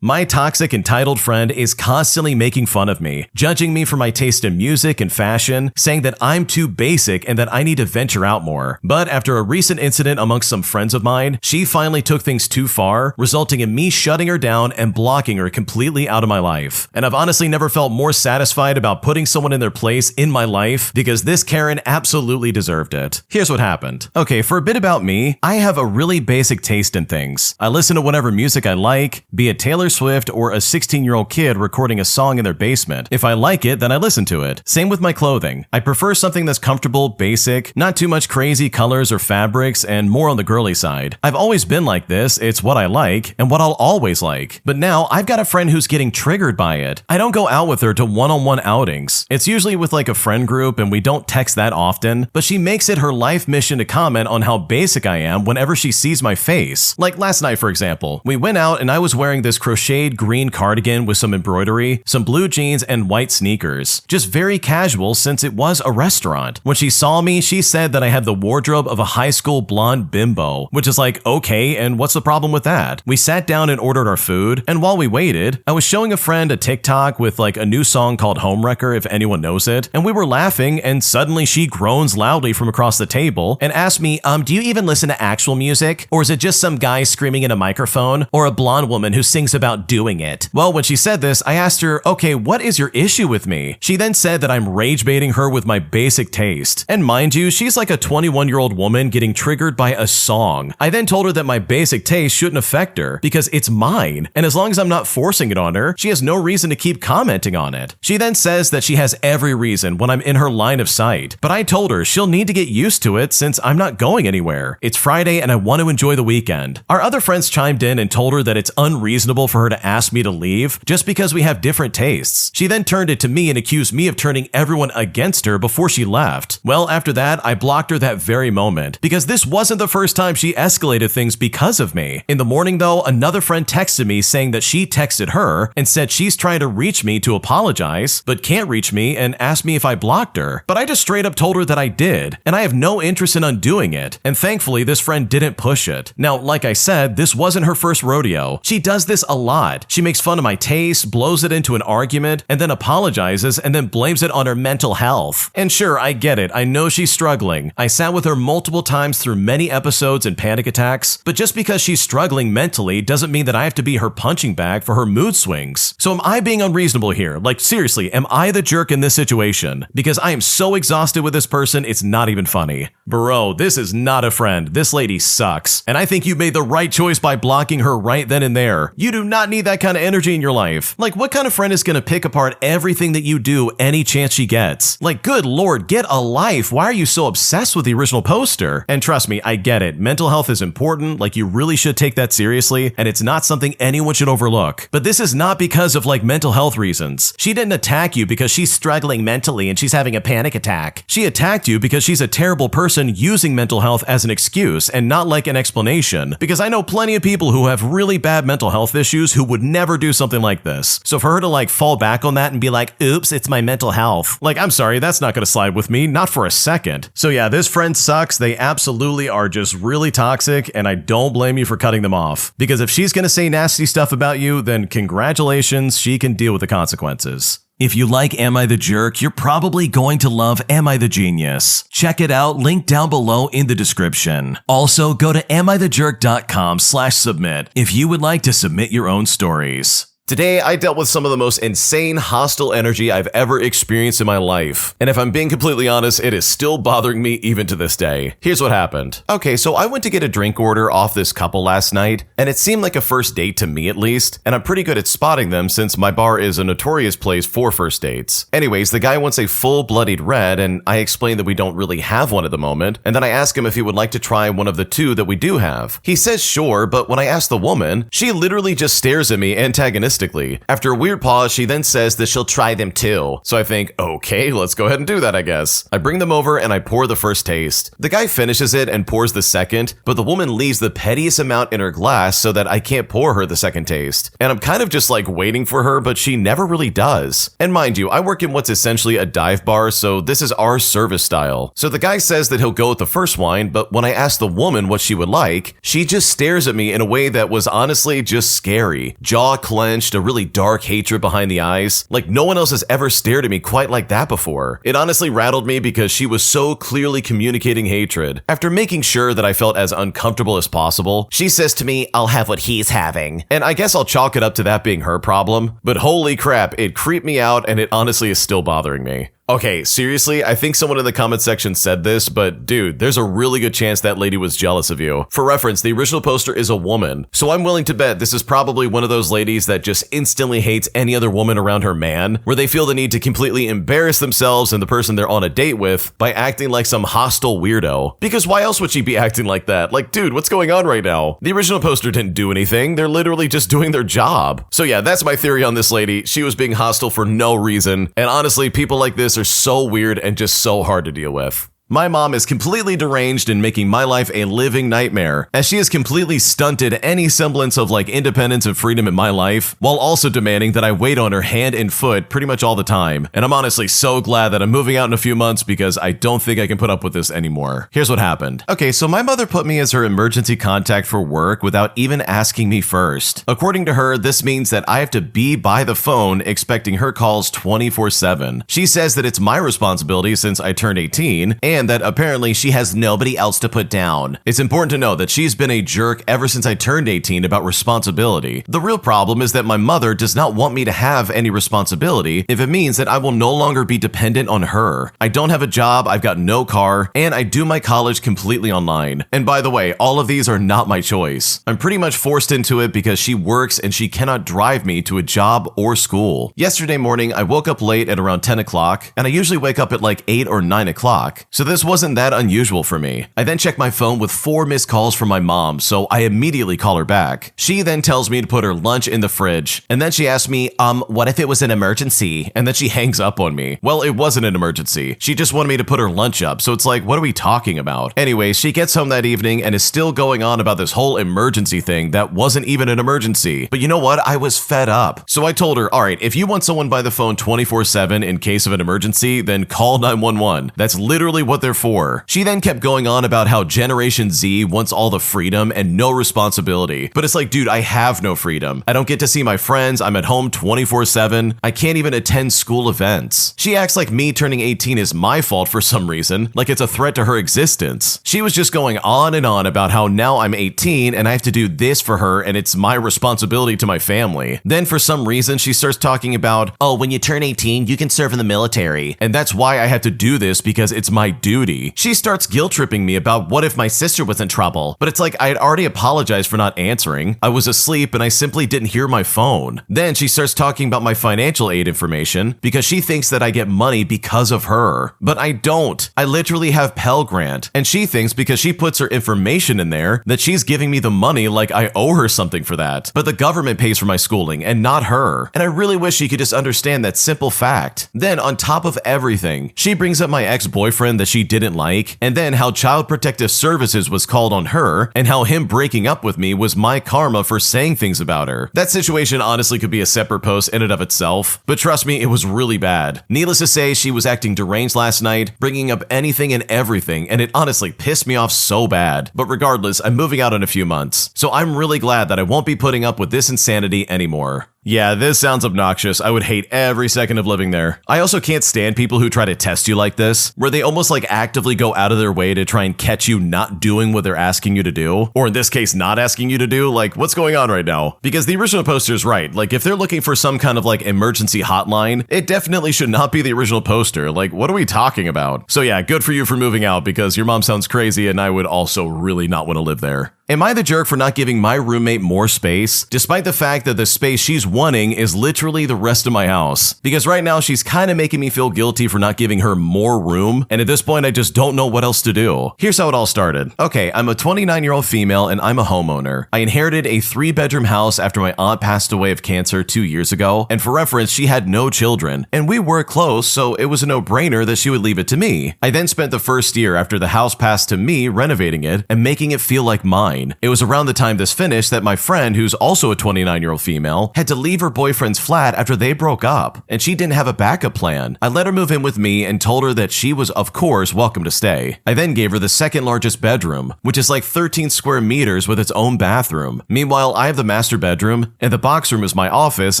My toxic entitled friend is constantly making fun of me, judging me for my taste in music and fashion, saying that I'm too basic and that I need to venture out more. But after a recent incident amongst some friends of mine, she finally took things too far, resulting in me shutting her down and blocking her completely out of my life. And I've honestly never felt more satisfied about putting someone in their place in my life because this Karen absolutely deserved it. Here's what happened. Okay, for a bit about me, I have a really basic taste in things. I listen to whatever music I like, be it Taylor Swift or a 16-year-old kid recording a song in their basement. If I like it, then I listen to it. Same with my clothing. I prefer something that's comfortable, basic, not too much crazy colors or fabrics, and more on the girly side. I've always been like this, it's what I like, and what I'll always like. But now, I've got a friend who's getting triggered by it. I don't go out with her to one-on-one outings. It's usually with like a friend group and we don't text that often, but she makes it her life mission to comment on how basic I am whenever she sees my face. Like last night, for example, we went out and I was wearing this crocheted green cardigan with some embroidery, some blue jeans, and white sneakers. Just very casual since it was a restaurant. When she saw me, she said that I had the wardrobe of a high school blonde bimbo, which is like, okay, and what's the problem with that? We sat down and ordered our food, and while we waited, I was showing a friend a TikTok with like a new song called Homewrecker, if anyone knows it, and we were laughing, and suddenly she groans loudly from across the table and asked me, do you even listen to actual music? Or is it just some guy screaming in a microphone? Or a blonde woman who sings about doing it? Well, when she said this, I asked her, okay, what is your issue with me? She then said that I'm rage baiting her with my basic taste. And mind you, she's like a 21-year-old woman getting triggered by a song. I then told her that my basic taste shouldn't affect her because it's mine. And as long as I'm not forcing it on her, she has no reason to keep commenting on it. She then says that she has every reason when I'm in her line of sight. But I told her she'll need to get used to it since I'm not going anywhere. It's Friday and I want to enjoy the weekend. Our other friends chimed in and told her that it's unreasonable for her to ask me to leave just because we have different tastes. She then turned it to me and accused me of turning everyone against her before she left. Well, after that, I blocked her that very moment because this wasn't the first time she escalated things because of me. In the morning though, another friend texted me saying that she texted her and said she's trying to reach me to apologize, but can't reach me and asked me if I blocked her. But I just straight up told her that I did, and I have no interest in undoing it. And thankfully, this friend didn't push it. Now, like I said, this wasn't her first rodeo. She does this a lot. She makes fun of my taste, blows it into an argument, and then apologizes and then blames it on her mental health. And sure, I get it. I know she's struggling. I sat with her multiple times through many episodes and panic attacks, but just because she's struggling mentally doesn't mean that I have to be her punching bag for her mood swings. So am I being unreasonable here? Like seriously, am I the jerk in this situation? Because I am so exhausted with this person, it's not even funny. Bro, this is not a friend. This lady sucks. And I think you made the right choice by blocking her right then and there. You do not need that kind of energy in your life. Like, what kind of friend is gonna pick apart everything that you do any chance she gets? Like, good lord, get a life. Why are you so obsessed with the original poster? And trust me, I get it. Mental health is important. Like, you really should take that seriously, and it's not something anyone should overlook. But this is not because of like mental health reasons. She didn't attack you because she's struggling mentally and she's having a panic attack. She attacked you because she's a terrible person using mental health as an excuse and not like an explanation. Because I know plenty of people who have really bad mental health issues who would never do something like this. So for her to like fall back on that and be like, oops, it's my mental health. Like, I'm sorry, that's not gonna slide with me, not for a second. So yeah, this friend sucks. They absolutely are just really toxic, and I don't blame you for cutting them off. Because if she's gonna say nasty stuff about you, then congratulations, she can deal with the consequences. If you like Am I the Jerk, you're probably going to love Am I the Genius. Check it out, link down below in the description. Also, go to amithejerk.com/submit if you would like to submit your own stories. Today, I dealt with some of the most insane hostile energy I've ever experienced in my life. And if I'm being completely honest, it is still bothering me even to this day. Here's what happened. Okay, so I went to get a drink order off this couple last night, and it seemed like a first date to me at least, and I'm pretty good at spotting them since my bar is a notorious place for first dates. Anyways, the guy wants a full bloodied red, and I explained that we don't really have one at the moment, and then I asked him if he would like to try one of the two that we do have. He says sure, but when I ask the woman, she literally just stares at me antagonistically sarcastically. After a weird pause, she then says that she'll try them too. So I think, okay, let's go ahead and do that, I guess. I bring them over and I pour the first taste. The guy finishes it and pours the second, but the woman leaves the pettiest amount in her glass so that I can't pour her the second taste. And I'm kind of just like waiting for her, but she never really does. And mind you, I work in what's essentially a dive bar, so this is our service style. So the guy says that he'll go with the first wine, but when I ask the woman what she would like, she just stares at me in a way that was honestly just scary. Jaw clenched, a really dark hatred behind the eyes. Like no one else has ever stared at me quite like that before. It honestly rattled me because she was so clearly communicating hatred. After making sure that I felt as uncomfortable as possible, she says to me, "I'll have what he's having." And I guess I'll chalk it up to that being her problem. But holy crap, it creeped me out and it honestly is still bothering me. Okay, seriously, I think someone in the comment section said this, but dude, there's a really good chance that lady was jealous of you. For reference, the original poster is a woman, so I'm willing to bet this is probably one of those ladies that just instantly hates any other woman around her man, where they feel the need to completely embarrass themselves and the person they're on a date with by acting like some hostile weirdo. Because why else would she be acting like that? Like, dude, what's going on right now? The original poster didn't do anything, they're literally just doing their job. So yeah, that's my theory on this lady. She was being hostile for no reason, and honestly, people like this are so weird and just so hard to deal with. My mom is completely deranged and making my life a living nightmare, as she has completely stunted any semblance of like independence and freedom in my life, while also demanding that I wait on her hand and foot pretty much all the time. And I'm honestly so glad that I'm moving out in a few months because I don't think I can put up with this anymore. Here's what happened. Okay, so my mother put me as her emergency contact for work without even asking me first. According to her, this means that I have to be by the phone expecting her calls 24/7. She says that it's my responsibility since I turned 18, and that apparently she has nobody else to put down. It's important to know that she's been a jerk ever since I turned 18 about responsibility. The real problem is that my mother does not want me to have any responsibility if it means that I will no longer be dependent on her. I don't have a job, I've got no car, and I do my college completely online. And by the way, all of these are not my choice. I'm pretty much forced into it because she works and she cannot drive me to a job or school. Yesterday morning, I woke up late at around 10 o'clock, and I usually wake up at like 8 or 9 o'clock. So this wasn't that unusual for me. I then check my phone with 4 missed calls from my mom, so I immediately call her back. She then tells me to put her lunch in the fridge, and then she asks me, what if it was an emergency? And then she hangs up on me. Well, it wasn't an emergency. She just wanted me to put her lunch up, so it's like, what are we talking about? Anyway, she gets home that evening and is still going on about this whole emergency thing that wasn't even an emergency. But you know what? I was fed up. So I told her, all right, if you want someone by the phone 24/7 in case of an emergency, then call 911. That's literally what they're for. She then kept going on about how Generation Z wants all the freedom and no responsibility. But it's like, dude, I have no freedom. I don't get to see my friends. I'm at home 24/7. I can't even attend school events. She acts like me turning 18 is my fault for some reason, like it's a threat to her existence. She was just going on and on about how now I'm 18 and I have to do this for her and it's my responsibility to my family. Then for some reason, she starts talking about, oh, when you turn 18, you can serve in the military. And that's why I have to do this because it's my duty. She starts guilt-tripping me about what if my sister was in trouble, but it's like I had already apologized for not answering. I was asleep and I simply didn't hear my phone. Then she starts talking about my financial aid information because she thinks that I get money because of her. But I don't. I literally have Pell Grant, and she thinks because she puts her information in there that she's giving me the money like I owe her something for that. But the government pays for my schooling and not her. And I really wish she could just understand that simple fact. Then on top of everything, she brings up my ex-boyfriend that she didn't like, and then how Child Protective Services was called on her, and how him breaking up with me was my karma for saying things about her. That situation honestly could be a separate post in and of itself, but trust me, it was really bad. Needless to say, she was acting deranged last night, bringing up anything and everything, and it honestly pissed me off so bad. But regardless, I'm moving out in a few months, so I'm really glad that I won't be putting up with this insanity anymore. Yeah, this sounds obnoxious. I would hate every second of living there. I also can't stand people who try to test you like this, where they almost like actively go out of their way to try and catch you not doing what they're asking you to do, or in this case, not asking you to do. Like, what's going on right now? Because the original poster is right. Like, if they're looking for some kind of like emergency hotline, it definitely should not be the original poster. Like, what are we talking about? So yeah, good for you for moving out because your mom sounds crazy and I would also really not want to live there. Am I the jerk for not giving my roommate more space, despite the fact that the space she's wanting is literally the rest of my house? Because right now she's kind of making me feel guilty for not giving her more room, and at this point I just don't know what else to do. Here's how it all started. Okay, I'm a 29-year-old female and I'm a homeowner. I inherited a 3-bedroom house after my aunt passed away of cancer 2 years ago, and for reference, she had no children, and we were close, so it was a no-brainer that she would leave it to me. I then spent the first year after the house passed to me renovating it and making it feel like mine. It was around the time this finished that my friend, who's also a 29-year-old female, had to leave her boyfriend's flat after they broke up, and she didn't have a backup plan. I let her move in with me and told her that she was, of course, welcome to stay. I then gave her the second largest bedroom, which is like 13 square meters with its own bathroom. Meanwhile, I have the master bedroom, and the box room is my office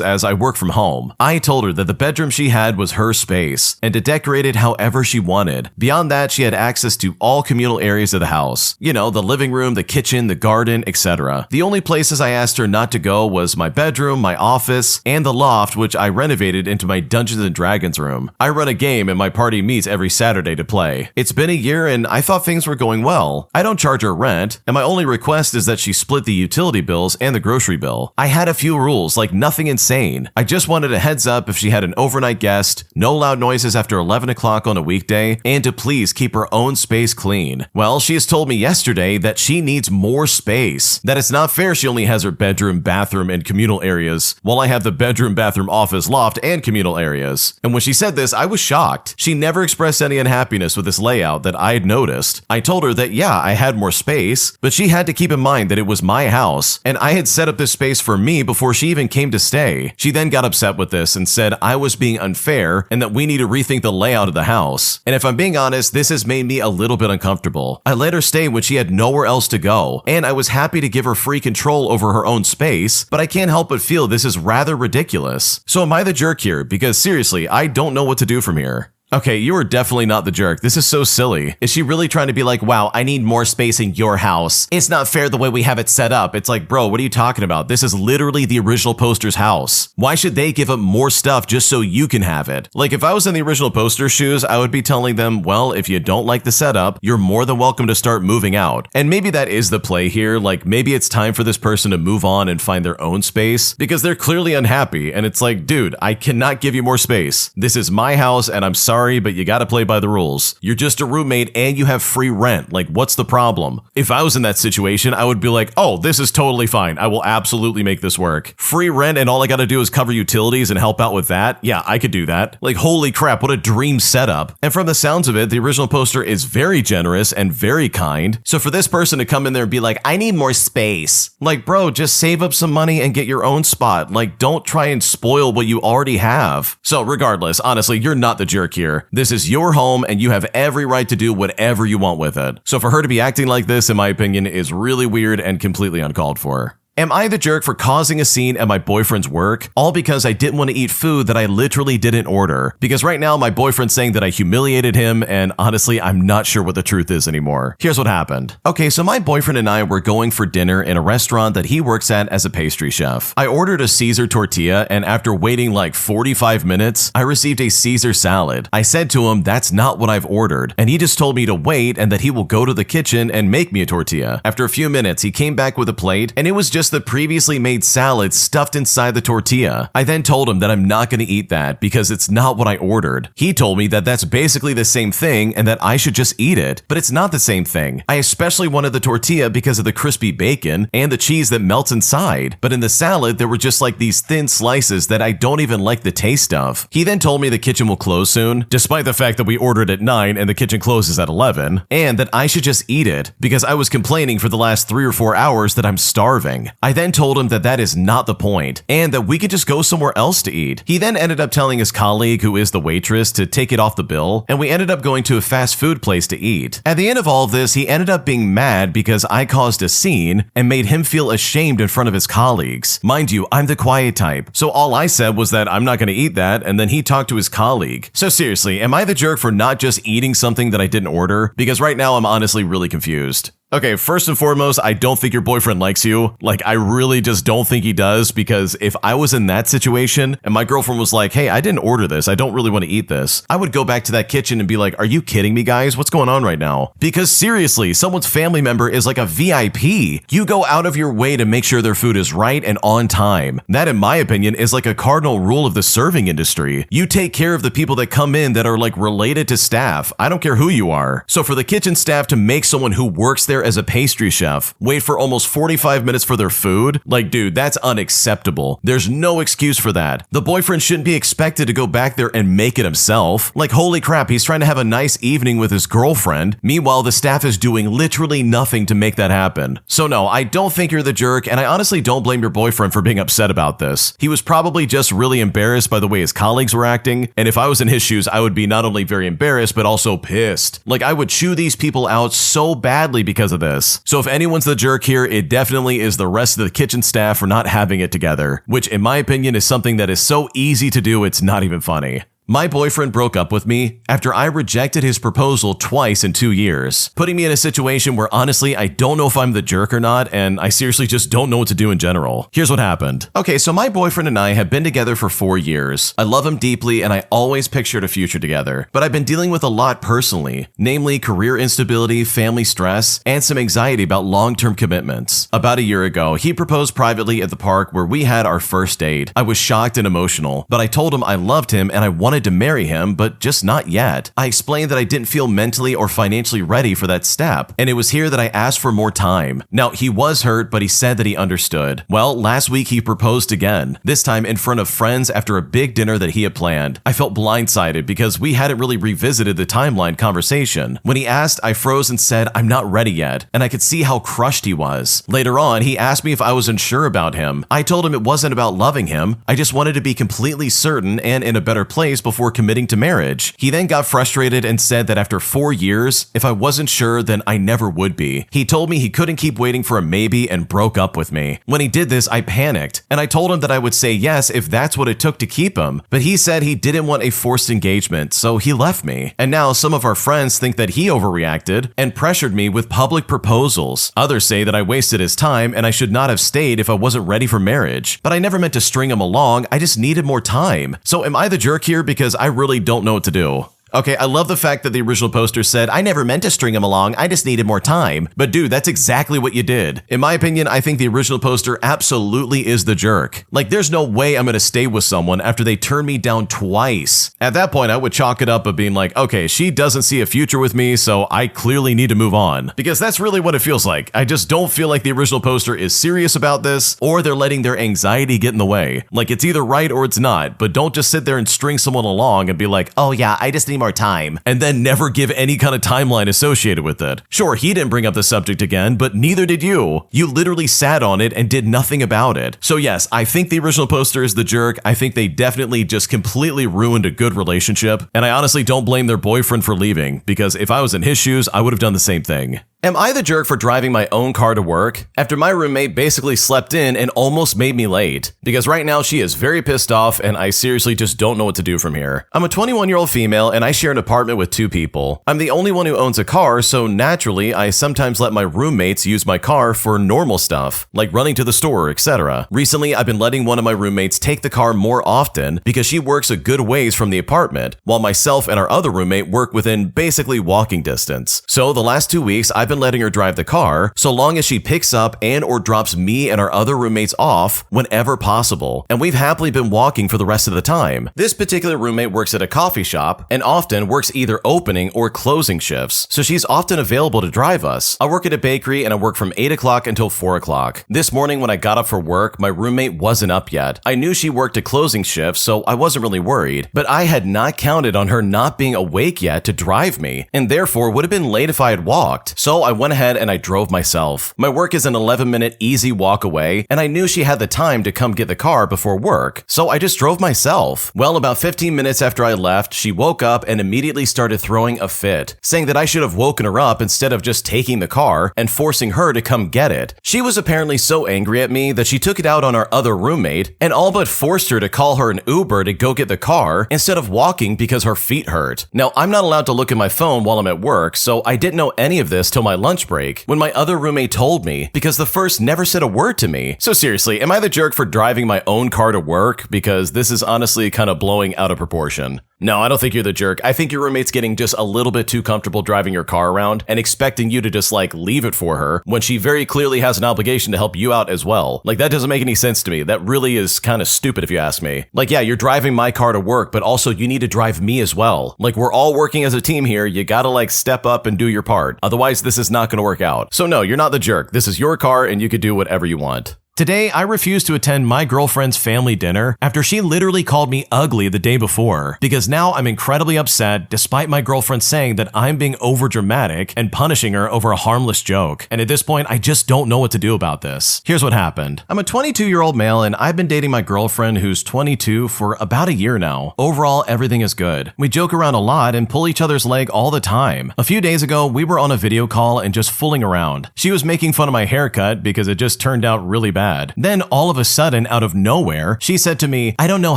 as I work from home. I told her that the bedroom she had was her space, and to decorate it however she wanted. Beyond that, she had access to all communal areas of the house. You know, the living room, the kitchen, the garden, etc. The only places I asked her not to go was my bedroom, my office, and the loft, which I renovated into my Dungeons & Dragons room. I run a game and my party meets every Saturday to play. It's been a year and I thought things were going well. I don't charge her rent, and my only request is that she split the utility bills and the grocery bill. I had a few rules, like nothing insane. I just wanted a heads up if she had an overnight guest, no loud noises after 11 o'clock on a weekday, and to please keep her own space clean. Well, she has told me yesterday that she needs more space. That it's not fair she only has her bedroom, bathroom, and communal areas, while I have the bedroom, bathroom, office, loft, and communal areas. And when she said this, I was shocked. She never expressed any unhappiness with this layout that I had noticed. I told her that yeah, I had more space, but she had to keep in mind that it was my house, and I had set up this space for me before she even came to stay. She then got upset with this and said I was being unfair and that we need to rethink the layout of the house. And if I'm being honest, this has made me a little bit uncomfortable. I let her stay when she had nowhere else to go, and I was happy to give her free control over her own space, but I can't help but feel this is rather ridiculous. So am I the jerk here? Because seriously, I don't know what to do from here. Okay, you are definitely not the jerk. This is so silly. Is she really trying to be like, wow, I need more space in your house? It's not fair the way we have it set up. It's like, bro, what are you talking about? This is literally the original poster's house. Why should they give up more stuff just so you can have it? Like, if I was in the original poster's shoes, I would be telling them, well, if you don't like the setup, you're more than welcome to start moving out. And maybe that is the play here. Like, maybe it's time for this person to move on and find their own space because they're clearly unhappy. And it's like, dude, I cannot give you more space. This is my house and I'm sorry, but you gotta play by the rules. You're just a roommate and you have free rent. Like, what's the problem? If I was in that situation, I would be like, oh, this is totally fine. I will absolutely make this work. Free rent and all I gotta do is cover utilities and help out with that? Yeah, I could do that. Like, holy crap, what a dream setup. And from the sounds of it, the original poster is very generous and very kind. So for this person to come in there and be like, I need more space. Like, bro, just save up some money and get your own spot. Like, don't try and spoil what you already have. So regardless, honestly, you're not the jerk here. This is your home and you have every right to do whatever you want with it. So for her to be acting like this, in my opinion, is really weird and completely uncalled for. Am I the jerk for causing a scene at my boyfriend's work? All because I didn't want to eat food that I literally didn't order. Because right now my boyfriend's saying that I humiliated him, and honestly, I'm not sure what the truth is anymore. Here's what happened. Okay, so my boyfriend and I were going for dinner in a restaurant that he works at as a pastry chef. I ordered a Caesar tortilla, and after waiting like 45 minutes, I received a Caesar salad. I said to him, that's not what I've ordered, and he just told me to wait and that he will go to the kitchen and make me a tortilla. After a few minutes, he came back with a plate, and it was just the previously made salad stuffed inside the tortilla. I then told him that I'm not going to eat that because it's not what I ordered. He told me that that's basically the same thing and that I should just eat it, but it's not the same thing. I especially wanted the tortilla because of the crispy bacon and the cheese that melts inside, but in the salad there were just like these thin slices that I don't even like the taste of. He then told me the kitchen will close soon, despite the fact that we ordered at 9 and the kitchen closes at 11, and that I should just eat it because I was complaining for the last 3 or 4 hours that I'm starving. I then told him that that is not the point and that we could just go somewhere else to eat. He then ended up telling his colleague, who is the waitress, to take it off the bill, and we ended up going to a fast food place to eat. At the end of all of this, he ended up being mad because I caused a scene and made him feel ashamed in front of his colleagues. Mind you, I'm the quiet type, so all I said was that I'm not going to eat that, and then he talked to his colleague. So seriously, am I the jerk for not just eating something that I didn't order? Because right now I'm honestly really confused. Okay, first and foremost, I don't think your boyfriend likes you. Like, I really just don't think he does, because if I was in that situation and my girlfriend was like, hey, I didn't order this, I don't really want to eat this, I would go back to that kitchen and be like, are you kidding me, guys? What's going on right now? Because seriously, someone's family member is like a VIP. You go out of your way to make sure their food is right and on time. That, in my opinion, is like a cardinal rule of the serving industry. You take care of the people that come in that are like related to staff. I don't care who you are. So for the kitchen staff to make someone who works there as a pastry chef wait for almost 45 minutes for their food, like, dude, that's unacceptable. There's no excuse for that. The boyfriend shouldn't be expected to go back there and make it himself. Like, holy crap, he's trying to have a nice evening with his girlfriend. Meanwhile, the staff is doing literally nothing to make that happen. So no, I don't think you're the jerk, and I honestly don't blame your boyfriend for being upset about this. He was probably just really embarrassed by the way his colleagues were acting, and if I was in his shoes, I would be not only very embarrassed, but also pissed. Like, I would chew these people out so badly because of this. So if anyone's the jerk here, it definitely is the rest of the kitchen staff for not having it together, which in my opinion is something that is so easy to do, it's not even funny. My boyfriend broke up with me after I rejected his proposal twice in 2 years, putting me in a situation where honestly, I don't know if I'm the jerk or not, and I seriously just don't know what to do in general. Here's what happened. Okay, so my boyfriend and I have been together for 4 years. I love him deeply and I always pictured a future together, but I've been dealing with a lot personally, namely career instability, family stress, and some anxiety about long-term commitments. About a year ago, he proposed privately at the park where we had our first date. I was shocked and emotional, but I told him I loved him and I wanted to marry him, but just not yet. I explained that I didn't feel mentally or financially ready for that step, and it was here that I asked for more time. Now, he was hurt, but he said that he understood. Well, last week he proposed again, this time in front of friends after a big dinner that he had planned. I felt blindsided because we hadn't really revisited the timeline conversation. When he asked, I froze and said, I'm not ready yet, and I could see how crushed he was. Later on, he asked me if I was unsure about him. I told him it wasn't about loving him. I just wanted to be completely certain and in a better place before committing to marriage. He then got frustrated and said that after 4 years, if I wasn't sure, then I never would be. He told me he couldn't keep waiting for a maybe and broke up with me. When he did this, I panicked, and I told him that I would say yes if that's what it took to keep him, but he said he didn't want a forced engagement, so he left me. And now some of our friends think that he overreacted and pressured me with public proposals. Others say that I wasted his time and I should not have stayed if I wasn't ready for marriage. But I never meant to string him along, I just needed more time. So am I the jerk here because I really don't know what to do? Okay, I love the fact that the original poster said, I never meant to string him along, I just needed more time. But dude, that's exactly what you did. In my opinion, I think the original poster absolutely is the jerk. Like, there's no way I'm gonna stay with someone after they turn me down twice. At that point, I would chalk it up of being like, okay, she doesn't see a future with me, so I clearly need to move on. Because that's really what it feels like. I just don't feel like the original poster is serious about this, or they're letting their anxiety get in the way. Like, it's either right or it's not, but don't just sit there and string someone along and be like, oh yeah, I just need more time, and then never give any kind of timeline associated with it. Sure, he didn't bring up the subject again, but neither did you. You literally sat on it and did nothing about it. So yes, I think the original poster is the jerk. I think they definitely just completely ruined a good relationship, and I honestly don't blame their boyfriend for leaving, because if I was in his shoes, I would have done the same thing. Am I the jerk for driving my own car to work after my roommate basically slept in and almost made me late? Because right now she is very pissed off and I seriously just don't know what to do from here. I'm a 21-year-old female and I share an apartment with 2 people. I'm the only one who owns a car, so naturally I sometimes let my roommates use my car for normal stuff, like running to the store, etc. Recently, I've been letting one of my roommates take the car more often because she works a good ways from the apartment, while myself and our other roommate work within basically walking distance. So the last 2 weeks, I've been letting her drive the car so long as she picks up and or drops me and our other roommates off whenever possible, and we've happily been walking for the rest of the time. This particular roommate works at a coffee shop and often works either opening or closing shifts, so she's often available to drive us. I work at a bakery and I work from 8 o'clock until 4 o'clock. This morning when I got up for work, my roommate wasn't up yet. I knew she worked a closing shift, so I wasn't really worried, but I had not counted on her not being awake yet to drive me, and therefore would have been late if I had walked. So I went ahead and I drove myself. My work is an 11-minute easy walk away, and I knew she had the time to come get the car before work, so I just drove myself. Well, about 15 minutes after I left, she woke up and immediately started throwing a fit, saying that I should have woken her up instead of just taking the car and forcing her to come get it. She was apparently so angry at me that she took it out on our other roommate and all but forced her to call her an Uber to go get the car instead of walking because her feet hurt. Now, I'm not allowed to look at my phone while I'm at work, so I didn't know any of this till my lunch break when my other roommate told me because the first never said a word to me. So seriously, am I the jerk for driving my own car to work? Because this is honestly kind of blowing out of proportion. No, I don't think you're the jerk. I think your roommate's getting just a little bit too comfortable driving your car around and expecting you to just leave it for her when she very clearly has an obligation to help you out as well. That doesn't make any sense to me. That really is kind of stupid if you ask me. Yeah, you're driving my car to work, but also you need to drive me as well. We're all working as a team here. You gotta step up and do your part. Otherwise, this is not gonna work out. So no, you're not the jerk. This is your car and you could do whatever you want. Today, I refused to attend my girlfriend's family dinner after she literally called me ugly the day before, because now I'm incredibly upset despite my girlfriend saying that I'm being overdramatic and punishing her over a harmless joke. And at this point, I just don't know what to do about this. Here's what happened. I'm a 22-year-old male and I've been dating my girlfriend who's 22 for about a year now. Overall, everything is good. We joke around a lot and pull each other's leg all the time. A few days ago, we were on a video call and just fooling around. She was making fun of my haircut because it just turned out really bad. Then all of a sudden, out of nowhere, she said to me, "I don't know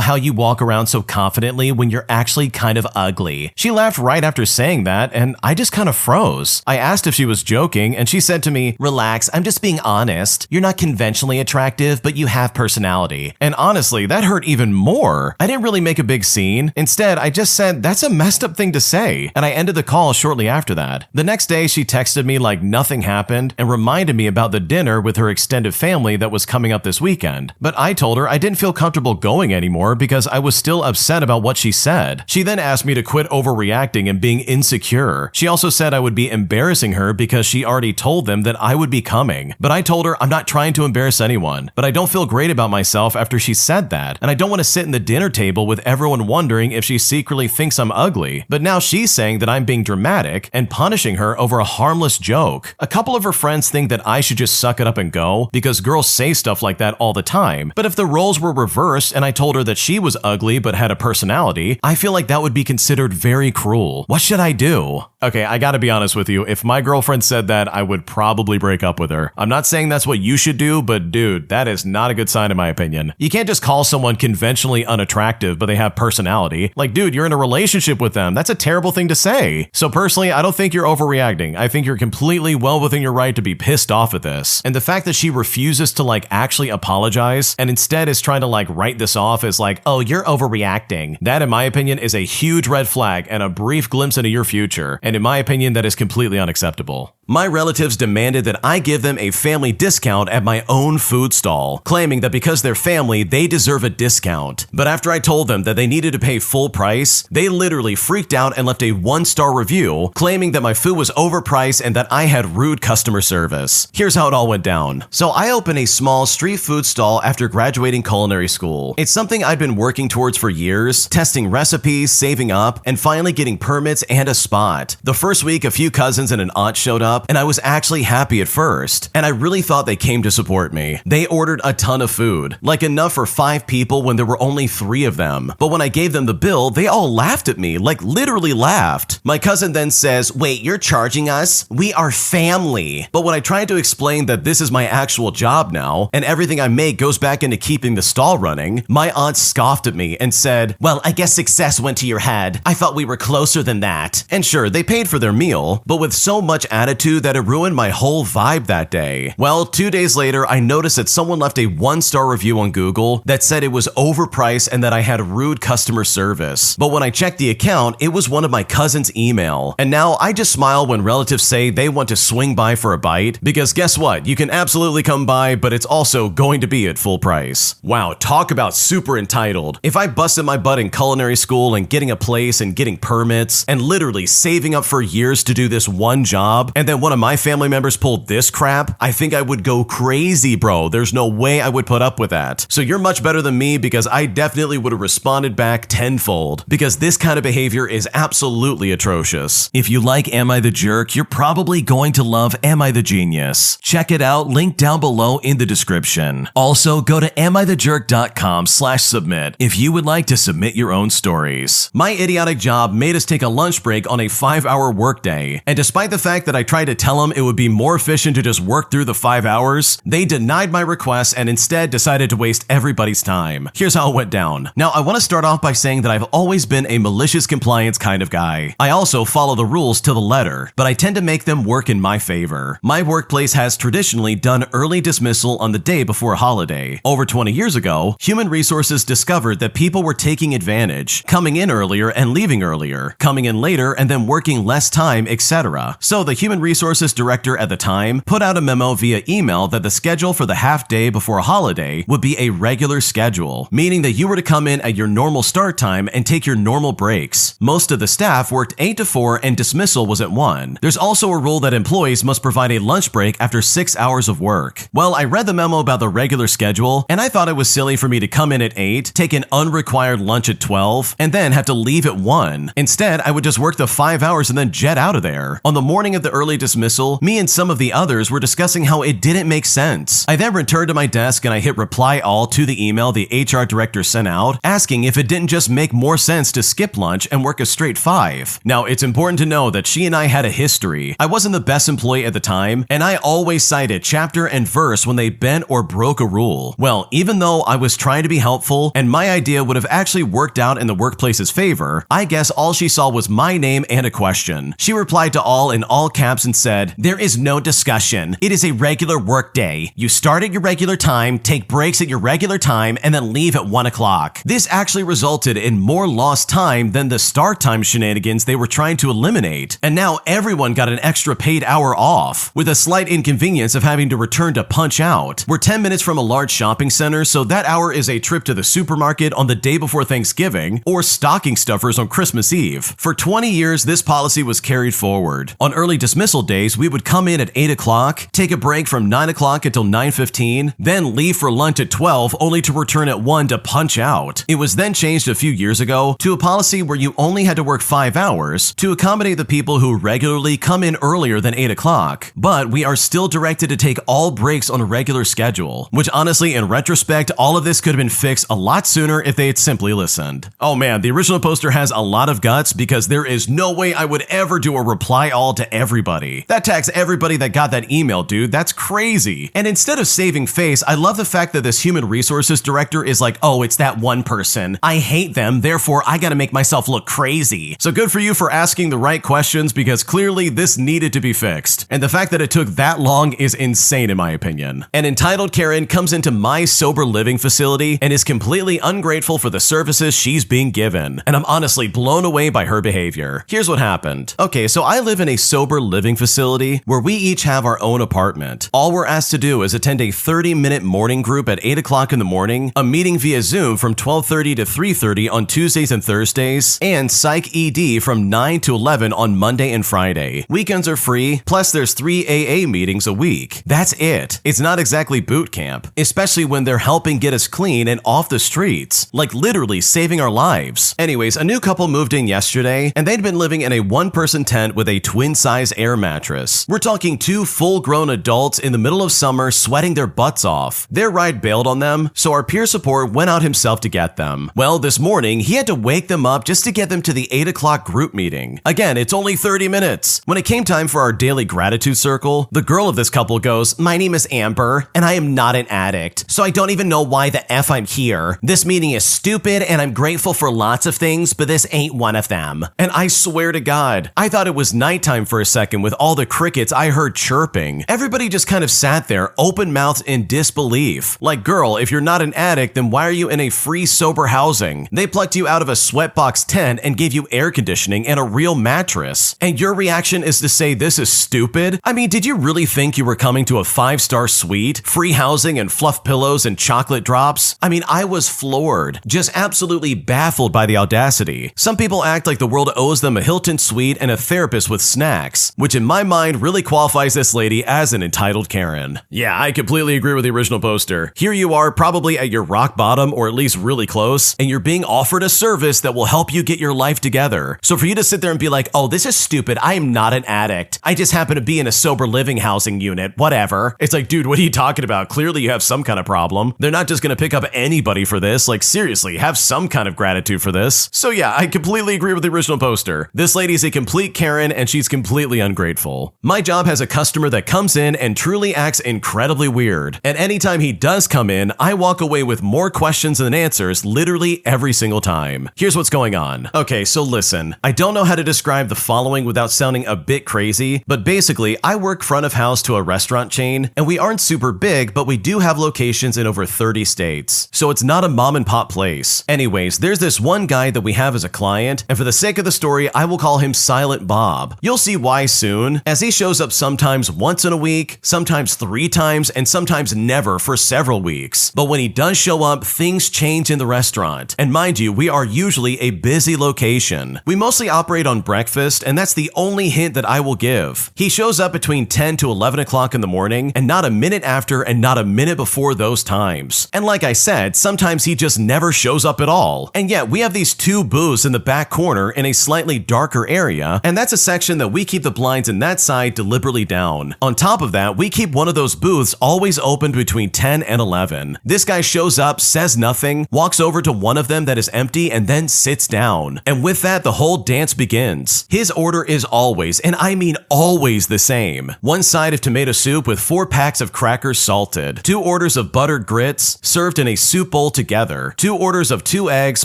how you walk around so confidently when you're actually kind of ugly." She laughed right after saying that, and I just kind of froze. I asked if she was joking, and she said to me, "Relax, I'm just being honest. You're not conventionally attractive, but you have personality." And honestly, that hurt even more. I didn't really make a big scene. Instead, I just said, "That's a messed up thing to say," and I ended the call shortly after that. The next day, she texted me like nothing happened and reminded me about the dinner with her extended family that was coming up this weekend. But I told her I didn't feel comfortable going anymore because I was still upset about what she said. She then asked me to quit overreacting and being insecure. She also said I would be embarrassing her because she already told them that I would be coming. But I told her I'm not trying to embarrass anyone. But I don't feel great about myself after she said that. And I don't want to sit in the dinner table with everyone wondering if she secretly thinks I'm ugly. But now she's saying that I'm being dramatic and punishing her over a harmless joke. A couple of her friends think that I should just suck it up and go because girls say stuff like that all the time. But if the roles were reversed and I told her that she was ugly but had a personality, I feel like that would be considered very cruel. What should I do? Okay, I gotta be honest with you. If my girlfriend said that, I would probably break up with her. I'm not saying that's what you should do, but dude, that is not a good sign in my opinion. You can't just call someone conventionally unattractive, but they have personality. Dude, you're in a relationship with them. That's a terrible thing to say. So personally, I don't think you're overreacting. I think you're completely well within your right to be pissed off at this. And the fact that she refuses to actually apologize and instead is trying to write this off as oh, you're overreacting. That in my opinion is a huge red flag and a brief glimpse into your future. And in my opinion, that is completely unacceptable. My relatives demanded that I give them a family discount at my own food stall, claiming that because they're family, they deserve a discount. But after I told them that they needed to pay full price, they literally freaked out and left a 1-star review, claiming that my food was overpriced and that I had rude customer service. Here's how it all went down. So I opened a small street food stall after graduating culinary school. It's something I'd been working towards for years, testing recipes, saving up, and finally getting permits and a spot. The first week, a few cousins and an aunt showed up, and I was actually happy at first, and I really thought they came to support me. They ordered a ton of food, enough for 5 people when there were only 3 of them. But when I gave them the bill, they all laughed at me, literally laughed. My cousin then says, "Wait, you're charging us? We are family." But when I tried to explain that this is my actual job now, and everything I make goes back into keeping the stall running, my aunt scoffed at me and said, "Well, I guess success went to your head. I thought we were closer than that." And sure, they paid for their meal, but with so much attitude that it ruined my whole vibe that day. Well, 2 days later, I noticed that someone left a 1-star review on Google that said it was overpriced and that I had rude customer service. But when I checked the account, it was one of my cousin's email. And now I just smile when relatives say they want to swing by for a bite, because guess what? You can absolutely come by, but it's also going to be at full price. Wow, talk about super entitled. If I busted my butt in culinary school and getting a place and getting permits and literally saving up for years to do this one job, and then one of my family members pulled this crap, I think I would go crazy, bro. There's no way I would put up with that. So you're much better than me, because I definitely would have responded back tenfold, because this kind of behavior is absolutely atrocious. If you like Am I the Jerk, you're probably going to love Am I the Genius. Check it out, link down below in the description. Also, go to amithejerk.com/submit if you would like to submit your own stories. My idiotic job made us take a lunch break on a 5-hour workday, and despite the fact that I tried tried to tell them it would be more efficient to just work through the 5 hours, they denied my request and instead decided to waste everybody's time. Here's how it went down. Now, I want to start off by saying that I've always been a malicious compliance kind of guy. I also follow the rules to the letter, but I tend to make them work in my favor. My workplace has traditionally done early dismissal on the day before a holiday. Over 20 years ago, human resources discovered that people were taking advantage, coming in earlier and leaving earlier, coming in later and then working less time, etc. So the human resources director at the time put out a memo via email that the schedule for the half day before a holiday would be a regular schedule, meaning that you were to come in at your normal start time and take your normal breaks. Most of the staff worked 8 to 4 and dismissal was at 1. There's also a rule that employees must provide a lunch break after 6 hours of work. Well, I read the memo about the regular schedule and I thought it was silly for me to come in at 8, take an unrequired lunch at 12, and then have to leave at 1. Instead, I would just work the 5 hours and then jet out of there. On the morning of the early dismissal, me and some of the others were discussing how it didn't make sense. I then returned to my desk and I hit reply all to the email the HR director sent out, asking if it didn't just make more sense to skip lunch and work a straight 5. Now, it's important to know that she and I had a history. I wasn't the best employee at the time, and I always cited chapter and verse when they bent or broke a rule. Well, even though I was trying to be helpful and my idea would have actually worked out in the workplace's favor, I guess all she saw was my name and a question. She replied to all in all caps and said, "There is no discussion. It is a regular work day. You start at your regular time, take breaks at your regular time, and then leave at 1 o'clock. This actually resulted in more lost time than the start time shenanigans they were trying to eliminate. And now everyone got an extra paid hour off, with a slight inconvenience of having to return to punch out. We're 10 minutes from a large shopping center, so that hour is a trip to the supermarket on the day before Thanksgiving, or stocking stuffers on Christmas Eve. For 20 years, this policy was carried forward. On early dismissal days, we would come in at 8 o'clock, take a break from 9 o'clock until 9:15, then leave for lunch at 12, only to return at 1 to punch out. It was then changed a few years ago to a policy where you only had to work 5 hours to accommodate the people who regularly come in earlier than 8 o'clock, but we are still directed to take all breaks on a regular schedule, which honestly, in retrospect, all of this could have been fixed a lot sooner if they had simply listened. Oh man, the original poster has a lot of guts because there is no way I would ever do a reply all to everybody. That tags everybody that got that email, dude. That's crazy. And instead of saving face, I love the fact that this human resources director is like, oh, it's that one person. I hate them, therefore I gotta make myself look crazy. So good for you for asking the right questions because clearly this needed to be fixed. And the fact that it took that long is insane in my opinion. An entitled Karen comes into my sober living facility and is completely ungrateful for the services she's being given. And I'm honestly blown away by her behavior. Here's what happened. Okay, so I live in a sober living facility where we each have our own apartment. All we're asked to do is attend a 30-minute morning group at 8 o'clock in the morning, a meeting via Zoom from 12:30 to 3:30 on Tuesdays and Thursdays, and Psych ED from 9 to 11 on Monday and Friday. Weekends are free, plus there's 3 AA meetings a week. That's it. It's not exactly boot camp, especially when they're helping get us clean and off the streets, like literally saving our lives. Anyways, a new couple moved in yesterday, and they'd been living in a one-person tent with a twin-size air mattress. We're talking 2 full-grown adults in the middle of summer sweating their butts off. Their ride bailed on them, so our peer support went out himself to get them. Well, this morning, he had to wake them up just to get them to the 8 o'clock group meeting. Again, it's only 30 minutes. When it came time for our daily gratitude circle, the girl of this couple goes, "My name is Amber, and I am not an addict, so I don't even know why the F I'm here. This meeting is stupid, and I'm grateful for lots of things, but this ain't one of them." And I swear to God, I thought it was nighttime for a second with all the crickets I heard chirping. Everybody just kind of sat there, open-mouthed in disbelief. Like, girl, if you're not an addict, then why are you in a free sober housing? They plucked you out of a sweatbox tent and gave you air conditioning and a real mattress. And your reaction is to say this is stupid? I mean, did you really think you were coming to a 5-star suite? Free housing and fluff pillows and chocolate drops? I mean, I was floored. Just absolutely baffled by the audacity. Some people act like the world owes them a Hilton suite and a therapist with snacks, which in my mind really qualifies this lady as an entitled Karen. Yeah, I completely agree with the original poster. Here you are, probably at your rock bottom or at least really close, and you're being offered a service that will help you get your life together. So for you to sit there and be like, oh, this is stupid, I am not an addict. I just happen to be in a sober living housing unit, whatever. It's like, dude, what are you talking about? Clearly you have some kind of problem. They're not just gonna pick up anybody for this. Like, seriously, have some kind of gratitude for this. So yeah, I completely agree with the original poster. This lady is a complete Karen and she's completely ungrateful. grateful. My job has a customer that comes in and truly acts incredibly weird. And anytime he does come in, I walk away with more questions than answers literally every single time. Here's what's going on. Okay, so listen, I don't know how to describe the following without sounding a bit crazy, but basically, I work front of house to a restaurant chain, and we aren't super big, but we do have locations in over 30 states. So it's not a mom and pop place. Anyways, there's this one guy that we have as a client, and for the sake of the story, I will call him Silent Bob. You'll see why soon, as he shows up sometimes once in a week, sometimes 3 times, and sometimes never for several weeks. But when he does show up, things change in the restaurant. And mind you, we are usually a busy location. We mostly operate on breakfast, and that's the only hint that I will give. He shows up between 10 to 11 o'clock in the morning, and not a minute after and not a minute before those times. And like I said, sometimes he just never shows up at all. And yet, we have these 2 booths in the back corner in a slightly darker area, and that's a section that we keep the blinds in that side deliberately down. On top of that, we keep one of those booths always open between 10 and 11. This guy shows up, says nothing, walks over to one of them that is empty, and then sits down. And with that, the whole dance begins. His order is always, and I mean always, the same. 1 side of tomato soup with 4 packs of crackers salted, 2 orders of buttered grits served in a soup bowl together, 2 orders of 2 eggs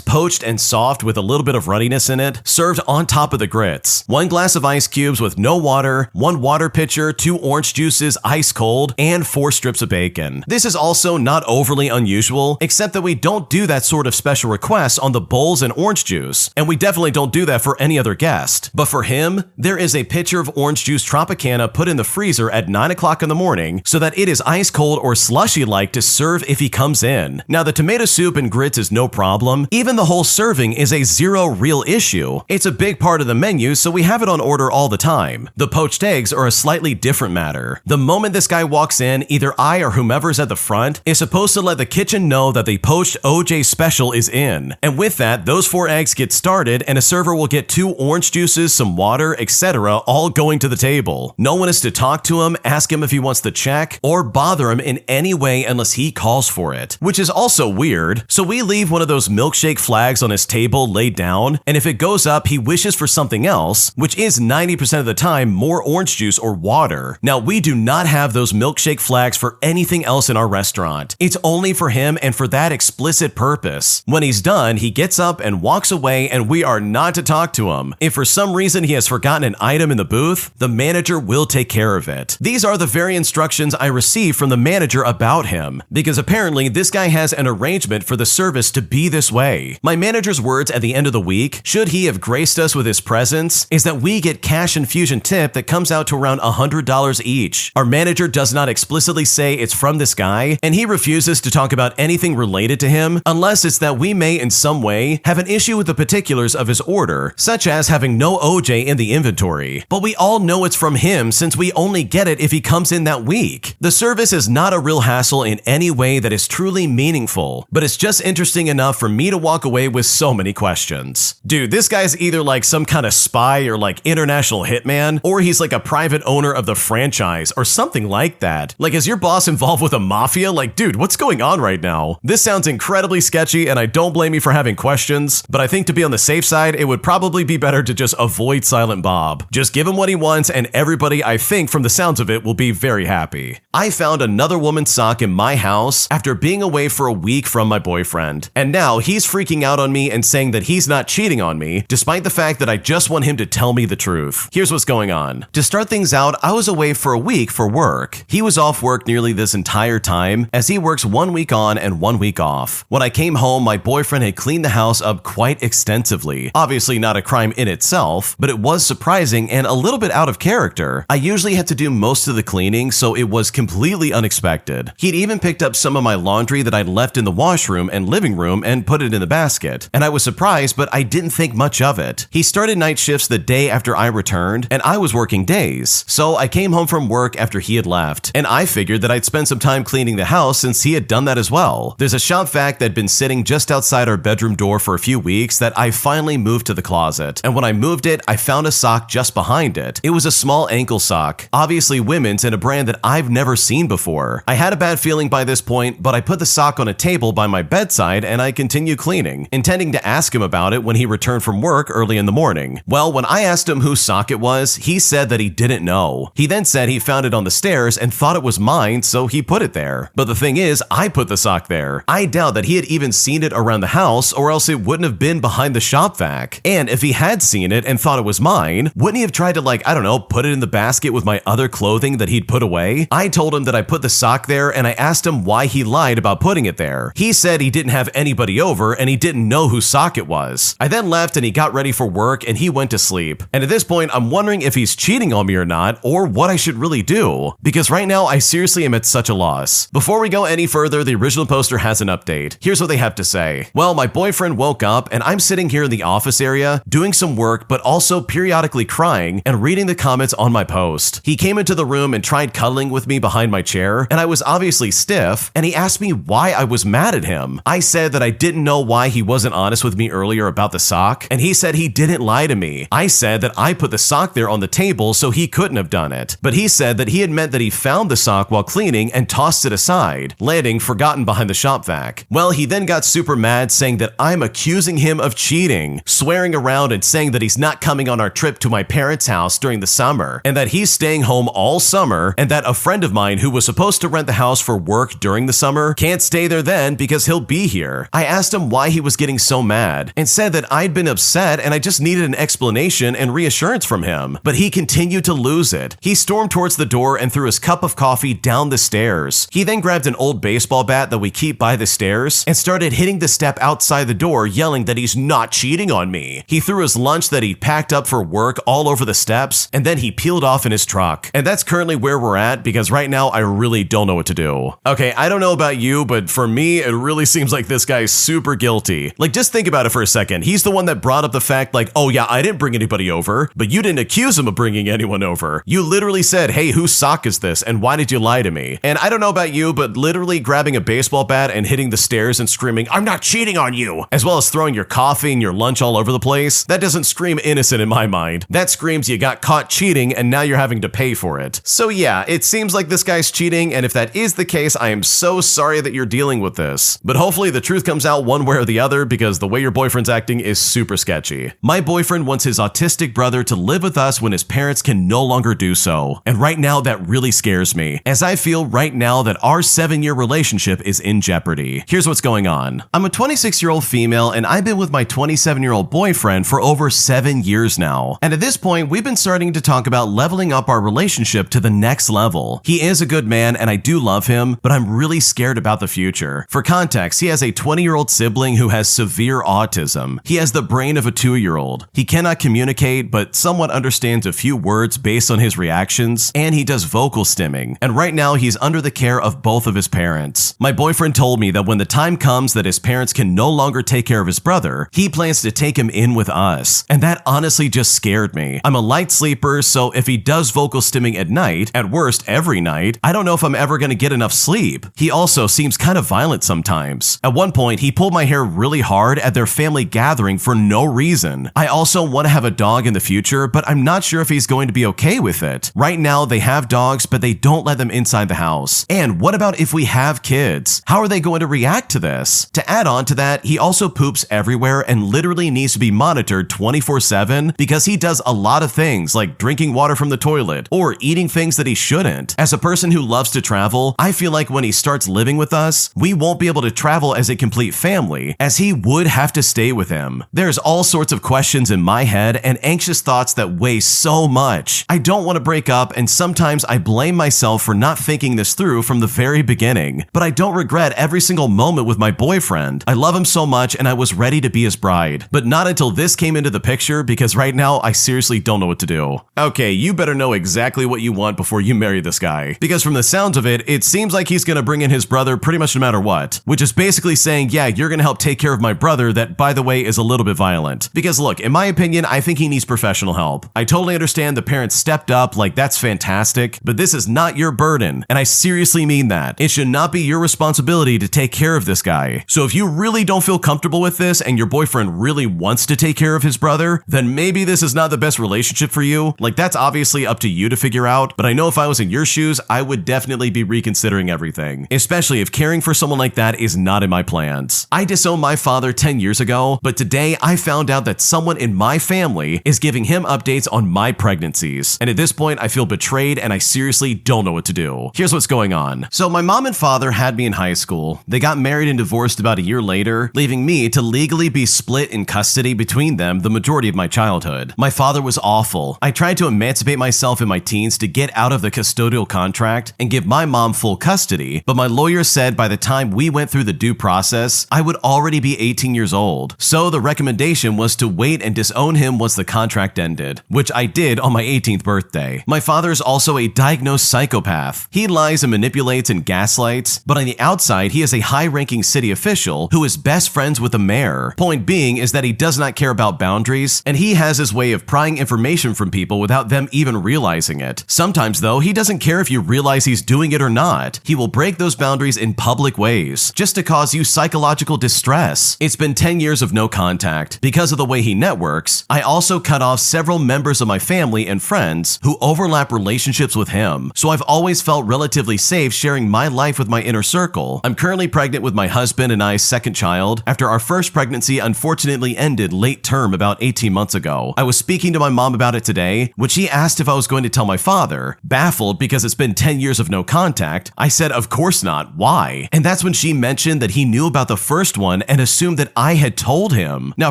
poached and soft with a little bit of ruddiness in it, served on top of the grits, 1 glass of ice cubes with no water, 1 water pitcher, 2 orange juices ice cold, and 4 strips of bacon. This is also not overly unusual, except that we don't do that sort of special request on the bowls and orange juice, and we definitely don't do that for any other guest. But for him, there is a pitcher of orange juice Tropicana put in the freezer at 9 o'clock in the morning so that it is ice cold or slushy-like to serve if he comes in. Now, the tomato soup and grits is no problem. Even the whole serving is a zero real issue. It's a big part of the menu, so we have it on order all the time. The poached eggs are a slightly different matter. The moment this guy walks in, either I or whomever's at the front is supposed to let the kitchen know that the poached OJ special is in. And with that, those 4 eggs get started, and a server will get 2 orange juices, some water, etc., all going to the table. No one is to talk to him, ask him if he wants the check, or bother him in any way unless he calls for it, which is also weird. So we leave one of those milkshake flags on his table laid down, and if it goes up, he wishes for something else, which is 90% of the time more orange juice or water. Now, we do not have those milkshake flags for anything else in our restaurant. It's only for him and for that explicit purpose. When he's done, he gets up and walks away, and we are not to talk to him. If for some reason he has forgotten an item in the booth, the manager will take care of it. These are the very instructions I received from the manager about him, because apparently this guy has an arrangement for the service to be this way. My manager's words at the end of the week, should he have graced us with his presence, is that we get cash infusion tip that comes out to around $100 each. Our manager does not explicitly say it's from this guy, and he refuses to talk about anything related to him unless it's that we may in some way have an issue with the particulars of his order, such as having no OJ in the inventory. But we all know it's from him since we only get it if he comes in that week. The service is not a real hassle in any way that is truly meaningful, but it's just interesting enough for me to walk away with so many questions. Dude, this guy's either like some kind of spy or like international hitman, or he's like a private owner of the franchise or something like that. Like, is your boss involved with a mafia? Like, dude, what's going on right now? This sounds incredibly sketchy, and I don't blame you for having questions, but I think to be on the safe side, it would probably be better to just avoid Silent Bob. Just give him what he wants, and everybody, I think from the sounds of it, will be very happy. I found another woman's sock in my house after being away for a week from my boyfriend, and now he's freaking out on me and saying that he's not cheating on me, despite the fact that I just want him to tell me the truth. Here's what's going on. To start things out, I was away for a week for work. He was off work nearly this entire time, as he works 1 week on and 1 week off. When I came home, my boyfriend had cleaned the house up quite extensively. Obviously not a crime in itself, but it was surprising and a little bit out of character. I usually had to do most of the cleaning, so it was completely unexpected. He'd even picked up some of my laundry that I'd left in the washroom and living room and put it in the basket. And I was surprised, but I didn't think much of it. He started night shifts the day after I returned, and I was working days. So I came home from work after he had left, and I figured that I'd spend some time cleaning the house since he had done that as well. There's a shop vac that had been sitting just outside our bedroom door for a few weeks that I finally moved to the closet. And when I moved it, I found a sock just behind it. It was a small ankle sock, obviously women's and a brand that I've never seen before. I had a bad feeling by this point, but I put the sock on a table by my bedside and I continued cleaning, intending to ask him about it when he returned from work early in the morning. Well, when I asked him whose sock it was, he he said that he didn't know. He then said he found it on the stairs and thought it was mine, so he put it there. But the thing is, I put the sock there. I doubt that he had even seen it around the house, or else it wouldn't have been behind the shop vac. And if he had seen it and thought it was mine, wouldn't he have tried to, like, I don't know, put it in the basket with my other clothing that he'd put away? I told him that I put the sock there, and I asked him why he lied about putting it there. He said he didn't have anybody over and he didn't know whose sock it was. I then left and he got ready for work and he went to sleep. And at this point, I'm wondering if he's cheating on me or not, or what I should really do, because right now I seriously am at such a loss. Before we go any further, the original poster has an update. Here's what they have to say. Well, my boyfriend woke up and I'm sitting here in the office area doing some work, but also periodically crying and reading the comments on my post. He came into the room and tried cuddling with me behind my chair, and I was obviously stiff, and he asked me why I was mad at him. I said that I didn't know why he wasn't honest with me earlier about the sock, and he said he didn't lie to me. I said that I put the sock there on the table so he couldn't have done it, but he said that he had meant that he found the sock while cleaning and tossed it aside, landing forgotten behind the shop vac. Well, he then got super mad, saying that I'm accusing him of cheating, swearing around and saying that he's not coming on our trip to my parents' house during the summer, and that he's staying home all summer, and that a friend of mine who was supposed to rent the house for work during the summer can't stay there then because he'll be here. I asked him why he was getting so mad and said that I'd been upset and I just needed an explanation and reassurance from him, but he continued to lose it. He stormed towards the door and threw his cup of coffee down the stairs. He then grabbed an old baseball bat that we keep by the stairs and started hitting the step outside the door, yelling that he's not cheating on me. He threw his lunch that he'd packed up for work all over the steps, and then he peeled off in his truck. And that's currently where we're at, because right now I really don't know what to do. Okay, I don't know about you, but for me, it really seems like this guy's super guilty. Like, just think about it for a second. He's the one that brought up the fact, like, oh yeah, I didn't bring anybody over, but you didn't accuse him of bringing anyone over. You literally said, hey, whose sock is this, and why did you lie to me? And I don't know about you, but literally grabbing a baseball bat and hitting the stairs and screaming, I'm not cheating on you, as well as throwing your coffee and your lunch all over the place, that doesn't scream innocent in my mind. That screams you got caught cheating and now you're having to pay for it. So yeah, it seems like this guy's cheating, and if that is the case, I am so sorry that you're dealing with this. But hopefully the truth comes out one way or the other, because the way your boyfriend's acting is super sketchy. My boyfriend wants his autistic brother to live with us when his parents can no longer do so. And right now that really scares me, as I feel right now that our 7-year relationship is in jeopardy. Here's what's going on. I'm a 26-year-old female and I've been with my 27-year-old boyfriend for over 7 years now. And at this point, we've been starting to talk about leveling up our relationship to the next level. He is a good man and I do love him, but I'm really scared about the future. For context, he has a 20-year-old sibling who has severe autism. He has the brain of a 2-year-old. He cannot communicate, but somewhat understands a few words based on his reactions, and he does vocal stimming. And right now, he's under the care of both of his parents. My boyfriend told me that when the time comes that his parents can no longer take care of his brother, he plans to take him in with us. And that honestly just scared me. I'm a light sleeper, so if he does vocal stimming at night, at worst every night, I don't know if I'm ever going to get enough sleep. He also seems kind of violent sometimes. At one point, he pulled my hair really hard at their family gathering for no reason. I also want to have a dog in the future, but I'm not sure if he's going to be okay with it. Right now, they have dogs, but they don't let them inside the house. And what about if we have kids? How are they going to react to this? To add on to that, he also poops everywhere and literally needs to be monitored 24/7 because he does a lot of things like drinking water from the toilet or eating things that he shouldn't. As a person who loves to travel, I feel like when he starts living with us, we won't be able to travel as a complete family, as he would have to stay with him. There's all sorts of questions in my head and anxious thoughts that weigh so much. I don't want to break up, and sometimes I blame myself for not thinking this through from the very beginning. But I don't regret every single moment with my boyfriend. I love him so much and I was ready to be his bride. But not until this came into the picture, because right now I seriously don't know what to do. Okay, you better know exactly what you want before you marry this guy. Because from the sounds of it, it seems like he's gonna bring in his brother pretty much no matter what. Which is basically saying, yeah, you're gonna help take care of my brother that, by the way, is a little bit violent. Because look, in my opinion, I think he needs professional help. I totally understand the parents stepped up, like that's fantastic, but this is not your burden. And I seriously mean that. It should not be your responsibility to take care of this guy. So if you really don't feel comfortable with this and your boyfriend really wants to take care of his brother, then maybe this is not the best relationship for you. Like, that's obviously up to you to figure out, but I know if I was in your shoes, I would definitely be reconsidering everything, especially if caring for someone like that is not in my plans. I disowned my father 10 years ago, but today I found out that someone in my family is giving him updates on my my pregnancies. And at this point, I feel betrayed and I seriously don't know what to do. Here's what's going on. So my mom and father had me in high school. They got married and divorced about a year later, leaving me to legally be split in custody between them the majority of my childhood. My father was awful. I tried to emancipate myself in my teens to get out of the custodial contract and give my mom full custody, but my lawyer said by the time we went through the due process, I would already be 18 years old. So the recommendation was to wait and disown him once the contract ended, which I did on my 18th birthday. My father is also a diagnosed psychopath. He lies and manipulates and gaslights, but on the outside, he is a high-ranking city official who is best friends with the mayor. Point being is that he does not care about boundaries, and he has his way of prying information from people without them even realizing it. Sometimes, though, he doesn't care if you realize he's doing it or not. He will break those boundaries in public ways, just to cause you psychological distress. It's been 10 years of no contact. Because of the way he networks, I also cut off several members of my family and friends who overlap relationships with him, so I've always felt relatively safe sharing my life with my inner circle. I'm currently pregnant with my husband and I's second child after our first pregnancy unfortunately ended late term about 18 months ago. I was speaking to my mom about it today, when she asked if I was going to tell my father. Baffled because it's been 10 years of no contact, I said of course not, why? And that's when she mentioned that he knew about the first one and assumed that I had told him. Now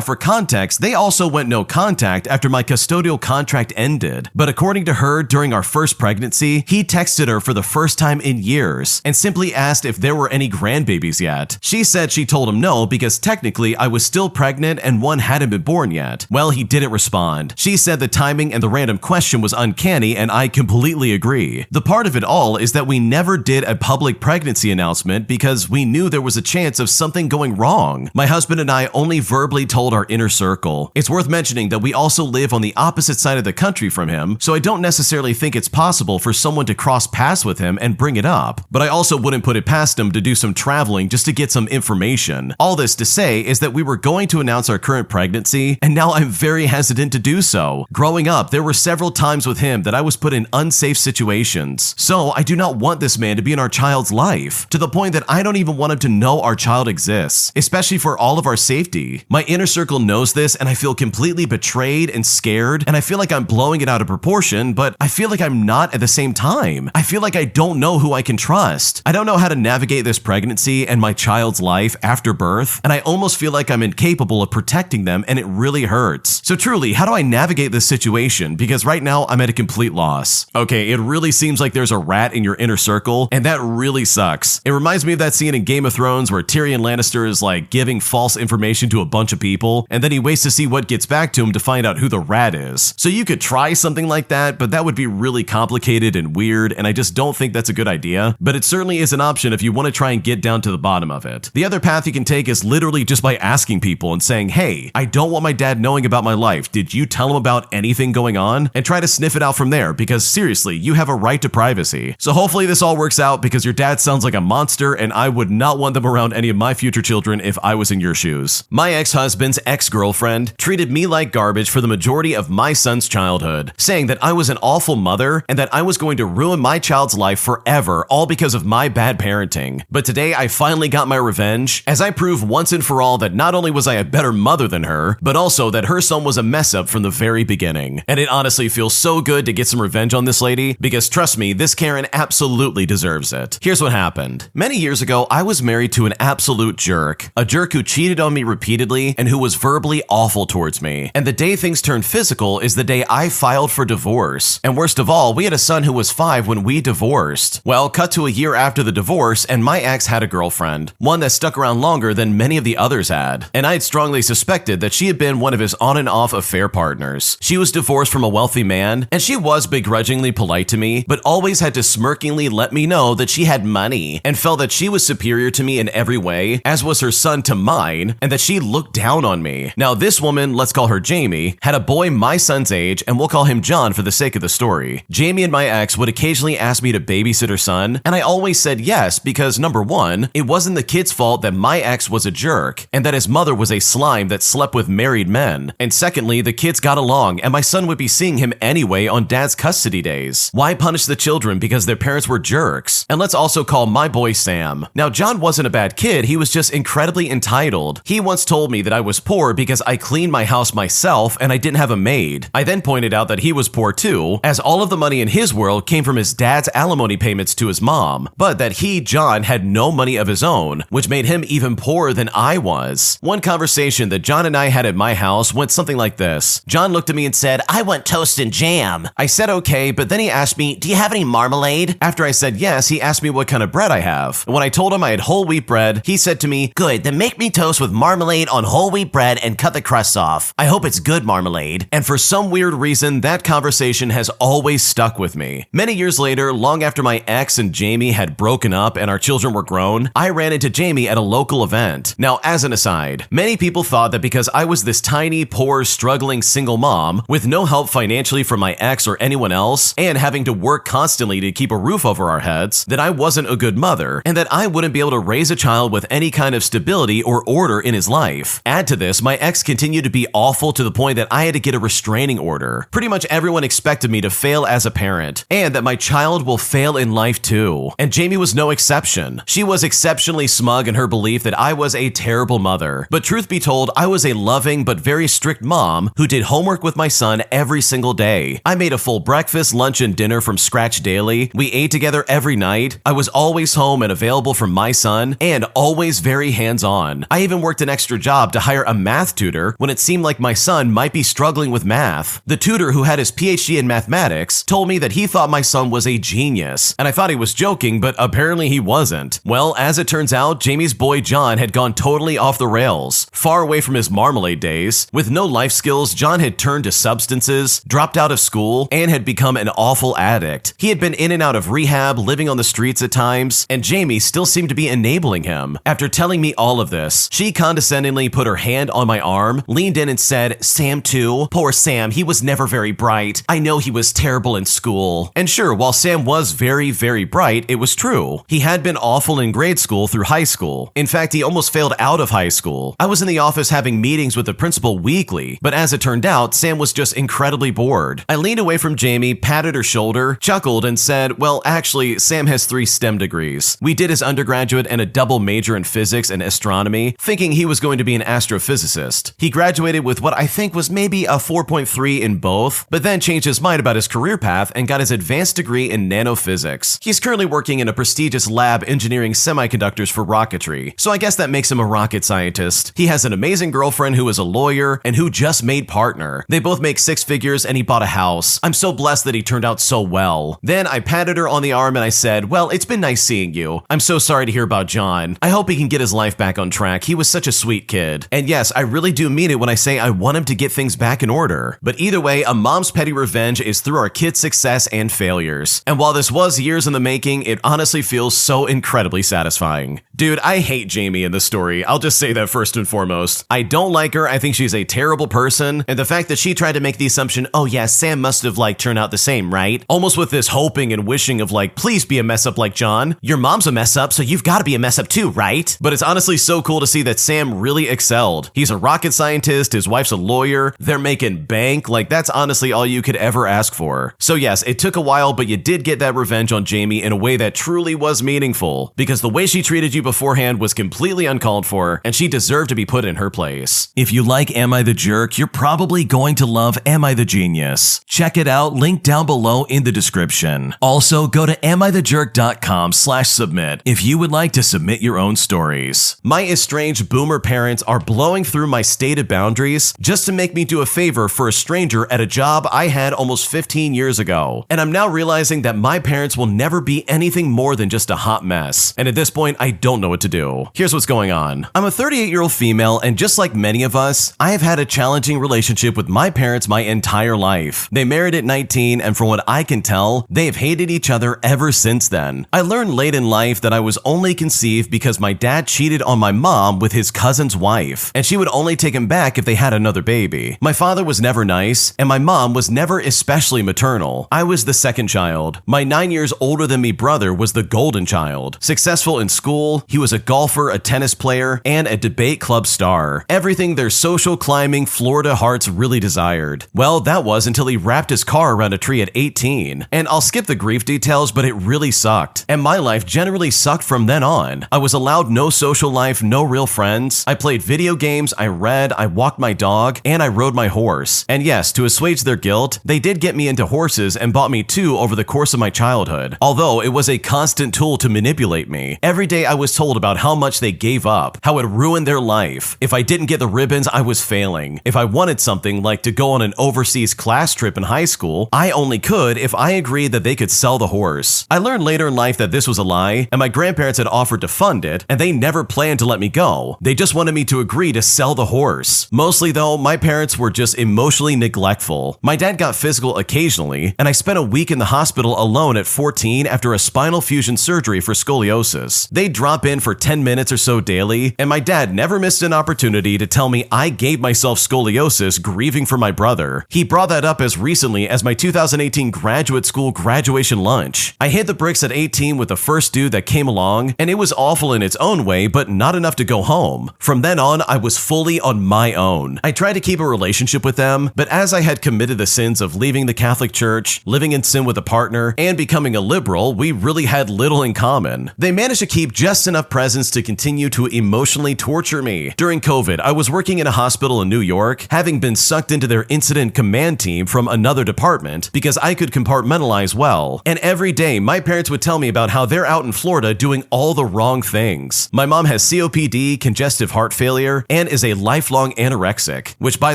for context, they also went no contact after my custodial contract ended, but according to her, during our first pregnancy, he texted her for the first time in years and simply asked if there were any grandbabies yet. She said she told him no because technically I was still pregnant and one hadn't been born yet. Well, he didn't respond. She said the timing and the random question was uncanny, and I completely agree. The part of it all is that we never did a public pregnancy announcement because we knew there was a chance of something going wrong. My husband and I only verbally told our inner circle. It's worth mentioning that we also live on the opposite side of the country from him, so I don't necessarily think it's possible for someone to cross paths with him and bring it up. But I also wouldn't put it past him to do some traveling just to get some information. All this to say is that we were going to announce our current pregnancy, and now I'm very hesitant to do so. Growing up, there were several times with him that I was put in unsafe situations. So I do not want this man to be in our child's life, to the point that I don't even want him to know our child exists, especially for all of our safety. My inner circle knows this, and I feel completely betrayed and scared, and I feel like I'm blowing it out of proportion, but I feel like I'm not at the same time. I feel like I don't know who I can trust. I don't know how to navigate this pregnancy and my child's life after birth, and I almost feel like I'm incapable of protecting them, and it really hurts. So truly, how do I navigate this situation? Because right now, I'm at a complete loss. Okay, it really seems like there's a rat in your inner circle, and that really sucks. It reminds me of that scene in Game of Thrones where Tyrion Lannister is like giving false information to a bunch of people, and then he waits to see what gets back to him to find out who the rat is. So you could try something like that, but that would be really complicated and weird, and I just don't think that's a good idea. But it certainly is an option if you want to try and get down to the bottom of it. The other path you can take is literally just by asking people and saying, hey, I don't want my dad knowing about my life. Did you tell him about anything going on? And try to sniff it out from there, because seriously, you have a right to privacy. So hopefully this all works out, because your dad sounds like a monster, and I would not want them around any of my future children if I was in your shoes. My ex-husband's ex-girlfriend treated me like garbage for the majority of my son's childhood, saying that I was an awful mother and that I was going to ruin my child's life forever, all because of my bad parenting. But today I finally got my revenge, as I proved once and for all that not only was I a better mother than her, but also that her son was a mess up from the very beginning. And it honestly feels so good to get some revenge on this lady, because trust me, this Karen absolutely deserves it. Here's what happened. Many years ago, I was married to an absolute jerk. A jerk who cheated on me repeatedly and who was verbally awful towards me. And the day things turned physical is the day I filed for divorce. And worst of all, we had a son who was 5 when we divorced. Well, cut to a year after the divorce, and my ex had a girlfriend, one that stuck around longer than many of the others had. And I had strongly suspected that she had been one of his on and off affair partners. She was divorced from a wealthy man, and she was begrudgingly polite to me, but always had to smirkingly let me know that she had money, and felt that she was superior to me in every way, as was her son to mine, and that she looked down on me. Now this woman, let's call her Jamie, had a boy my son's age, and we'll call him John for the sake of the story. Jamie and my ex would occasionally ask me to babysit her son, and I always said yes because number one, it wasn't the kid's fault that my ex was a jerk, and that his mother was a slime that slept with married men. And secondly, the kids got along, and my son would be seeing him anyway on dad's custody days. Why punish the children because their parents were jerks? And let's also call my boy Sam. Now John wasn't a bad kid, he was just incredibly entitled. He once told me that I was poor because I cleaned my house myself and I didn't have a maid. I then then pointed out that he was poor too, as all of the money in his world came from his dad's alimony payments to his mom, but that he, John, had no money of his own, which made him even poorer than I was. One conversation that John and I had at my house went something like this. John looked at me and said, "I want toast and jam." I said okay, but then he asked me, "Do you have any marmalade?" After I said yes, he asked me what kind of bread I have. When I told him I had whole wheat bread, he said to me, "Good, then make me toast with marmalade on whole wheat bread and cut the crust off. I hope it's good marmalade." And for some weird reason, that conversation has always stuck with me. Many years later, long after my ex and Jamie had broken up and our children were grown, I ran into Jamie at a local event. Now, as an aside, many people thought that because I was this tiny, poor, struggling single mom with no help financially from my ex or anyone else, and having to work constantly to keep a roof over our heads, that I wasn't a good mother, and that I wouldn't be able to raise a child with any kind of stability or order in his life. Add to this, my ex continued to be awful to the point that I had to get a restraining order. Pretty much everyone expected me to fail as a parent, and that my child will fail in life too. And Jamie was no exception. She was exceptionally smug in her belief that I was a terrible mother. But truth be told, I was a loving but very strict mom who did homework with my son every single day. I made a full breakfast, lunch, and dinner from scratch daily. We ate together every night. I was always home and available for my son, and always very hands-on. I even worked an extra job to hire a math tutor when it seemed like my son might be struggling with math. The tutor, who had his PhD in mathematics, told me that he thought my son was a genius, and I thought he was joking, but apparently he wasn't. Well, as it turns out, Jamie's boy John had gone totally off the rails, far away from his marmalade days. With no life skills, John had turned to substances, dropped out of school, and had become an awful addict. He had been in and out of rehab, living on the streets at times, and Jamie still seemed to be enabling him. After telling me all of this, she condescendingly put her hand on my arm, leaned in and said, "Sam too? Poor Sam, he was never very bright. I know he was terrible in school." And sure, while Sam was very, very bright, it was true. He had been awful in grade school through high school. In fact, he almost failed out of high school. I was in the office having meetings with the principal weekly, but as it turned out, Sam was just incredibly bored. I leaned away from Jamie, patted her shoulder, chuckled, and said, "Well, actually, Sam has 3 STEM degrees. We did his undergraduate and a double major in physics and astronomy, thinking he was going to be an astrophysicist. He graduated with what I think was maybe a 4.3 in both, but then changed his mind about his career path and got his advanced degree in nanophysics. He's currently working in a prestigious lab engineering semiconductors for rocketry, so I guess that makes him a rocket scientist. He has an amazing girlfriend who is a lawyer and who just made partner. They both make 6 figures and he bought a house. I'm so blessed that he turned out so well." Then I patted her on the arm and I said, "Well, it's been nice seeing you. I'm so sorry to hear about John. I hope he can get his life back on track. He was such a sweet kid. And yes, I really do mean it when I say I want him to get things back in order." But either way, a mom's petty revenge is through our kids' success and failures. And while this was years in the making, it honestly feels so incredibly satisfying. Dude, I hate Jamie in this story. I'll just say that first and foremost. I don't like her. I think she's a terrible person. And the fact that she tried to make the assumption, oh yeah, Sam must have turned out the same, right? Almost with this hoping and wishing of please be a mess up like John. Your mom's a mess up, so you've got to be a mess up too, right? But it's honestly so cool to see that Sam really excelled. He's a rocket scientist, his wife's a lawyer, they're making bank. That's honestly all you could ever ask for. So yes, it took a while, but you did get that revenge on Jamie in a way that truly was meaningful, because the way she treated you beforehand was completely uncalled for, and she deserved to be put in her place. If you like Am I the Jerk, you're probably going to love Am I the Genius. Check it out, link down below in the description. Also, go to amithejerk.com/submit if you would like to submit your own stories. My estranged boomer parents are blowing through my stated boundaries just to make me do a favor for a stranger at a job I had almost 15 years ago. And I'm now realizing that my parents will never be anything more than just a hot mess. And at this point, I don't know what to do. Here's what's going on. I'm a 38-year-old female, and just like many of us, I have had a challenging relationship with my parents my entire life. They married at 19, and from what I can tell, they've hated each other ever since then. I learned late in life that I was only conceived because my dad cheated on my mom with his cousin's wife, and she would only take him back if they had another baby. My father was never nice, and my mom was never especially maternal. I was the second child. My 9 years older than me brother was the golden child. Successful in school, he was a golfer, a tennis player, and a debate club star. Everything their social climbing Florida hearts really desired. Well, that was until he wrapped his car around a tree at 18. And I'll skip the grief details, but it really sucked. And my life generally sucked from then on. I was allowed no social life, no real friends. I played video games, I read, I walked my dog, and I rode my horse. And yes, yes, to assuage their guilt, they did get me into horses and bought me 2 over the course of my childhood, although it was a constant tool to manipulate me. Every day I was told about how much they gave up, how it ruined their life. If I didn't get the ribbons, I was failing. If I wanted something like to go on an overseas class trip in high school, I only could if I agreed that they could sell the horse. I learned later in life that this was a lie, and my grandparents had offered to fund it, and they never planned to let me go. They just wanted me to agree to sell the horse. Mostly though, my parents were just emotionally neglectful. My dad got physical occasionally, and I spent a week in the hospital alone at 14 after a spinal fusion surgery for scoliosis. They'd drop in for 10 minutes or so daily, and my dad never missed an opportunity to tell me I gave myself scoliosis grieving for my brother. He brought that up as recently as my 2018 graduate school graduation lunch. I hit the bricks at 18 with the first dude that came along, and it was awful in its own way, but not enough to go home. From then on, I was fully on my own. I tried to keep a relationship with them, but as I had committed the sins of leaving the Catholic Church, living in sin with a partner, and becoming a liberal, we really had little in common. They managed to keep just enough presence to continue to emotionally torture me. During COVID, I was working in a hospital in New York, having been sucked into their incident command team from another department because I could compartmentalize well. And every day, my parents would tell me about how they're out in Florida doing all the wrong things. My mom has COPD, congestive heart failure, and is a lifelong anorexic, which by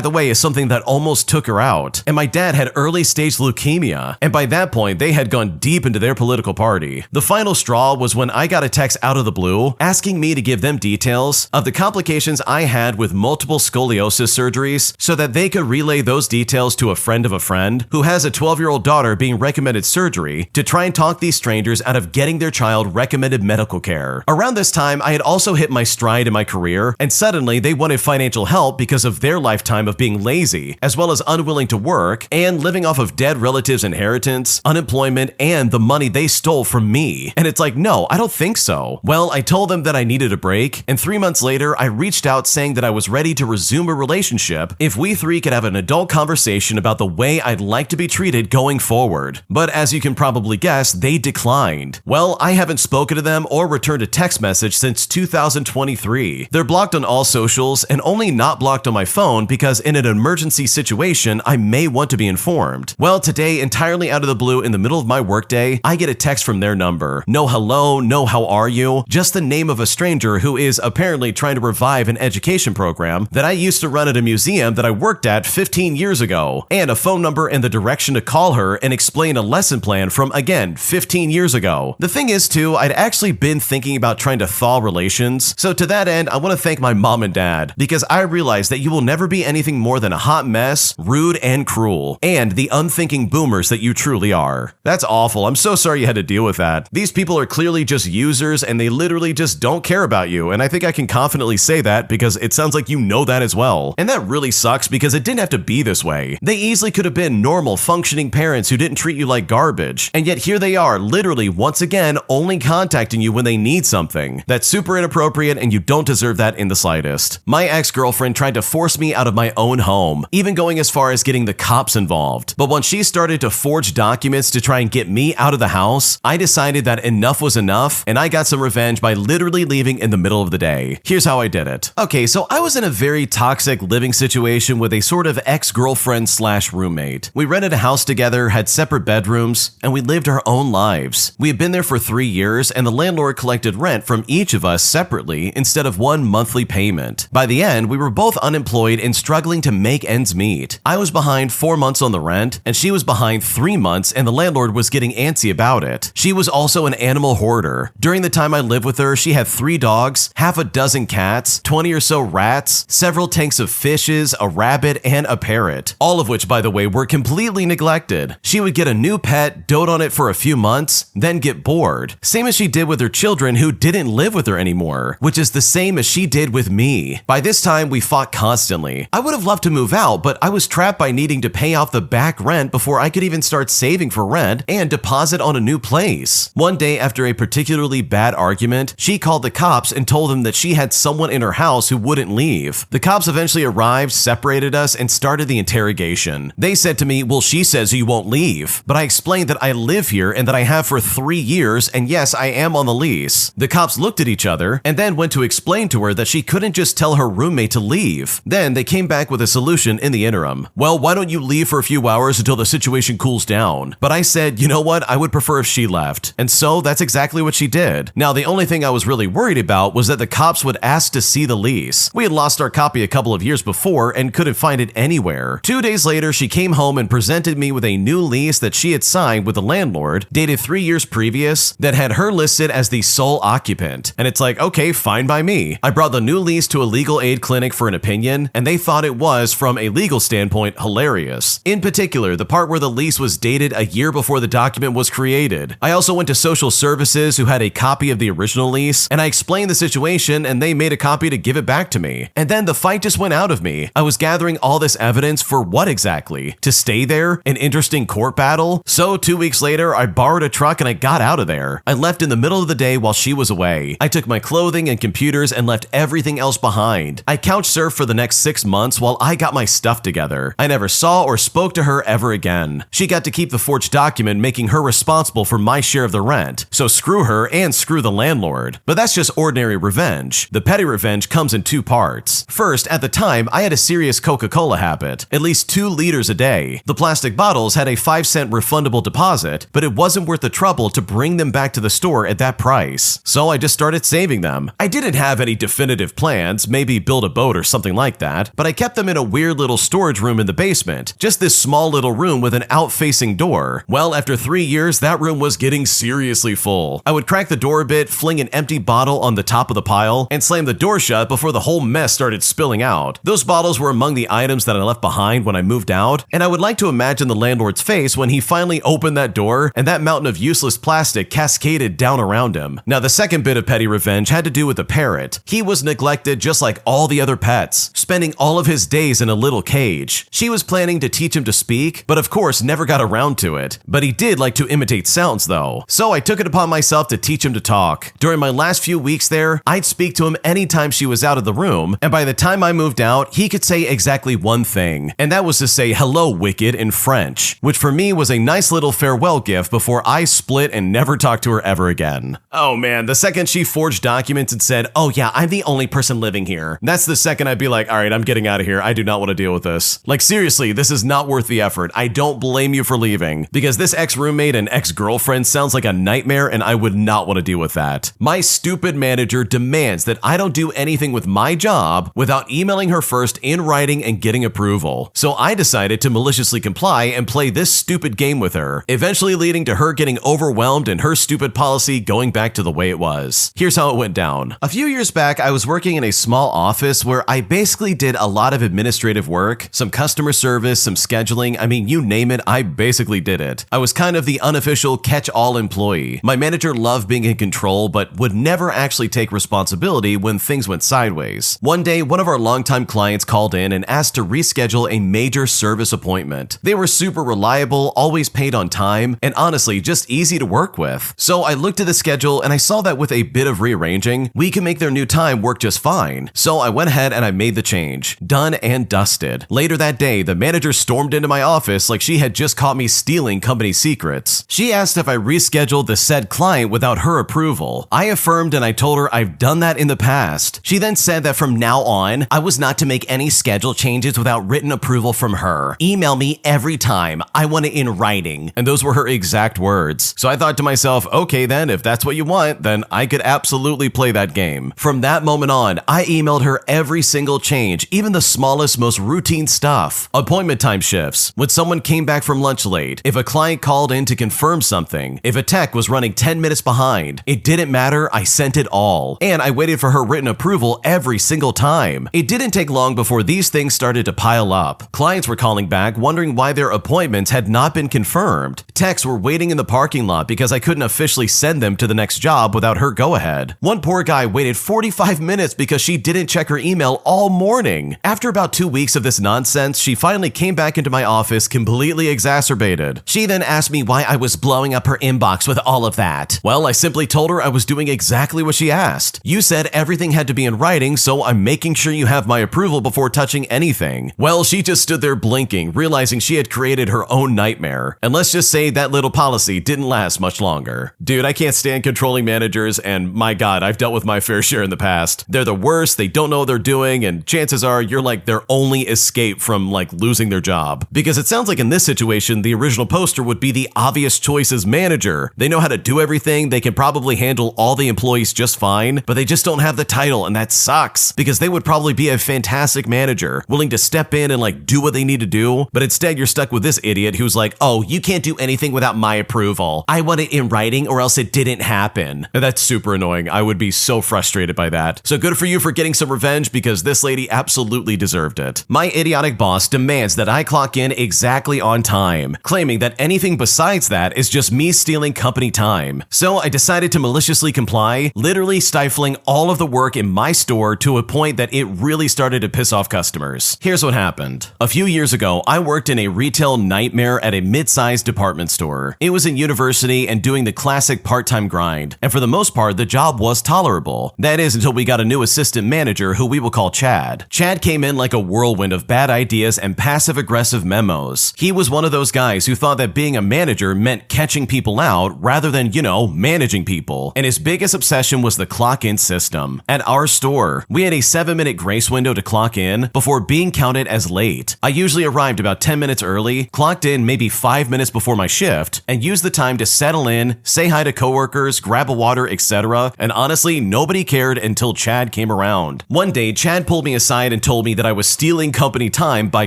the way is something that almost took her out. And my dad had early stage leukemia, and by that point, they had gone deep into their political party. The final straw was when I got a text out of the blue asking me to give them details of the complications I had with multiple scoliosis surgeries so that they could relay those details to a friend of a friend who has a 12-year-old daughter being recommended surgery to try and talk these strangers out of getting their child recommended medical care. Around this time, I had also hit my stride in my career, and suddenly they wanted financial help because of their lifetime of being lazy, as well as unwilling to work and living off of dead relatives' inheritance, unemployment, and the money they stole from me. And it's like, no, I don't think so. Well, I told them that I needed a break, and 3 months later, I reached out saying that I was ready to resume a relationship if we three could have an adult conversation about the way I'd like to be treated going forward. But as you can probably guess, they declined. Well, I haven't spoken to them or returned a text message since 2023. They're blocked on all socials and only not blocked on my phone because in an emergency situation, I may want to be informed. Well, today, entirely out of the blue in the middle of my workday, I get a text from their number. No hello, no how are you, just the name of a stranger who is apparently trying to revive an education program that I used to run at a museum that I worked at 15 years ago, and a phone number and the direction to call her and explain a lesson plan from, again, 15 years ago. The thing is, too, I'd actually been thinking about trying to thaw relations, so to that end, I want to thank my mom and dad, because I realized that you will never be anything more than a hot mess, rude and cruel, and the unthinking boomers that you truly are. That's awful. I'm so sorry you had to deal with that. These people are clearly just users, and they literally just don't care about you, and I think I can confidently say that because it sounds like you know that as well. And that really sucks because it didn't have to be this way. They easily could have been normal, functioning parents who didn't treat you like garbage, and yet here they are, literally once again, only contacting you when they need something. That's super inappropriate, and you don't deserve that in the slightest. My ex-girlfriend tried to force me out of my own home, even going as far as getting the cops involved. But when she started to forge documents to try and get me out of the house, I decided that enough was enough, and I got some revenge by literally leaving in the middle of the day. Here's how I did it. Okay, so I was in a very toxic living situation with a sort of ex-girlfriend slash roommate. We rented a house together, had separate bedrooms, and we lived our own lives. We had been there for 3 years, and the landlord collected rent from each of us separately instead of one monthly payment. By the end, we were both unemployed and struggling to make ends meet. I was behind 4 months on the rent, and she was behind 3 months, and the landlord was getting antsy about it. She was also an animal hoarder. During the time I lived with her, she had 3 dogs, half a dozen cats, 20 or so rats, several tanks of fishes, a rabbit, and a parrot, all of which, by the way, were completely neglected. She would get a new pet, dote on it for a few months, then get bored. Same as she did with her children who didn't live with her anymore, which is the same as she did with me. By this time, we fought constantly. I would have loved to move out, but I was trapped by needing to pay off the back rent before I could even start saving for rent and deposit on a new place. One day, after a particularly bad argument, she called the cops and told them that she had someone in her house who wouldn't leave. The cops eventually arrived, separated us, and started the interrogation. They said to me, well, she says you won't leave. But I explained that I live here and that I have for 3 years, and yes, I am on the lease. The cops looked at each other and then went to explain to her that she couldn't just tell her roommate to leave. Then they came back with a solution in the interim. problem. Well, why don't you leave for a few hours until the situation cools down? But I said, you know what? I would prefer if she left. And so that's exactly what she did. Now, the only thing I was really worried about was that the cops would ask to see the lease. We had lost our copy a couple of years before and couldn't find it anywhere. 2 days later, she came home and presented me with a new lease that she had signed with the landlord, dated 3 years previous, that had her listed as the sole occupant. And it's like, okay, fine by me. I brought the new lease to a legal aid clinic for an opinion, and they thought it was, from a legal standpoint, hilarious. In particular, the part where the lease was dated a year before the document was created. I also went to social services, who had a copy of the original lease, and I explained the situation, and they made a copy to give it back to me. And then the fight just went out of me. I was gathering all this evidence for what exactly? To stay there? An interesting court battle? So 2 weeks later, I borrowed a truck and I got out of there. I left in the middle of the day while she was away. I took my clothing and computers and left everything else behind. I couch surfed for the next 6 months while I got my stuff together. I never saw or spoke to her ever again. She got to keep the forged document, making her responsible for my share of the rent. So screw her and screw the landlord. But that's just ordinary revenge. The petty revenge comes in 2 parts. First, at the time, I had a serious Coca-Cola habit, at least 2 liters a day. The plastic bottles had a 5-cent refundable deposit, but it wasn't worth the trouble to bring them back to the store at that price. So I just started saving them. I didn't have any definitive plans, maybe build a boat or something like that, but I kept them in a weird little storage room in the basement, just this small little room with an out-facing door. Well, after 3 years, that room was getting seriously full. I would crack the door a bit, fling an empty bottle on the top of the pile, and slam the door shut before the whole mess started spilling out. Those bottles were among the items that I left behind when I moved out, and I would like to imagine the landlord's face when he finally opened that door and that mountain of useless plastic cascaded down around him. Now, the second bit of petty revenge had to do with the parrot. He was neglected just like all the other pets, spending all of his days in a little cage. She was planning to teach him to speak, but of course never got around to it. But he did like to imitate sounds though, so I took it upon myself to teach him to talk. During my last few weeks there, I'd speak to him anytime she was out of the room, and by the time I moved out, he could say exactly one thing, and that was to say hello wicked in French, which for me was a nice little farewell gift before I split and never talked to her ever again. Oh man, the second she forged documents and said, oh yeah, I'm the only person living here, that's the second I'd be like, all right, I'm getting out of here. I do not want to deal with this. Like seriously, this is not worth the effort. I don't blame you for leaving, because this ex-roommate and ex-girlfriend sounds like a nightmare and I would not want to deal with that. My stupid manager demands that I don't do anything with my job without emailing her first in writing and getting approval. So I decided to maliciously comply and play this stupid game with her, eventually leading to her getting overwhelmed and her stupid policy going back to the way it was. Here's how it went down. A few years back, I was working in a small office where I basically did a lot of administrative work, some customer service, some scheduling. I mean, you name it, I basically did it. I was kind of the unofficial catch-all employee. My manager loved being in control, but would never actually take responsibility when things went sideways. One day, one of our longtime clients called in and asked to reschedule a major service appointment. They were super reliable, always paid on time, and honestly, just easy to work with. So I looked at the schedule and I saw that with a bit of rearranging, we can make their new time work just fine. So I went ahead and I made the change. Done and dusted. Later that day, the manager stormed into my office like she had just caught me stealing company secrets. She asked if I rescheduled the said client without her approval. I affirmed and I told her I've done that in the past. She then said that from now on, I was not to make any schedule changes without written approval from her. Email me every time. I want it in writing. And those were her exact words. So I thought to myself, okay then, if that's what you want, then I could absolutely play that game. From that moment on, I emailed her every single change, even the smallest, most routine stuff. Appointment time shifts, when someone came back from lunch late, if a client called in to confirm something, if a tech was running 10 minutes behind, it didn't matter, I sent it all. And I waited for her written approval every single time. It didn't take long before these things started to pile up. Clients were calling back wondering why their appointments had not been confirmed. Techs were waiting in the parking lot because I couldn't officially send them to the next job without her go-ahead. One poor guy waited 45 minutes because she didn't check her email all morning. After about 2 weeks of this nonsense, she finally came back into my office completely exacerbated. She then asked me why I was blowing up her inbox with all of that. Well, I simply told her I was doing exactly what she asked. You said everything had to be in writing, so I'm making sure you have my approval before touching anything. Well, she just stood there blinking, realizing she had created her own nightmare. And let's just say that little policy didn't last much longer. Dude, I can't stand controlling managers, and my god, I've dealt with my fair share in the past. They're the worst, they don't know what they're doing, and chances are you're like their only escape from from like losing their job. Because it sounds like in this situation, the original poster would be the obvious choice as manager. They know how to do everything, they can probably handle all the employees just fine, but they just don't have the title, and that sucks because they would probably be a fantastic manager, willing to step in and like do what they need to do. But instead you're stuck with this idiot who's like, oh, you can't do anything without my approval. I want it in writing or else it didn't happen. And that's super annoying. I would be so frustrated by that. So good for you for getting some revenge because this lady absolutely deserved it. My idiotic boss demands that I clock in exactly on time, claiming that anything besides that is just me stealing company time. So I decided to maliciously comply, literally stifling all of the work in my store to a point that it really started to piss off customers. Here's what happened. A few years ago, I worked in a retail nightmare at a mid-sized department store. It was in university and doing the classic part-time grind, and for the most part, the job was tolerable. That is until we got a new assistant manager who we will call Chad. Chad came in like a whirlwind of bad ideas and passive-aggressive memos. He was one of those guys who thought that being a manager meant catching people out rather than, managing people. And his biggest obsession was the clock-in system. At our store, we had a 7-minute grace window to clock in before being counted as late. I usually arrived about 10 minutes early, clocked in maybe 5 minutes before my shift, and used the time to settle in, say hi to coworkers, grab a water, etc. And honestly, nobody cared until Chad came around. One day, Chad pulled me aside and told me that I was stealing company time by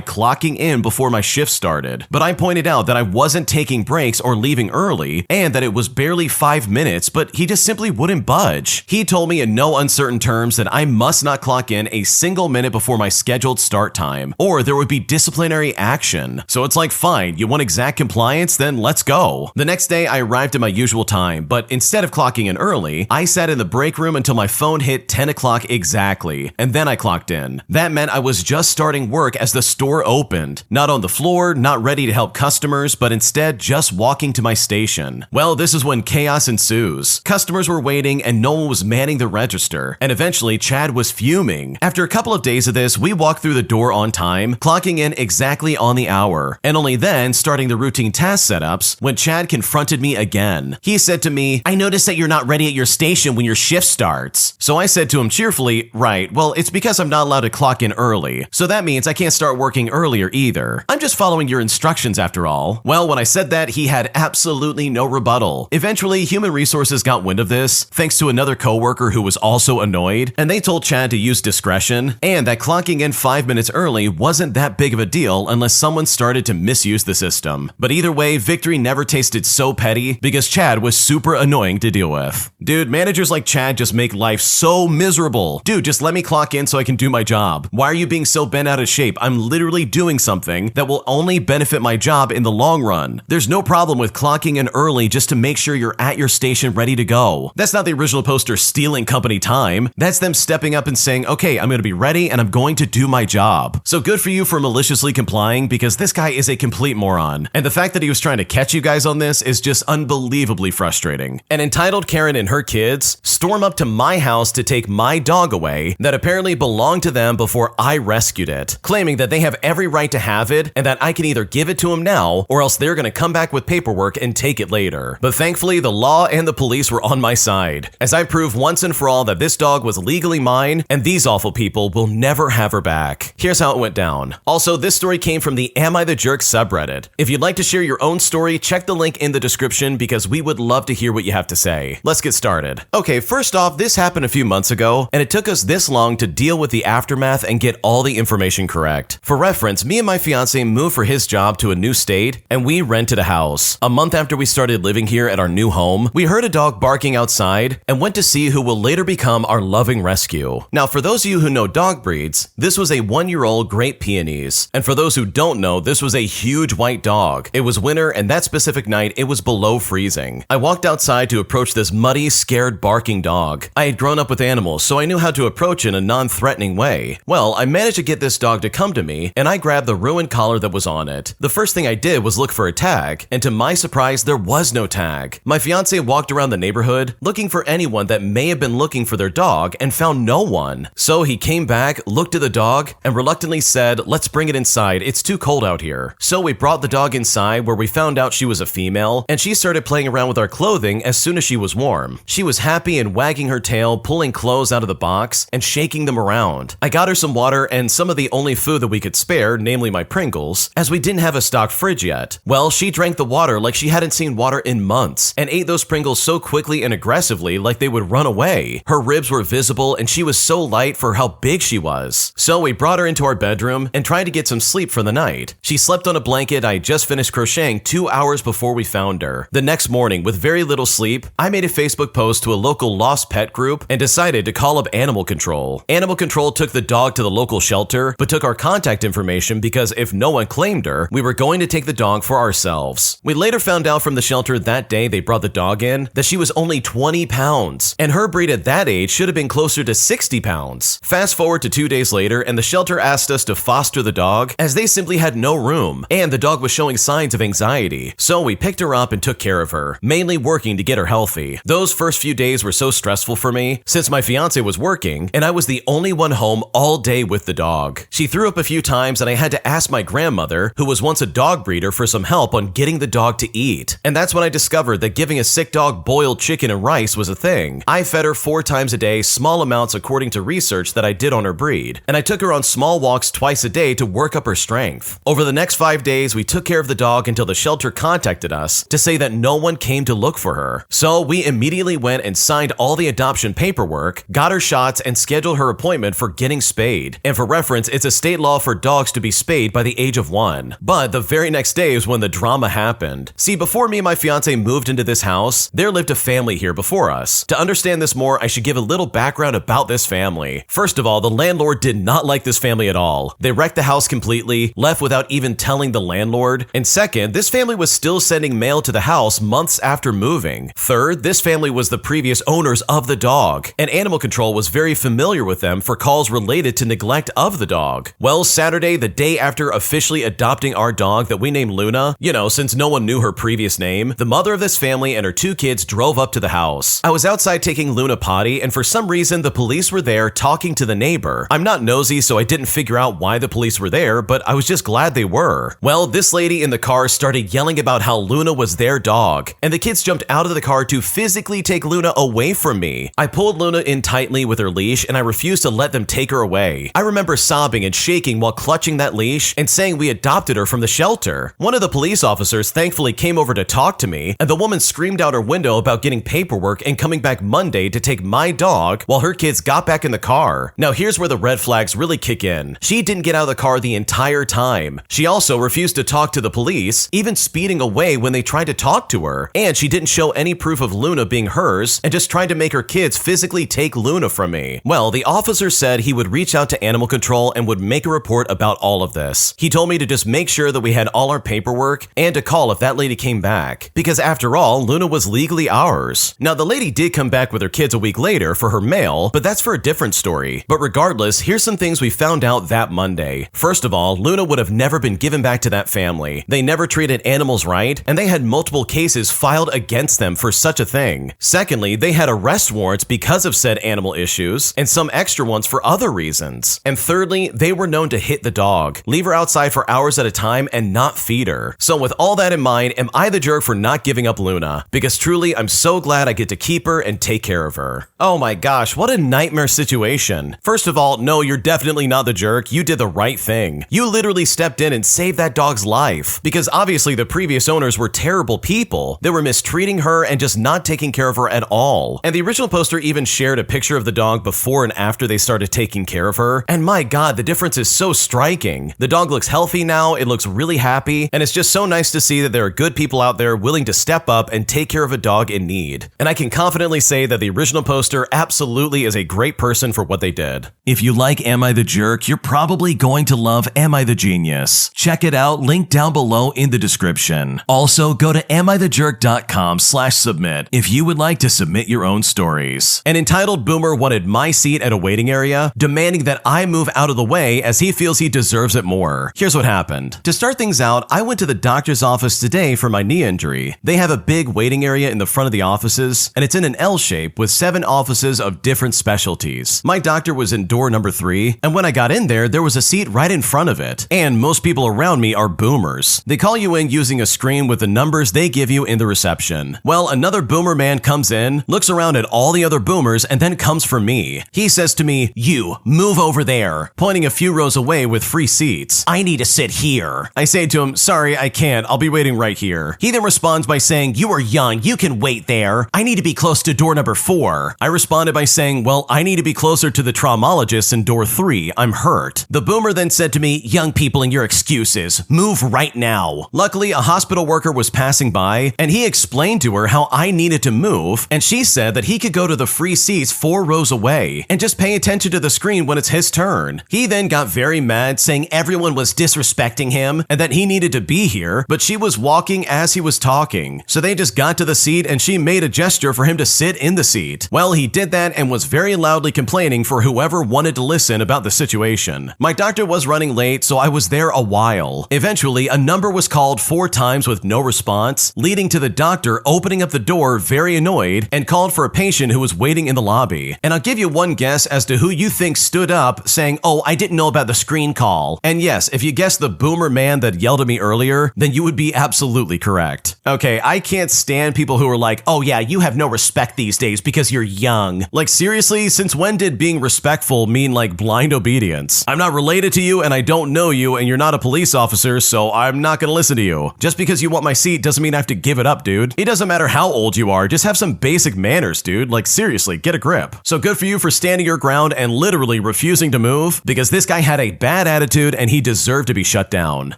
clocking in before my shift started. But I pointed out that I wasn't taking breaks or leaving early, and that it was barely 5 minutes, but he just simply wouldn't budge. He told me in no uncertain terms that I must not clock in a single minute before my scheduled start time, or there would be disciplinary action. So it's like, fine, you want exact compliance? Then let's go. The next day, I arrived at my usual time, but instead of clocking in early, I sat in the break room until my phone hit 10 o'clock exactly, and then I clocked in. That meant I was just starting work as the store opened. Not on the floor, not ready to help customers, but instead just walking to my station. Well, this is when chaos ensues. Customers were waiting and no one was manning the register, and eventually Chad was fuming. After a couple of days of this, we walked through the door on time, clocking in exactly on the hour, and only then starting the routine task setups when Chad confronted me again. He said to me, I noticed that you're not ready at your station when your shift starts. So I said to him cheerfully, right, well, it's because I'm not allowed to clock in early, so that means I can't start working earlier either. I'm just following your instructions after all. Well, when I said that, he had absolutely no rebuttal. Eventually, human resources got wind of this, thanks to another coworker who was also annoyed, and they told Chad to use discretion, and that clocking in 5 minutes early wasn't that big of a deal unless someone started to misuse the system. But either way, victory never tasted so petty because Chad was super annoying to deal with. Dude, managers like Chad just make life so miserable. Dude, just let me clock in so I can do my job. Why are you being so bent out of shape? I'm literally doing something that will only benefit my job in the long run. There's no problem with clocking in early just to make sure you're at your station ready to go. That's not the original poster stealing company time. That's them stepping up and saying, okay, I'm going to be ready and I'm going to do my job. So good for you for maliciously complying because this guy is a complete moron. And the fact that he was trying to catch you guys on this is just unbelievably frustrating. An entitled Karen and her kids storm up to my house to take my dog away that apparently belonged to them before I rescued it, claiming that they have every right to have it and that I can either give it to them now or else they're going to come back with paperwork and take it later. But thankfully, the law and the police were on my side, as I proved once and for all that this dog was legally mine and these awful people will never have her back. Here's how it went down. Also, this story came from the Am I the Jerk subreddit. If you'd like to share your own story, check the link in the description because we would love to hear what you have to say. Let's get started. Okay, first off, this happened a few months ago, and it took us this long to deal with the aftermath and get all the information correct. For reference, me and my fiance moved for his job to a new state, and we rented a house. A month after we started living here at our new home, we heard a dog barking outside and went to see who will later become our loving rescue. Now, for those of you who know dog breeds, this was a 1-year-old Great Pyrenees, and for those who don't know, this was a huge white dog. It was winter, and that specific night, it was below freezing. I walked outside to approach this muddy, scared, barking dog. I had grown up with animals, so I knew how to approach in a non-threatening way. Well, I managed to get this dog to come to me, and I grabbed the ruined collar that was on it. The first thing I did was look for a tag, and to my surprise, there was no tag. My fiance walked around the neighborhood, looking for anyone that may have been looking for their dog, and found no one. So he came back, looked at the dog, and reluctantly said, let's bring it inside, it's too cold out here. So we brought the dog inside, where we found out she was a female, and she started playing around with our clothing as soon as she was warm. She was happy and wagging her tail, pulling clothes out of the box, and shaking them around. I got her some water and some of the only food that we we could spare, namely my Pringles, as we didn't have a stocked fridge yet. Well, she drank the water like she hadn't seen water in months, and ate those Pringles so quickly and aggressively like they would run away. Her ribs were visible and she was so light for how big she was. So we brought her into our bedroom and tried to get some sleep for the night. She slept on a blanket I had just finished crocheting 2 hours before we found her. The next morning, with very little sleep, I made a Facebook post to a local lost pet group and decided to call up Animal Control. Animal Control took the dog to the local shelter, but took our contact information because if no one claimed her, we were going to take the dog for ourselves. We later found out from the shelter that day they brought the dog in that she was only 20 pounds, and her breed at that age should have been closer to 60 pounds. Fast forward to 2 days later, and the shelter asked us to foster the dog as they simply had no room, and the dog was showing signs of anxiety. So we picked her up and took care of her, mainly working to get her healthy. Those first few days were so stressful for me since my fiance was working and I was the only one home all day with the dog. She threw up a few times and I had to ask my grandmother, who was once a dog breeder, for some help on getting the dog to eat. And that's when I discovered that giving a sick dog boiled chicken and rice was a thing. I fed her 4 times a day, small amounts according to research that I did on her breed, and I took her on small walks twice a day to work up her strength. Over the next 5 days, we took care of the dog until the shelter contacted us to say that no one came to look for her. So we immediately went and signed all the adoption paperwork, got her shots, and scheduled her appointment for getting spayed. And for reference, it's a state law for dogs to be spayed by the age of 1. But the very next day is when the drama happened. See, before me and my fiance moved into this house, there lived a family here before us. To understand this more, I should give a little background about this family. First of all, the landlord did not like this family at all. They wrecked the house completely, left without even telling the landlord. And second, this family was still sending mail to the house months after moving. Third, this family was the previous owners of the dog, and Animal Control was very familiar with them for calls related to neglect of the dog. Well, Saturday, the day after officially adopting our dog that we named Luna, since no one knew her previous name, the mother of this family and her 2 kids drove up to the house. I was outside taking Luna potty, and for some reason, the police were there talking to the neighbor. I'm not nosy, so I didn't figure out why the police were there, but I was just glad they were. Well, this lady in the car started yelling about how Luna was their dog, and the kids jumped out of the car to physically take Luna away from me. I pulled Luna in tightly with her leash, and I refused to let them take her away. I remember sobbing and shaking while clutching that leash and saying we adopted her from the shelter. One of the police officers thankfully came over to talk to me, and the woman screamed out her window about getting paperwork and coming back Monday to take my dog while her kids got back in the car. Now here's where the red flags really kick in. She didn't get out of the car the entire time. She also refused to talk to the police, even speeding away when they tried to talk to her. And she didn't show any proof of Luna being hers and just tried to make her kids physically take Luna from me. Well, the officer said he would reach out to Animal Control and would make a report about all of this. He told me to just make sure that we had all our paperwork and to call if that lady came back, because after all, Luna was legally ours. Now, the lady did come back with her kids a week later for her mail, but that's for a different story. But regardless, here's some things we found out that Monday. First of all, Luna would have never been given back to that family. They never treated animals right, and they had multiple cases filed against them for such a thing. Secondly, they had arrest warrants because of said animal issues, and some extra ones for other reasons. And thirdly, they were known to hit the dog, leave her outside for hours at a time, and not feed her. So with all that in mind, am I the jerk for not giving up Luna? Because truly, I'm so glad I get to keep her and take care of her. Oh my gosh, what a nightmare situation. First of all, no, you're definitely not the jerk. You did the right thing. You literally stepped in and saved that dog's life. Because obviously the previous owners were terrible people. They were mistreating her and just not taking care of her at all. And the original poster even shared a picture of the dog before and after they started taking care of her. And my God, the difference is so striking. The dog looks healthy now, it looks really happy, and it's just so nice to see that there are good people out there willing to step up and take care of a dog in need. And I can confidently say that the original poster absolutely is a great person for what they did. If you like Am I the Jerk, you're probably going to love Am I the Genius. Check it out, link down below in the description. Also, go to amithejerk.com/submit if you would like to submit your own stories. An entitled boomer wanted my seat at a waiting area, demanding that I move out of the way as he feels he deserves it more. Here's what happened. To start things out, I went to the doctor's office today for my knee injury. They have a big waiting area in the front of the offices, and it's in an L shape with 7 offices of different specialties. My doctor was in door number 3, and when I got in there was a seat right in front of it. And most people around me are boomers. They call you in using a screen with the numbers they give you in the reception. Well, another boomer man comes in, looks around at all the other boomers, and then comes for me. He says to me, "You, move over there," pointing a few rows away with free seats. I need to sit here. I say to him, sorry, I can't. I'll be waiting right here. He then responds by saying, you are young. You can wait there. I need to be close to door number 4. I responded by saying, well, I need to be closer to the traumatologist in door 3. I'm hurt. The boomer then said to me, young people and your excuses. Move right now. Luckily, a hospital worker was passing by and he explained to her how I needed to move, and she said that he could go to the free seats 4 rows away and just pay attention to the screen when it's his turn. He then got very mad, saying everyone was disrespecting him and that he needed to be here, but she was walking as he was talking. So they just got to the seat and she made a gesture for him to sit in the seat. Well, he did that and was very loudly complaining for whoever wanted to listen about the situation. My doctor was running late, so I was there a while. Eventually, a number was called 4 times with no response, leading to the doctor opening up the door very annoyed and called for a patient who was waiting in the lobby. And I'll give you one guess as to who you think stood up saying, oh, I didn't know about the screen call. And yes, if you guessed the boomer man that yelled at me earlier, then you would be absolutely correct. Okay, I can't stand people who are like, oh yeah, you have no respect these days because you're young. Like seriously, since when did being respectful mean like blind obedience? I'm not related to you and I don't know you and you're not a police officer, so I'm not gonna listen to you. Just because you want my seat doesn't mean I have to give it up, dude. It doesn't matter how old you are, just have some basic manners, dude. Like seriously, get a grip. So good for you for standing your ground and literally refusing to move, because this guy had a bad attitude and he deserved to be shut down.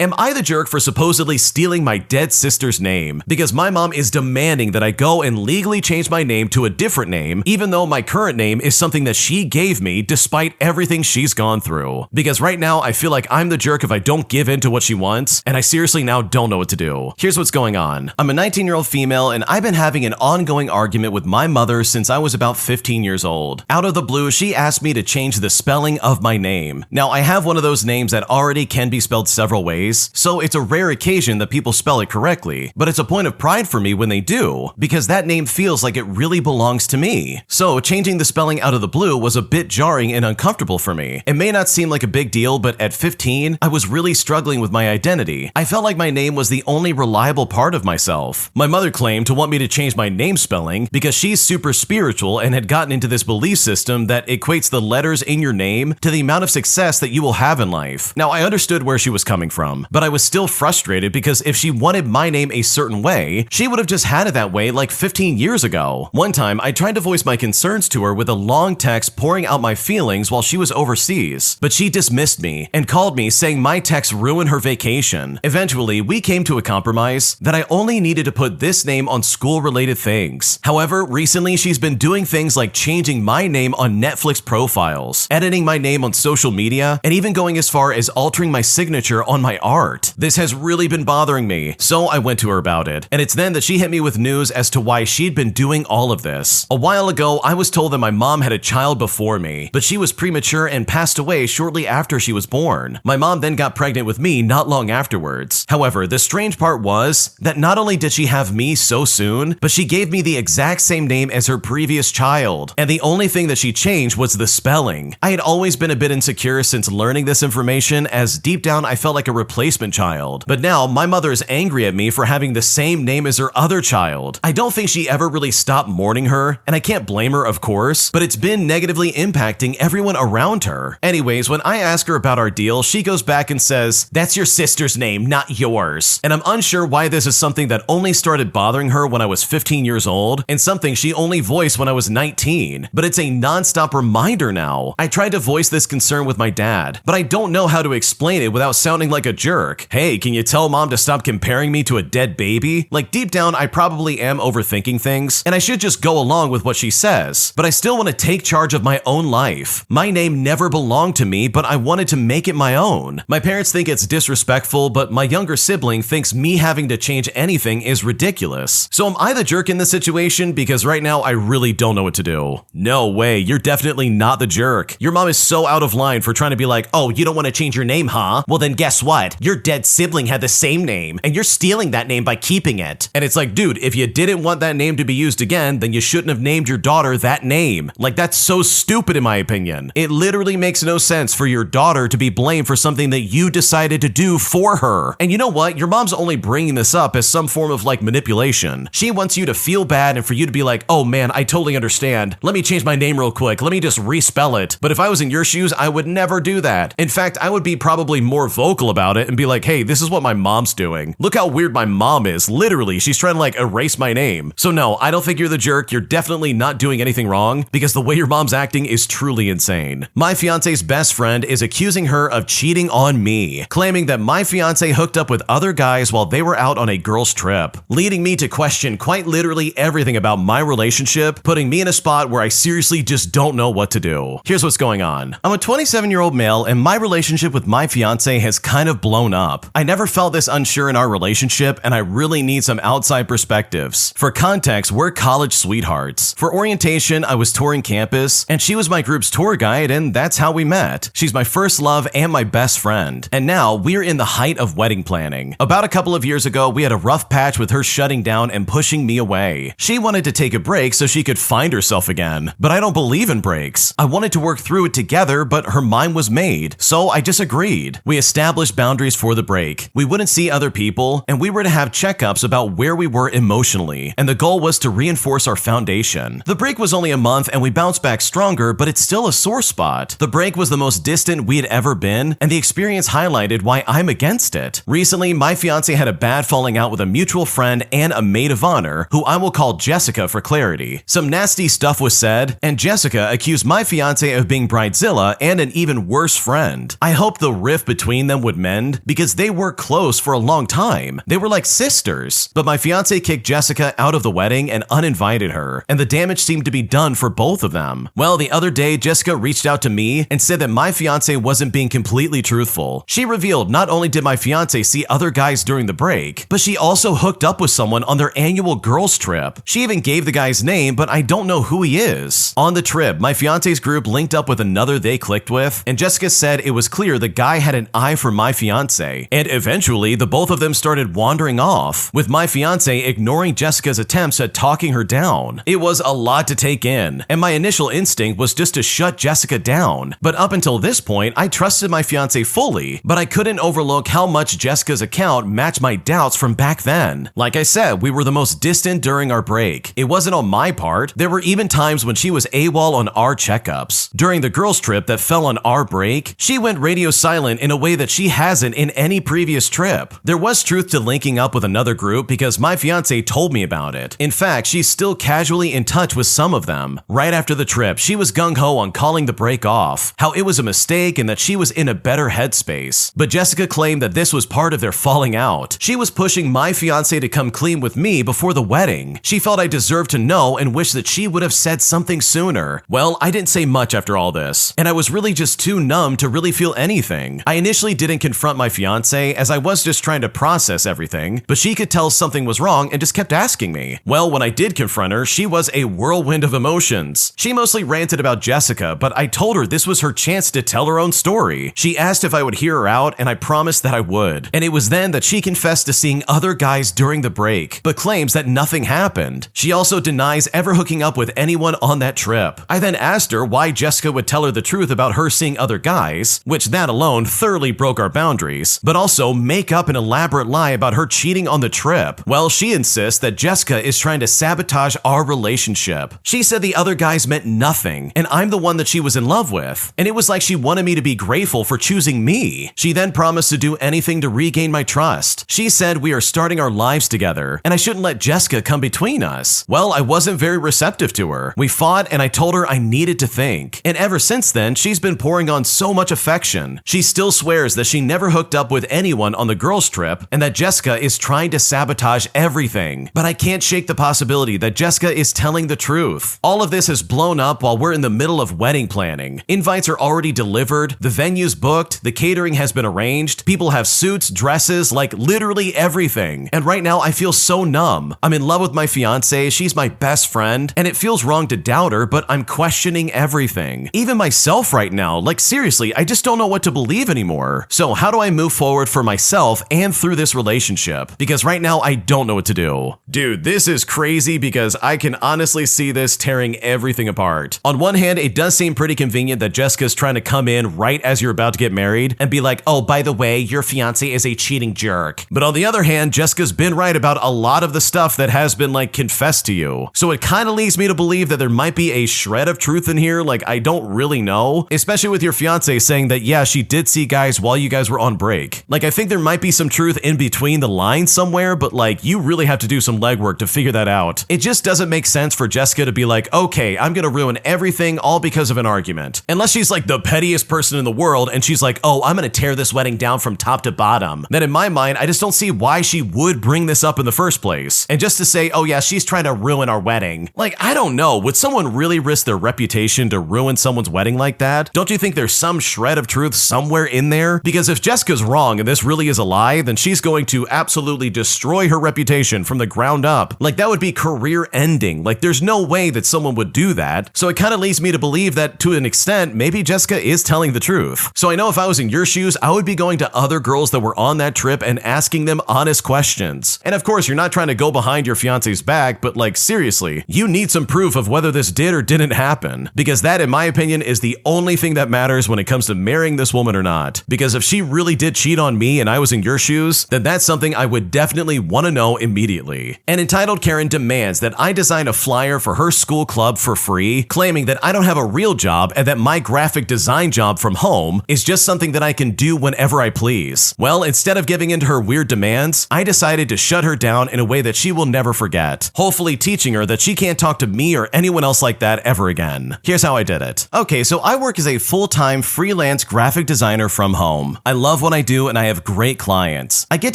Am I the jerk for supposedly stealing my dead sister's name? Because my mom is demanding that I go and legally change my name to a different name, even though my current name is something that she gave me despite everything she's gone through. Because right now I feel like I'm the jerk if I don't give in to what she wants, and I seriously now don't know what to do. Here's what's going on. I'm a 19-year-old female and I've been having an ongoing argument with my mother since I was about 15 years old. Out of the blue, she asked me to change the spelling of my name. Now, I have one of those names that already can be spelled several ways, so it's a rare occasion that people spell it correctly, but it's a point of pride for me when they do, because that name feels like it really belongs to me. So changing the spelling out of the blue was a bit jarring and uncomfortable for me. It may not seem like a big deal, but at 15, I was really struggling with my identity. I felt like my name was the only reliable part of myself. My mother claimed to want me to change my name spelling because she's super spiritual and had gotten into this belief system that equates the letters in your name to the amount of success that you will have in life. Now, I understood where she was coming from, but I was still frustrated because if she wanted my name a certain way, she would have just had it that way like 15 years ago. One time, I tried to voice my concerns to her with a long text pouring out my feelings while she was overseas, but she dismissed me and called me saying my text ruined her vacation. Eventually, we came to a compromise that I only needed to put this name on school-related things. However, recently she's been doing things like changing my name on Netflix profiles, editing my name on social media, and even going as far as altering my signature on my art. This has really been bothering me, so I went to her about it. And it's then that she hit me with news as to why she'd been doing all of this. A while ago, I was told that my mom had a child before me, but she was premature and passed away shortly after she was born. My mom then got pregnant with me not long afterwards. However, the strange part was that not only did she have me so soon, but she gave me the exact same name as her previous child. And the only thing that she changed was the spelling. I had always been a bit insecure since learning this information, as deep down I felt like a replacement child. But now my mother is angry at me for having the same name as her other child. I don't think she ever really stopped mourning her, and I can't blame her, of course, but it's been negatively impacting everyone around her. Anyways, when I ask her about our deal, she goes back and says, "That's your sister's name, not yours." And I'm unsure why this is something that only started bothering her when I was 15 years old, and something she only voiced when I was 19, but it's a non-stop reminder now. I tried to voice this concern with my dad, but I don't know how to explain it without sounding like a jerk. Hey, can you tell mom to stop comparing me to a dead baby? Like deep down, I probably am overthinking things, and I should just go along with what she says, but I still want to take charge of my own life. My name never belonged to me, but I wanted to make it my own. My parents think it's disrespectful, but my younger sibling thinks me having to change anything is ridiculous. So am I the jerk in this situation? Because right now I really don't know what to do. No way, you're definitely not the jerk. Your mom is so out of line for trying to be like, oh, you don't want to change your name, huh? Well then guess what? Your dead sibling had the same name, and you're stealing that name by keeping it. And it's like, dude, if you didn't want that name to be used again, then you shouldn't have named your daughter that name. Like, that's so stupid in my opinion. It literally makes no sense for your daughter to be blamed for something that you decided to do for her. And you know what? Your mom's only bringing this up as some form of like manipulation. She wants you to feel bad and for you to be like, oh man, I totally understand. Let me change my name real quick. Let me just respell it. But if I was in your shoes, I would never do that. In fact, I would be probably more vocal about it and be like, hey, this is what my mom's doing. Look how weird my mom is. Literally, she's trying to like erase my name. So no, I don't think you're the jerk. You're definitely not doing anything wrong because the way your mom's acting is truly insane. My fiance's best friend is accusing her of cheating on me, claiming that my fiance hooked up with other guys while they were out on a girls' trip, leading me to question quite literally everything about my relationship, putting me in a spot where I seriously just don't know what to do. Here's what's going on. I'm a 27-year-old male and my relationship with my fiance has kind of blown up. I never felt this unsure in our relationship and I really need some outside perspectives. For context, we're college sweethearts. For orientation, I was touring campus and she was my group's tour guide and that's how we met. She's my first love and my best friend. And now we're in the height of wedding planning. About a couple of years ago, we had a rough patch with her shutting down and pushing me away. She wanted to take a break so she could find herself again. But I don't believe in breaks. I wanted to work through it together, but her mind was made. So I just agreed. We established boundaries for the break. We wouldn't see other people, and we were to have checkups about where we were emotionally. And the goal was to reinforce our foundation. The break was only a month and we bounced back stronger, but it's still a sore spot. The break was the most distant we had ever been, and the experience highlighted why I'm against it. Recently, my fiance had a bad falling out with a mutual friend and a maid of honor, who I will call Jessica for clarity. Some nasty stuff was said, and Jessica accused my fiance of being bridezilla and an even worse friend. I hoped the rift between them would mend because they were close for a long time. They were like sisters. But my fiance kicked Jessica out of the wedding and uninvited her, and the damage seemed to be done for both of them. Well, the other day, Jessica reached out to me and said that my fiance wasn't being completely truthful. She revealed not only did my fiance see other guys during the break, but she also hooked up with someone on their annual girls' trip. She even gave the guy's name, but I don't know who he is. On the trip, my fiance's group linked up with another they clicked with, and Jessica said it was clear the guy had an eye for my fiance, and eventually the both of them started wandering off, with my fiance ignoring Jessica's attempts at talking her down. It was a lot to take in, and my initial instinct was just to shut Jessica down. But up until this point, I trusted my fiance fully, but I couldn't overlook how much Jessica's account matched my doubts from back then. Like I said, we were the most distant during our break. It wasn't on my part. There were even times when she was AWOL on our checkups. During the girls' trip that fell on our break, she went radio silent in a way that she hasn't in any previous trip. There was truth to linking up with another group because my fiance told me about it. In fact, she's still casually in touch with some of them. Right after the trip, she was gung-ho on calling the break off, how it was a mistake and that she was in a better headspace. But Jessica claimed that this was part of their falling out. She was pushing my fiance to come clean with me before the wedding. She felt I deserved to know and wished that she would have said something sooner. Well, I didn't say much after all this, and I was really just too numb to really feel anything. I initially didn't confront my fiance as I was just trying to process everything, but she could tell something was wrong and just kept asking me. Well, when I did confront her, she was a whirlwind of emotions. She mostly ranted about Jessica, but I told her this was her chance to tell her own story. She asked if I would hear her out, and I promised that I would. And it was then that she confessed to seeing other guys during the break, but claims that nothing happened. She also denies ever hooking up with anyone on that trip. I then asked her why Jessica would tell her the truth about her seeing other guys, which that alone thoroughly broke our boundaries, but also make up an elaborate lie about her cheating on the trip. Well, she insists that Jessica is trying to sabotage our relationship. She said the other guys meant nothing, and I'm the one that she was in love with, and it was like she wanted me to be grateful for choosing me. She then promised to do anything to regain my trust. She said we are starting our lives together, and I shouldn't let Jessica come between us. Well, I wasn't very receptive to her. We fought, and I told her I needed to think. And ever since then, she's been pouring on so much affection. She still swears that she never hooked up with anyone on the girls' trip, and that Jessica is trying to sabotage everything. But I can't shake the possibility that Jessica is telling the truth. All of this has blown up while we're in the middle of wedding planning. Invites are already delivered, the venue's booked, the catering has been arranged, people have suits, dresses, like literally everything. And right now I feel so numb. I'm in love with my fiance, she's my best friend, and it feels wrong to doubt her, but I'm questioning everything. Even myself right now, like seriously, I just don't know what to believe anymore. So how do I move forward for myself and through this relationship? Because right now I don't know what to do. Dude, this is crazy because I can honestly see this tearing everything apart. On one hand, it does seem pretty convenient that Jessica's trying to come in right as you're about to get married and be like, oh, by the way, your fiance is a cheating jerk. But on the other hand, Jessica's been right about a lot of the stuff that has been like confessed to you. So it kind of leads me to believe that there might be a shred of truth in here, like I don't really know, especially with your fiance fiance saying that, yeah, she did see guys while you guys were on break. Like, I think there might be some truth in between the lines somewhere, but like, you really have to do some legwork to figure that out. It just doesn't make sense for Jessica to be like, okay, I'm gonna ruin everything all because of an argument. Unless she's like the pettiest person in the world and she's like, oh, I'm gonna tear this wedding down from top to bottom. Then in my mind, I just don't see why she would bring this up in the first place. And just to say, oh yeah, she's trying to ruin our wedding. Like, I don't know, would someone really risk their reputation to ruin someone's wedding like that? Don't you think there's some shred of truth somewhere in there? Because if Jessica's wrong and this really is a lie, then she's going to absolutely destroy her reputation from the ground up. Like, that would be career ending. Like, there's no way that someone would do that. So it kind of leads me to believe that to an extent, maybe Jessica is telling the truth. So I know if I was in your shoes, I would be going to other girls that were on that trip and asking them honest questions. And of course, you're not trying to go behind your fiance's back, but like, seriously, you need some proof of whether this did or didn't happen. Because that, in my opinion, is the only thing that matters when it comes to marrying this woman or not. Because if she really did cheat on me and I was in your shoes, then that's something I would definitely want to know immediately. And Entitled Karen demands that I design a flyer for her school club for free, claiming that I don't have a real job and that my graphic design job from home is just something that I can do whenever I please. Well, instead of giving in to her weird demands, I decided to shut her down in a way that she will never forget, hopefully teaching her that she can't talk to me or anyone else like that ever again. Here's how I did it. Okay, so I work as a full-time freelance graphic designer from home. I love what I do and I have great clients. I get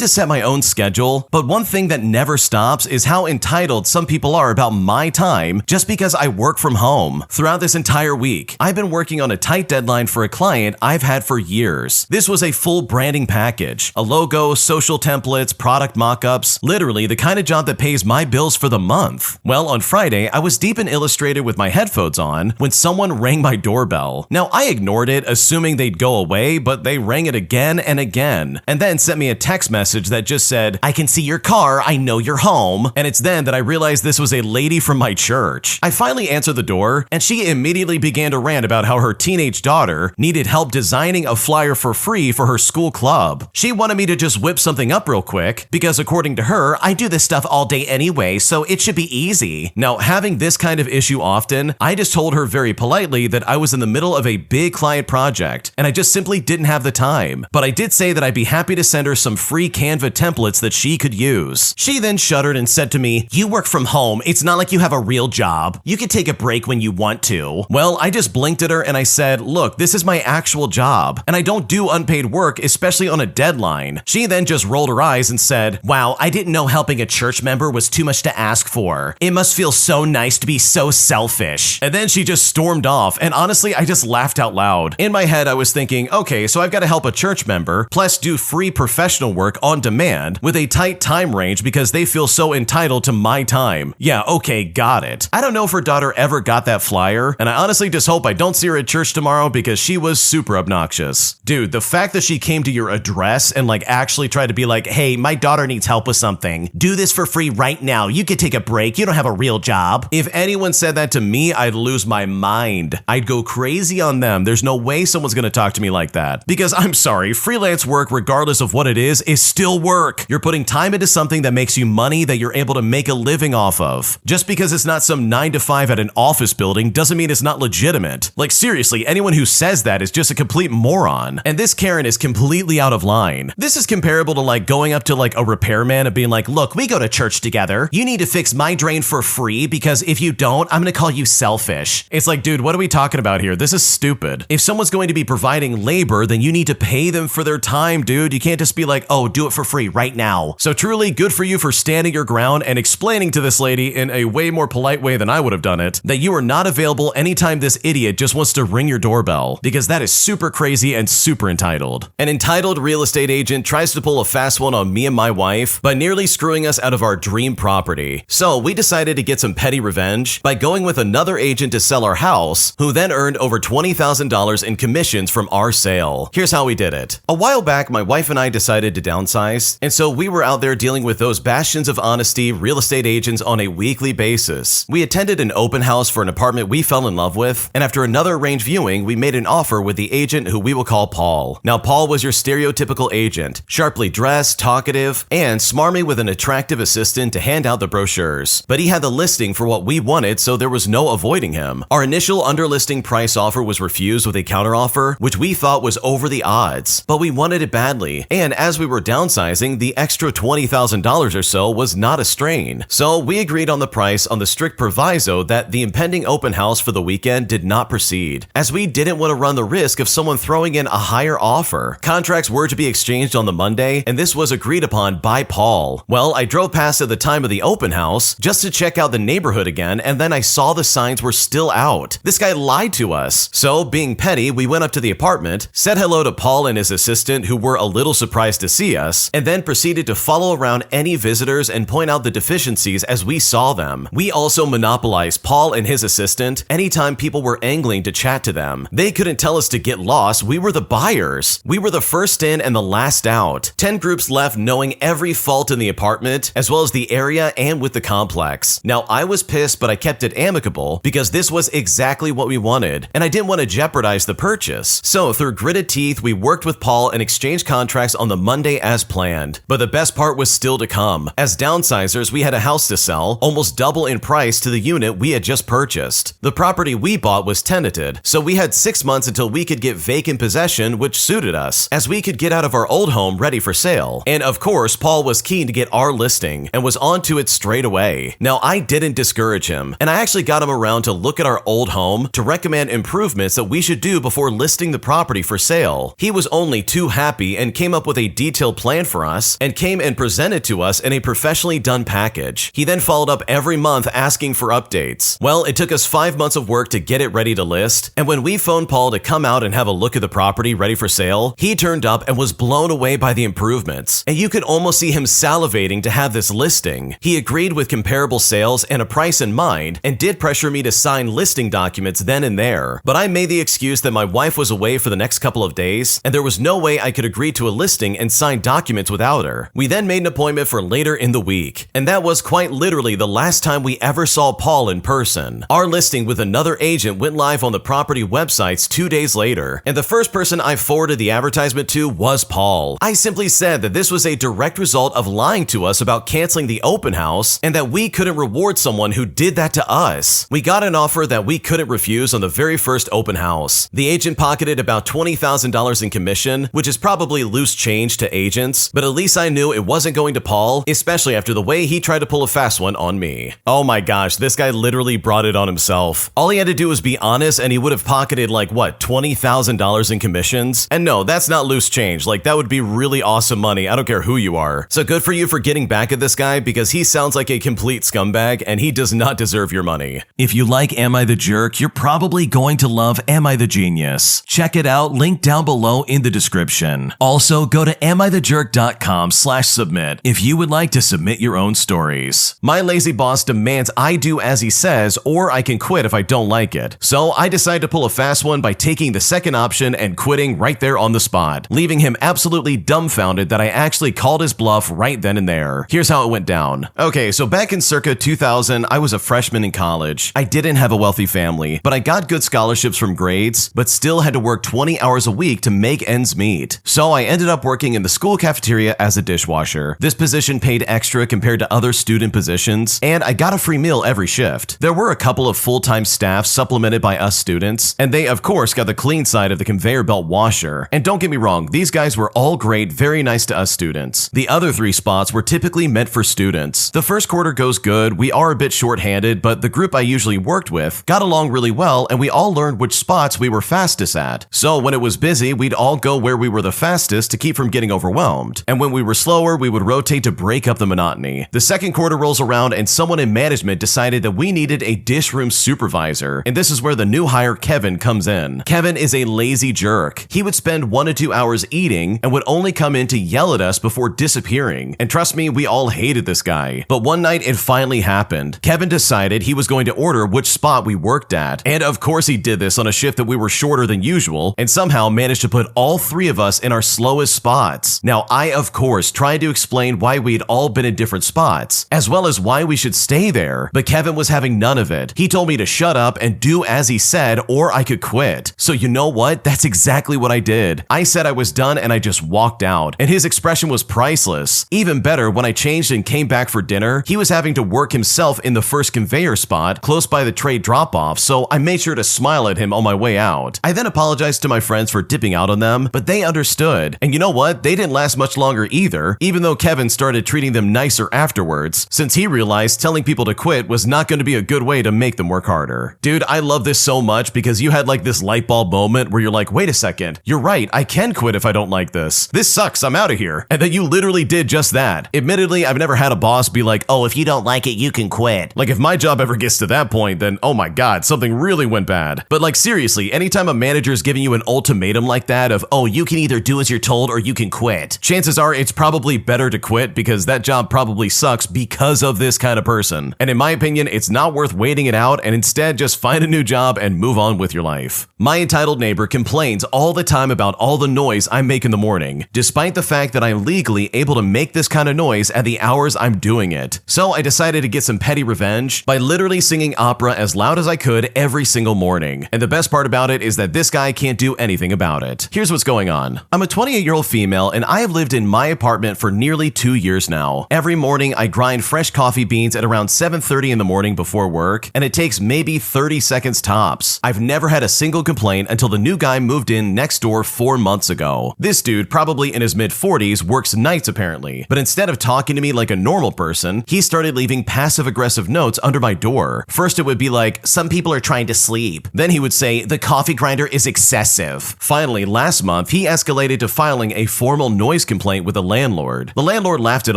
to set my own schedule, but one thing that never stops is how entitled some people are about my time just because I work from home. Throughout this entire week, I've been working on a tight deadline for a client I've had for years. This was a full branding package, a logo, social templates, product mock-ups, literally the kind of job that pays my bills for the month. Well, on Friday, I was deep in Illustrator with my headphones on when someone rang my doorbell. Now, I ignored it, assuming they'd go away, but they rang it again and again, and then sent me a text message that just said, I can see your car, I know you're home. And it's then that I realized this was a lady from my church. I finally answered the door, and she immediately began to rant about how her teenage daughter needed help designing a flyer for free for her school club. She wanted me to just whip something up real quick, because according to her, I do this stuff all day anyway, so it should be easy. Now, having this kind of issue often, I just told her very politely that I was in the middle of a big client project, and I just simply didn't have the time. But I did say that I'd be happy to send her some free Canva templates that she could use. She then shuddered and said to me, you work from home, it's not like you have a real job. You can take a break when you want to. Well, I just blinked at her and I said, look, this is my actual job, and I don't do unpaid work, especially on a deadline. She then just rolled her eyes and said, wow, I didn't know helping a church member was too much to ask for. It must feel so nice to be so selfish. And then she just stormed off, and honestly, I just laughed out loud. In my head, I was thinking, okay, so I've got to help a church member, plus do free professional work on demand with a tight time range because they feel so entitled to my time. Yeah, okay, got it. I don't know if her daughter ever got that flyer, and I honestly just hope I don't see her at church tomorrow because she was super obnoxious. Dude, the fact that she came to your address and like actually tried to be like, hey, my daughter needs help with something. Do this for free right now. You could take a break. You don't have a real job. If anyone said that to me, I'd lose my mind. I'd go crazy on them. There's no way someone's gonna talk to me like that. Because I'm sorry, freelance work, regardless of what it is still work. You're putting time into something that makes you money that you're able to make a living off of. Just because it's not some 9 to 5 at an office building doesn't mean it's not legitimate. Like seriously, anyone who says that is just a complete moron. And this Karen is completely out of line. This is comparable to like going up to like a repairman and being like, look, we go to church together. You need to fix my drain for free because if you don't, I'm gonna call you selfish. It's like, dude, what are we talking about here? This is stupid. If someone's going to be providing labor, then you need to pay them for their time, dude. You can't just be like, oh, do it for free right now. So truly good for you for standing your ground and explaining to this lady in a way more polite way than I would have done it, that you are not available anytime this idiot just wants to ring your doorbell, because that is super crazy and super entitled. An entitled real estate agent tries to pull a fast one on me and my wife by nearly screwing us out of our dream property. So we decided to get some petty revenge by going with another agent to sell our house, who then earned over $20,000 in commissions from our sale. Here's how we did it. A while back, my wife and I decided to downsize, and so we were out there dealing with those bastions of honesty real estate agents on a weekly basis. We attended an open house for an apartment we fell in love with, and after another arranged viewing, we made an offer with the agent who we will call Paul. Now, Paul was your stereotypical agent, sharply dressed, talkative, and smarmy with an attractive assistant to hand out the brochures. But he had the listing for what we wanted, so there was no avoiding him. Our initial underlisting price offer was refused with a counteroffer, which we thought was over the odds, but we wanted it badly, and as we were downsizing, the extra $20,000 or so was not a strain. So we agreed on the price on the strict proviso that the impending open house for the weekend did not proceed, as we didn't want to run the risk of someone throwing in a higher offer. Contracts were to be exchanged on the Monday, and this was agreed upon by Paul. Well, I drove past at the time of the open house just to check out the neighborhood again, and then I saw the signs were still out. This guy lied to us. So, being petty, we went up to the apartment, said hello to Paul and his assistant, who were a little surprised to see us, and then proceeded to follow around any visitors and point out the deficiencies as we saw them. We also monopolized Paul and his assistant anytime people were angling to chat to them. They couldn't tell us to get lost. We were the buyers. We were the first in and the last out. 10 groups left knowing every fault in the apartment, as well as the area and with the complex. Now, I was pissed, but I kept it amicable because this was exactly what we wanted, and I didn't want to jeopardize the purchase. So, through gritted teeth, we worked with Paul and exchanged contracts on the Monday as planned. But the best part was still to come. As downsizers, we had a house to sell, almost double in price to the unit we had just purchased. The property we bought was tenanted, so we had 6 months until we could get vacant possession, which suited us, as we could get out of our old home ready for sale. And of course, Paul was keen to get our listing and was onto it straight away. Now, I didn't discourage him, and I actually got him around to look at our old home to recommend improvements that we should do before listing the property for sale. He was only too happy and came up with a detailed plan for us and came and presented to us in a professionally done package. He then followed up every month asking for updates. Well, it took us 5 months of work to get it ready to list, and when we phoned Paul to come out and have a look at the property ready for sale, he turned up and was blown away by the improvements, and you could almost see him salivating to have this listing. He agreed with comparable sales and a price in mind, and did pressure me to sign listing documents then and there, but I made the excuse that my wife was away for the next couple of days, and there was no way I could agree to a listing and sign documents without her. We then made an appointment for later in the week, and that was quite literally the last time we ever saw Paul in person. Our listing with another agent went live on the property websites 2 days later, and the first person I forwarded the advertisement to was Paul. I simply said that this was a direct result of lying to us about canceling the open house, and that we couldn't reward someone who did that to us. We got an offer that we couldn't refuse on the very first open house. The agent pocketed about $20,000 in commission, which is probably loose change to agents, but at least I knew it wasn't going to Paul, especially after the way he tried to pull a fast one on me. Oh my gosh, this guy literally brought it on himself. All he had to do was be honest, and he would have pocketed like, what, $20,000 in commissions? And no, that's not loose change. Like, that would be really awesome money. I don't care who you are. So good for you for getting back at this guy, because he sounds like a complete scumbag and he does not deserve your money. If you like Am I the Jerk, you're probably going to love Am I the Genius. Check it out, link down below in the description. Also, go to amithejerk.com/submit if you would like to submit your own stories. My lazy boss demands I do as he says, or I can quit if I don't like it. So I decided to pull a fast one by taking the second option and quitting right there on the spot, leaving him absolutely dumbfounded that I actually called his bluff right then and there. Here's how it went down. Okay, so back in circa 2000, I was a freshman in college. I didn't have a wealthy family, but I got good scholarships from grades, but still had to work 20 hours a week to make ends meet. So I ended up working in the school cafeteria as a dishwasher. This position paid extra compared to other student positions, and I got a free meal every shift. There were a couple of full-time staff supplemented by us students, and they of course got the clean side of the conveyor belt washer. And don't get me wrong, these guys were all great, very nice to us students. The other 3 spots were typically meant for students. The first quarter goes good, we are a bit short-handed, but the group I usually worked with got along really well, and we all learned which spots we were fastest at. So when it was busy, we'd all go where we were the fastest to keep from getting overwhelmed. And when we were slower, we would rotate to break up the monotony. The second quarter rolls around and someone in management decided that we needed a dish room supervisor, and this is where the new hire Kevin comes in. Kevin is a lazy jerk. He would spend 1 to 2 hours eating and would only come in to yell at us before disappearing. And trust me, we all hated this guy. But one night it finally happened. Kevin decided he was going to order which spot we worked at. And of course he did this on a shift that we were shorter than usual, and somehow managed to put all 3 of us in our slowest spots. Now I of course tried to explain why we'd all been in different spots, as well as why we should stay there, but Kevin was having none of it. He told me to shut up and do as he said, or I could quit. So you know what? That's exactly what I did. I said I was done and I just walked out, and his expression was priceless. Even better, when I changed and came back for dinner, he was having to work himself in the first conveyor spot close by the tray drop-off, so I made sure to smile at him on my way out. out. I then apologized to my friends for dipping out on them, but they understood. And you know what? They didn't last much longer either, even though Kevin started treating them nicer afterwards, since he realized telling people to quit was not going to be a good way to make them work harder. Dude, I love this so much because you had like this light bulb moment where you're like, wait a second, you're right, I can quit if I don't like this. This sucks, I'm out of here. And then you literally did just that. Admittedly, I've never had a boss be like, oh, if you don't like it, you can quit. Like if my job ever gets to that point, then oh my god, something really went bad. But like seriously, anytime a manager's giving you an ultimatum like that of, oh, you can either do as you're told or you can quit, chances are it's probably better to quit because that job probably sucks because of this kind of person. And in my opinion, it's not worth waiting it out and instead just find a new job and move on with your life. My entitled neighbor complains all the time about all the noise I make in the morning, despite the fact that I'm legally able to make this kind of noise at the hours I'm doing it. So I decided to get some petty revenge by literally singing opera as loud as I could every single morning. And the best part about it is that this guy can't do anything about it. Here's what's going on. I'm a 28-year-old female and I have lived in my apartment for nearly 2 years now. Every morning I grind fresh coffee beans at around 7:30 in the morning before work, and it takes maybe 30 seconds tops. I've never had a single complaint until the new guy moved in next door 4 months ago. This dude, probably in his mid-40s, works nights apparently, but instead of talking to me like a normal person, he started leaving passive-aggressive notes under my door. First it would be like, some people are trying to sleep. Then he would say, the coffee grinder is excessive. Finally, last month, he escalated to filing a formal noise complaint with the landlord. The landlord laughed it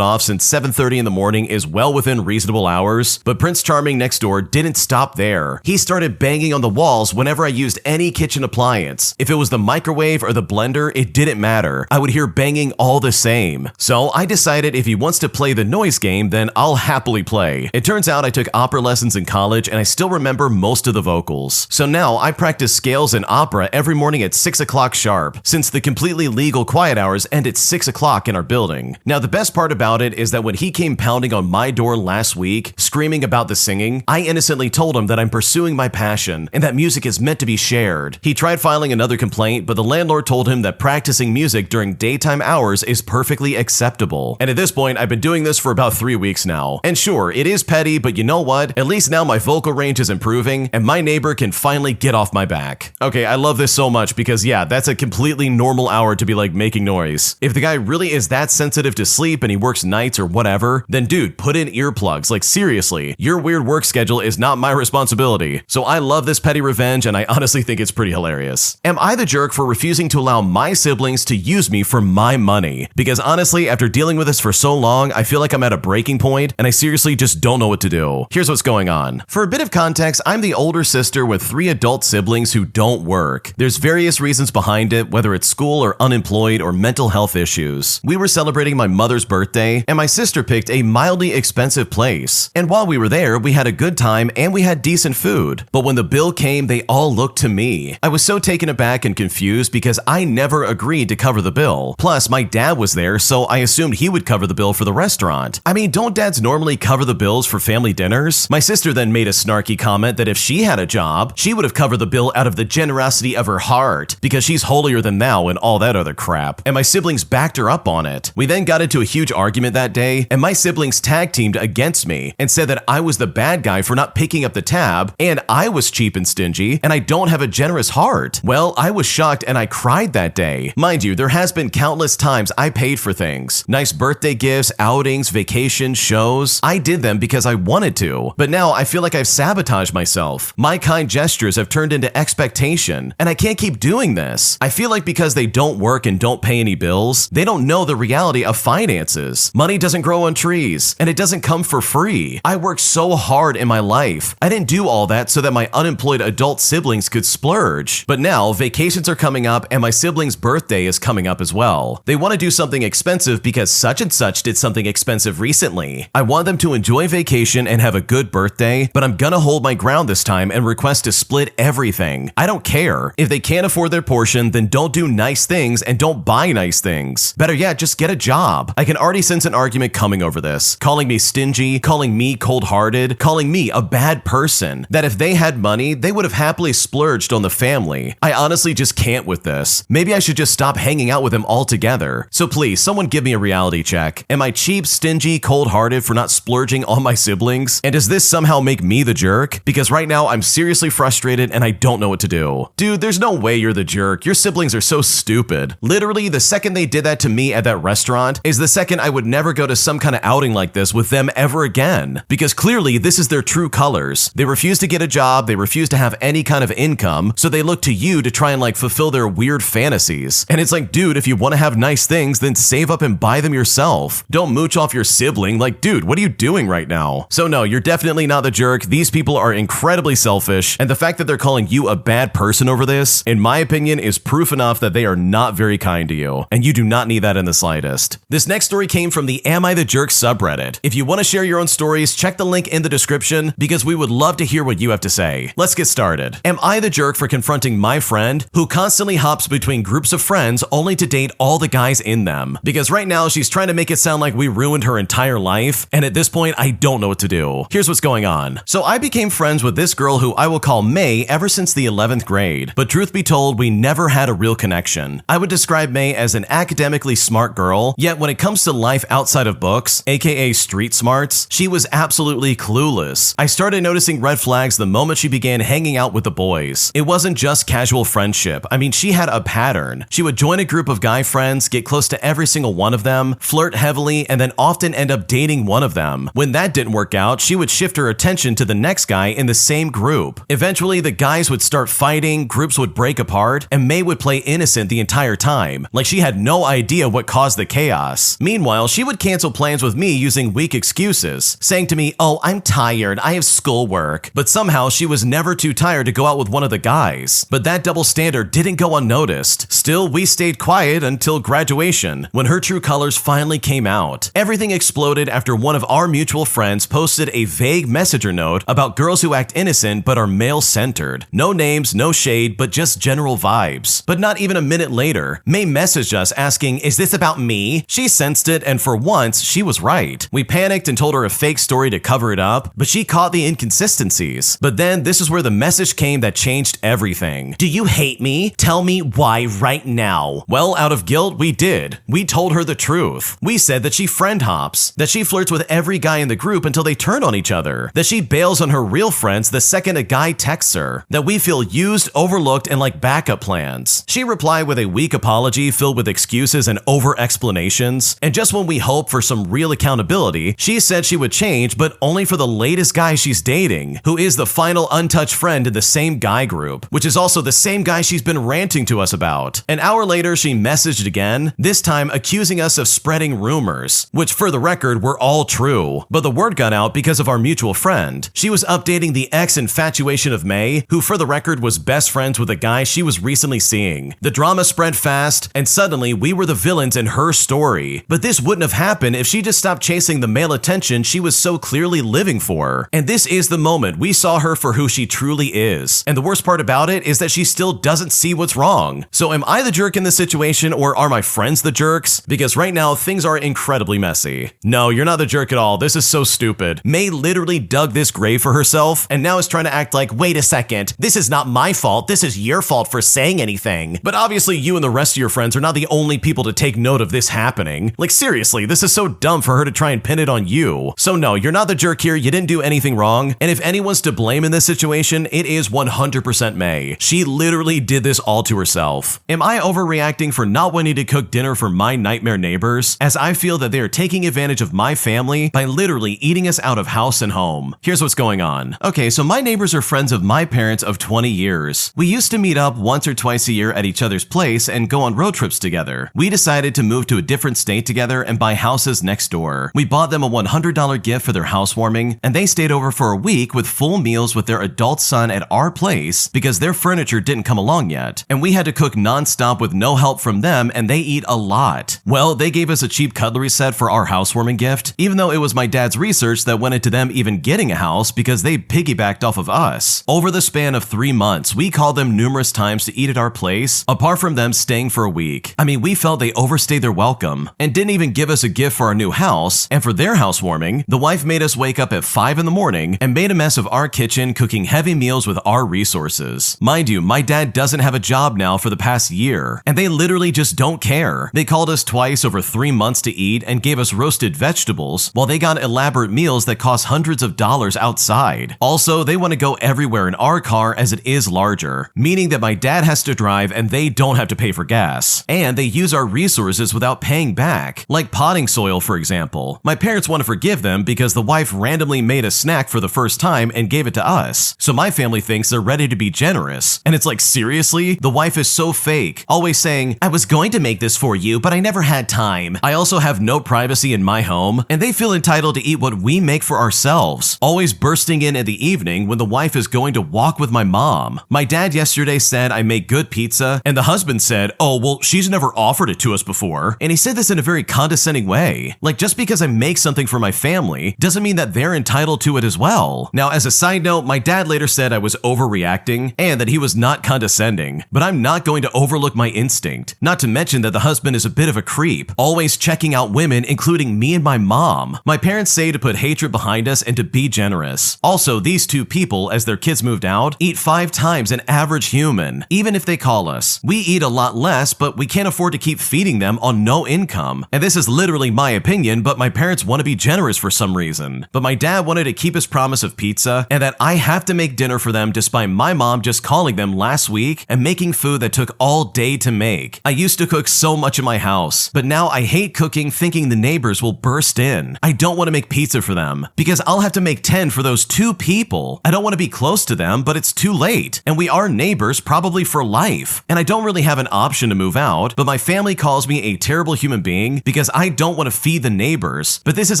off since 7:30 in the morning is well within reasonable hours, but Prince Charming next door didn't stop there. He started banging on the walls whenever I used any kitchen appliance. If it was the microwave or the blender, it didn't matter. I would hear banging all the same. So I decided if he wants to play the noise game, then I'll happily play. It turns out I took opera lessons in college and I still remember most of the vocals. So now I practice scales and opera every morning at 6 o'clock sharp, since the completely legal quiet hours end at 6 o'clock in our building. Now the best part about it is that when he came pounding on my door last week, screaming about the singing, I innocently told him that I'm pursuing my passion and that music is meant to be shared. He tried filing another complaint, but the landlord told him that practicing music during daytime hours is perfectly acceptable. And at this point, I've been doing this for about 3 weeks now. And sure, it is petty, but you know what? At least now my vocal range is improving and my neighbor can finally get off my back. Okay, I love this so much because yeah, that's a completely normal hour to be like making noise. If the guy really is that sensitive to sleep and he works nights or whatever, then dude, put in earplugs. Like seriously, your weird work schedule is not my responsibility. So I love this petty revenge and I honestly think it's pretty hilarious. Am I the jerk for refusing to allow my siblings to use me for my money? Because honestly, after dealing with this for so long, I feel like I'm at a breaking point and I seriously just don't know what to do. Here's what's going on. For a bit of context, I'm the older sister with 3 adult siblings who don't work. There's various reasons behind it, whether it's school or unemployed or mental health issues. We were celebrating my mother's birthday and my sister picked a mildly expensive place. And while we were there, we had a good time and we had decent food. But when the bill came, they all looked to me. I was so taken aback and confused because I never agreed to cover the bill. Plus, my dad was there, so I assumed he would cover the bill for the restaurant. I mean, don't dads normally cover the bills for family dinners? My sister then made a snarky comment that if she had a job, she would have covered the bill out of the generosity of her heart because she's holier than thou and all that other crap. And my siblings backed her up on it. We then got into a huge argument that day, and my siblings tag teamed against me and said that I was the bad guy for not picking up the tab, and I was cheap and stingy, and I don't have a generous heart. Well, I was shocked and I cried that day. Mind you, there has been countless times I paid for things. Nice birthday gifts, outings, vacations, shows. I did them because I wanted to. But now I feel like I've sabotaged myself. My kind gestures have turned into expectation, and I can't keep doing this. I feel like because they don't work and don't pay any bills, they don't know the reality of finances. Money doesn't grow on trees, and it doesn't come for free. I worked so hard in my life. I didn't do all that so that my unemployed adult siblings could splurge. But now vacations are coming up and my siblings' birthday is coming up as well. They want to do something expensive because such and such did something expensive recently. I want them to enjoy vacation and have a good birthday, but I'm gonna hold my ground this time and request to split everything. I don't care. If they can't afford their portion, then don't do nice things and don't buy nice things. Better yet, just get a job. I can already sense an argument coming over this. Calling me stingy, calling me cold-hearted, calling me a bad person. That if they had money, they would have happily splurged on the family. I honestly just can't with this. Maybe I should just stop hanging out with them altogether. So please, someone give me a reality check. Am I cheap, stingy, cold-hearted for not splurging on my siblings? And does this somehow make me the jerk? Because right now I'm seriously frustrated and I don't know what to to do. Dude, there's no way you're the jerk. Your siblings are so stupid. Literally, the second they did that to me at that restaurant is the second I would never go to some kind of outing like this with them ever again. Because clearly, this is their true colors. They refuse to get a job, they refuse to have any kind of income, so they look to you to try and like fulfill their weird fantasies. And it's like, dude, if you want to have nice things, then save up and buy them yourself. Don't mooch off your sibling. Like, dude, what are you doing right now? So no, you're definitely not the jerk. These people are incredibly selfish, and the fact that they're calling you a bad person over this, in my opinion, is proof enough that they are not very kind to you, and you do not need that in the slightest. This next story came from the Am I the Jerk subreddit. If you want to share your own stories, check the link in the description because we would love to hear what you have to say. Let's get started. Am I the jerk for confronting my friend who constantly hops between groups of friends only to date all the guys in them? Because right now she's trying to make it sound like we ruined her entire life, and at this point I don't know what to do. Here's what's going on. So I became friends with this girl who I will call May ever since the 11th grade, but truth be told, we never had a real connection. I would describe May as an academically smart girl, yet when it comes to life outside of books, aka street smarts, she was absolutely clueless. I started noticing red flags the moment she began hanging out with the boys. It wasn't just casual friendship. I mean, she had a pattern. She would join a group of guy friends, get close to every single one of them, flirt heavily, and then often end up dating one of them. When that didn't work out, she would shift her attention to the next guy in the same group. Eventually, the guys would start fighting, groups would break apart, and May would play innocent the entire time, like she had no idea what caused the chaos. Meanwhile, she would cancel plans with me using weak excuses, saying to me, "Oh, I'm tired, I have schoolwork." But somehow she was never too tired to go out with one of the guys. But that double standard didn't go unnoticed. Still, we stayed quiet until graduation, when her true colors finally came out. Everything exploded after one of our mutual friends posted a vague messenger note about girls who act innocent but are male-centered. No names, no shade, but just general vibes. But not even a minute later, May messaged us asking, "Is this about me?" She sensed it, and for once, she was right. We panicked and told her a fake story to cover it up, but she caught the inconsistencies. But then this is where the message came that changed everything. "Do you hate me? Tell me why right now." Well, out of guilt, we did. We told her the truth. We said that she friend hops, that she flirts with every guy in the group until they turn on each other, that she bails on her real friends the second a guy texts her, that we feel used, overlooked, and like backup plans. She replied with a weak apology filled with excuses and over-explanations, and just when we hope for some real accountability, she said she would change, but only for the latest guy she's dating, who is the final untouched friend in the same guy group, which is also the same guy she's been ranting to us about. An hour later, she messaged again, this time accusing us of spreading rumors, which for the record were all true, but the word got out because of our mutual friend. She was updating the ex-infatuation of May, who for the record was best friends with a guy she was recently seeing. The drama spread fast, and suddenly we were the villains in her story. But this wouldn't have happened if she just stopped chasing the male attention she was so clearly living for. And this is the moment we saw her for who she truly is. And the worst part about it is that she still doesn't see what's wrong. So am I the jerk in this situation, or are my friends the jerks? Because right now, things are incredibly messy. No, you're not the jerk at all. This is so stupid. May literally dug this grave for herself, and now is trying to act like, wait a second, this is not my fault, this is your fault for saying anything. But obviously you and the rest of your friends are not the only people to take note of this happening. Like seriously, this is so dumb for her to try and pin it on you. So no, you're not the jerk here, you didn't do anything wrong, and if anyone's to blame in this situation, it is 100% May. She literally did this all to herself. Am I overreacting for not wanting to cook dinner for my nightmare neighbors, as I feel that they are taking advantage of my family by literally eating us out of house and home? Here's what's going on. Okay, so my neighbors are friends of my parents of 20 years. We used to meet up once or twice a year at each other's place and go on road trips together. We decided to move to a different state together and buy houses next door. We bought them a $100 gift for their housewarming, and they stayed over for a week with full meals with their adult son at our place because their furniture didn't come along yet, and we had to cook non-stop with no help from them, and they eat a lot. Well, they gave us a cheap cutlery set for our housewarming gift, even though it was my dad's research that went into them even getting a house because they piggybacked off of us. Over the span of 3 months, we called them numerous times to eat at our place, apart from them staying for a week. I mean, we felt they overstayed their welcome and didn't even give us a gift for our new house, and for their housewarming, the wife made us wake up at 5 in the morning and made a mess of our kitchen cooking heavy meals with our resources. Mind you, my dad doesn't have a job now for the past year, and they literally just don't care. They called us twice over 3 months to eat and gave us roasted vegetables, while they got elaborate meals that cost hundreds of dollars outside. Also, they want to go everywhere in our car as it is larger, meaning that my dad has to drive and they don't have to pay for gas. And they use our resources without paying back, like potting soil, for example. My parents want to forgive them because the wife randomly made a snack for the first time and gave it to us. So my family thinks they're ready to be generous. And it's like, seriously? The wife is so fake, always saying, I was going to make this for you, but I never had time. I also have no privacy in my home, and they feel entitled to eat what we make for ourselves, always bursting in the evening when the wife is going to walk with my mom. My dad yesterday said I make good pizza, and the husband said, oh, well, she's never offered it to us before. And he said this in a very condescending way. Like, just because I make something for my family doesn't mean that they're entitled to it as well. Now, as a side note, my dad later said I was overreacting and that he was not condescending, but I'm not going to overlook my instinct. Not to mention that the husband is a bit of a creep, always checking out women, including me and my mom. My parents say to put hatred behind us and to be generous. Also, these two people, as their kids moved out, eat 5 times an average human, even if they call us. We eat a lot less, but we can't afford to keep feeding them on no income. And this is literally my opinion, but my parents want to be generous for some reason. But my dad wanted to keep his promise of pizza and that I have to make dinner for them despite my mom just calling them last week and making food that took all day to make. I used to cook so much in my house, but now I hate cooking thinking the neighbors will burst in. I don't want to make pizza for them because I'll have to make 10 for those 2 people. I don't want to be close to them, but it's too late. And we are neighbors probably for life. And I don't really have an option to move out, but my family calls me a terrible human being because I don't want to feed the neighbors. But this is